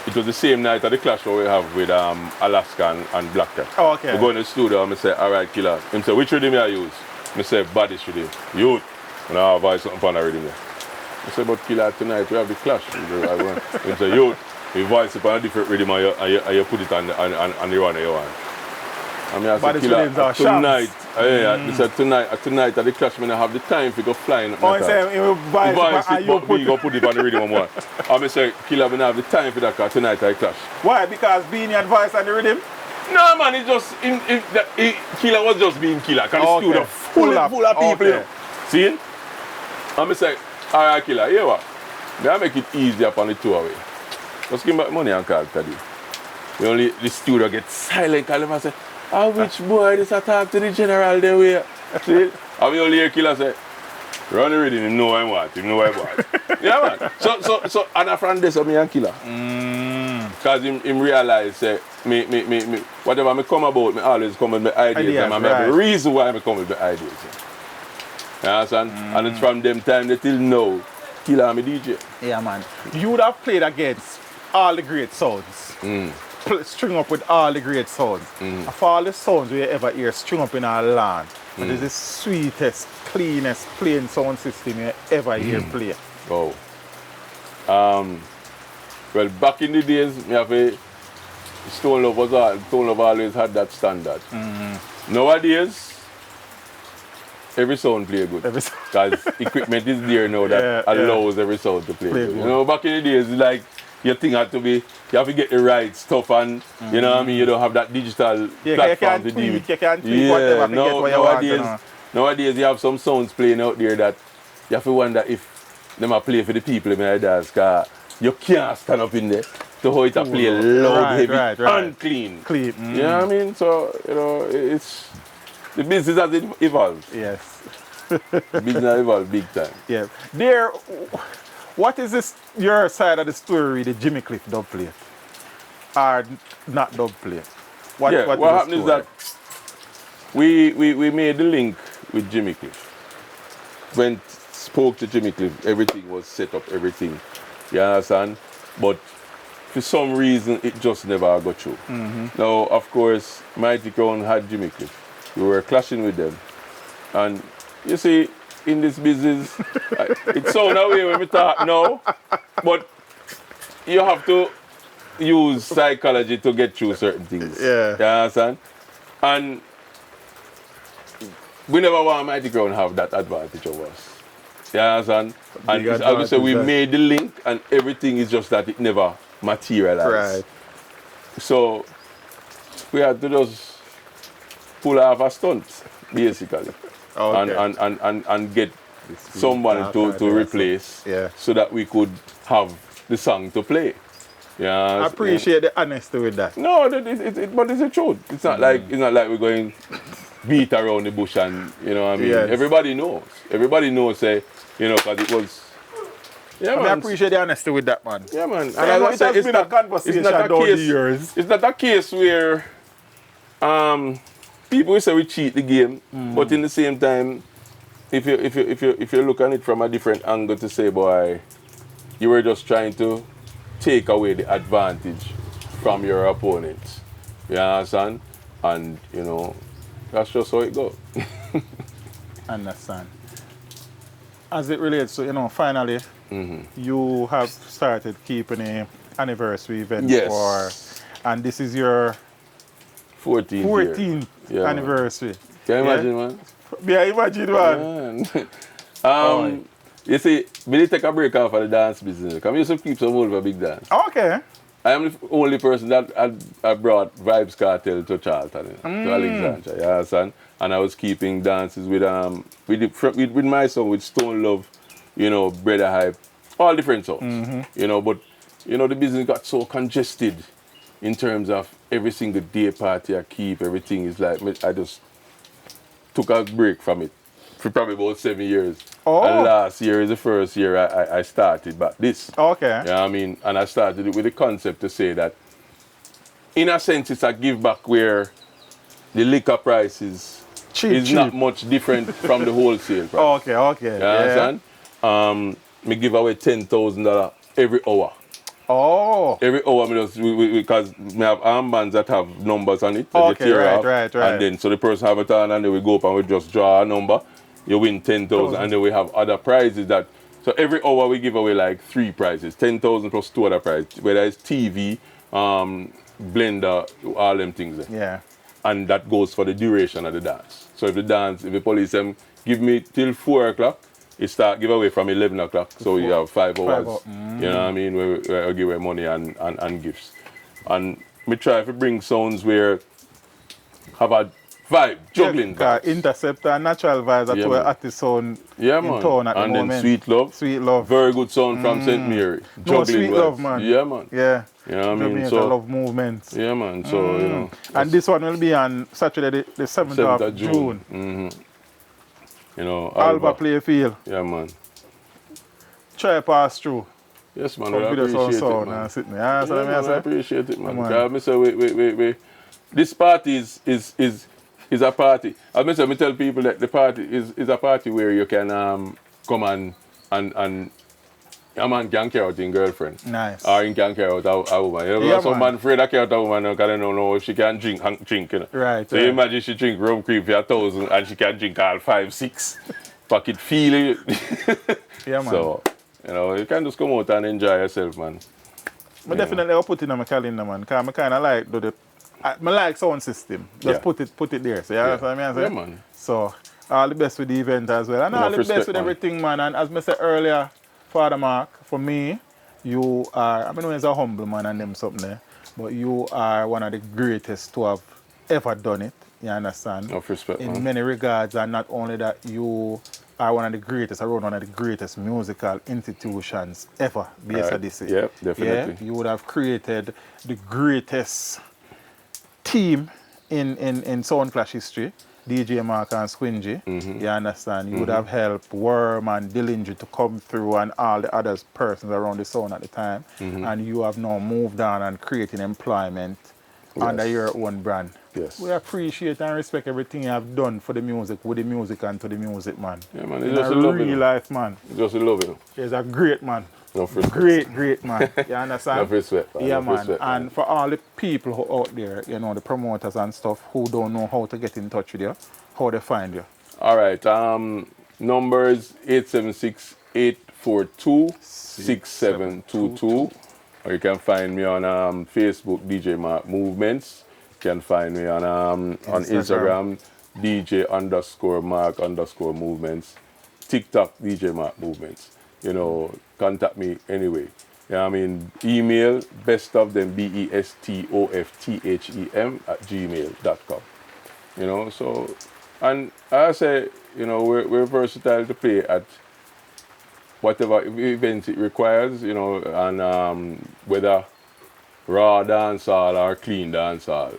It was the same night at the clash we have with Alaska and Black Cat. Oh, okay. We go in the studio and I say, alright, Killer. Him say, which rhythm I use? I say, baddest rhythm. Youth. And I have voice something on the rhythm there. I say, but Killer, tonight we have the clash. Him say, youth, you voice it on a different rhythm and you put it on the one that you want. I mean, I said, Killer, tonight, I said, tonight at the clash, I have the time to go flying. Oh, I say, you voice it, you put it on the rhythm more. I say, Killer, I have the time for that car tonight at the clash. Why? Because being your advice on the rhythm? No, man, it's just, Killer was just being Killer. Because the studio full of people. Okay. You know. See? I say, alright, Killer, you know what? I make it easier upon the two away. Just give me back money and call today. The studio gets silent because I say, which boy this attack to the general the way? See? I will only hear Killer say, run the rhythm, him know what I want, Yeah, man. So and from this, me and Killer. Because him realize, say, me, whatever I come about, I always come with my ideas. And I have a reason why I come with my ideas. You understand? And it's from them time till now, Killer I'm a DJ. Yeah, man. You would have played against all the great sounds. String up with all the great sounds. Of all the sounds we ever hear string up in our land, it is the sweetest, cleanest playing sound system you ever hear play. Oh. Well, back in the days, me have a Stone Love always had that standard. Nowadays, every sound play good. Because equipment is there now that allows every sound to play good. You know, back in the days, it's like your thing had to be, you have to get the right stuff and, you know what I mean, you don't have that digital platform to deal with. You can tweak whatever to get what you want. You know. Nowadays, you have some sounds playing out there that you have to wonder if them are play for the people in the dance, because you can't stand up in there to how it play loud, heavy, and clean. You know what I mean? So, you know, it's, the business has evolved. Yes. The business has evolved big time. Yeah. There, what is this, your side of the story, the Jimmy Cliff dub plate? Or not dub plate? What happened is that we made the link with Jimmy Cliff. When spoke to Jimmy Cliff, everything was set up, everything. You understand? But for some reason, it just never got through. Now, of course, Mighty Crown had Jimmy Cliff. We were clashing with them. And you see, in this business, it sounds that way when we talk now, but you have to use psychology to get through certain things. Yeah. You understand? And we never want Mighty Crown have that advantage of us. You understand? And Big I would say we advantage, made the link and everything is just that it never materialized. Right. So we had to just pull off a stunt, basically. Okay. And get someone to replace so that we could have the song to play. Yeah, I appreciate the honesty with that. no, but it's the truth. It's not like we're going beat around the bush and you know what I mean. Yes. Everybody knows. Everybody knows. Say you know because it was. Yeah, I man. appreciate the honesty with that, man. Yeah, man. And I know it has been a conversation down the years. It's not a case where people will say we cheat the game, but in the same time, if you look at it from a different angle to say, boy, you were just trying to take away the advantage from your opponents. You understand? And you know, that's just how it goes. Understand. As it relates to, finally, you have started keeping an anniversary event Yes. and this is your 14th year. Yeah, anniversary. Can you imagine, man? Yeah, imagine, man. Man. You see, we did take a break off of the dance business. Because I used to keep some hold of a big dance. Okay. I am the only person that I brought Vibes Cartel to Charlton, to Alexandria, you understand? And I was keeping dances with my song, with Stone Love, Brother Hype, all different songs, but, the business got so congested in terms of every single day party I keep, everything is like, I just took a break from it for probably about 7 years. Oh. And last year is the first year I started back this. Okay. Yeah, I mean, and I started it with the concept to say that, in a sense, it's a give back where the liquor price is not much different from the wholesale price. Okay. You understand? Me give away $10,000 every hour. Oh. Every hour, because we have armbands that have numbers on it. Okay, right. And then, so the person have it on, and then we go up and we just draw a number. You win 10,000, and then we have other prizes that. So every hour we give away like 3 prizes, 10,000 plus 2 other prizes, whether it's TV, blender, all them things there. Yeah. And that goes for the duration of the dance. So if the police give me till 4 o'clock, it start give away from 11 o'clock. So you have 5 hours. You know what I mean? Where I give away money and gifts. And we try to bring sounds where have a vibe, juggling vibes. Interceptor and natural vibes that were at the sound in town at the moment. And then Sweet Love. Very good sound from St. Mary. Juggling Sweet vibes. Love, man. Yeah, man. Yeah. You know what I mean? Jamaica So love movements. Yeah, man. So, And this one will be on Saturday, the 7th of June. Mm-hmm. Alba Playfield. Yeah, man. Try pass through. Yes, man. Come I with us on appreciate it, sound man. and sit there. Yeah, So man, I appreciate it, man. Come on. Because I say, wait. This party is a party. As I say, I tell people that the party is a party where you can come and a man can carry out his girlfriend. Nice. Or he can carry out a woman. Some man afraid to carry out a woman because they don't know if she can drink. Right. So you imagine she drink rum cream for 1,000 and she can drink all 5, 6. Pocket feel it. Yeah, man. So, you can just come out and enjoy yourself, man. But definitely I'll put it on my calendar, man. Because I kind of like I like sound system. Just put it there. So you understand what I mean? Yeah, man. So all the best with the event as well. And all the best with everything, man. And as I said earlier, Father Mark, for me, you are, I mean, he's a humble man and them something there, but you are one of the greatest to have ever done it. You understand? Of respect, in man. many regards, and not only that, you are one of the greatest, around one of the greatest musical institutions ever, based on this. Yeah, definitely. Yeah? You would have created the greatest team in Sound Clash history, DJ Mark and Squingy. You understand? You would have helped Worm and Dillinger to come through and all the other persons around the sound at the time. And you have now moved on and creating employment under your own brand. Yes. We appreciate and respect everything you have done for the music, with the music and to the music, man. Yeah, man. In It's just a a love, real life, man. Just a love, He's a great man. Enough respect. Great man. You understand? Enough respect, man. Yeah, Enough man. respect, And for all the people who out there, the promoters and stuff, who don't know how to get in touch with you, how they find you. All right. Numbers 876-842-6722. Or you can find me on Facebook, DJ Mark Movements. You can find me on Instagram, DJ_Mark_Movements. TikTok, DJ Mark Movements. You know, contact me anyway. You know what I mean? Email bestoftem, bestoftem @gmail.com. You know, so, and I say, you know, we're versatile to play at whatever event it requires, you know, and whether raw dancehall or clean dancehall.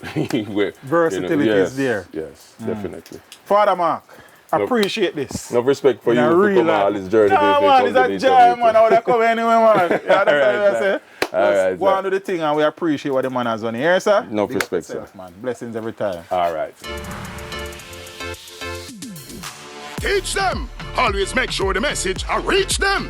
Versatility is there. Yes, definitely. Father Mark, appreciate this. No respect for you In a for real coming all life. this journey. No, man, it's a jam, man. I would have come anyway, man. Yeah, that's what I say. Alright, Go on do the thing, and we appreciate what the man has done here, sir. No Big up respect, sir. yourself, man. Blessings every time. All right. Teach them. Always make sure the message reach them.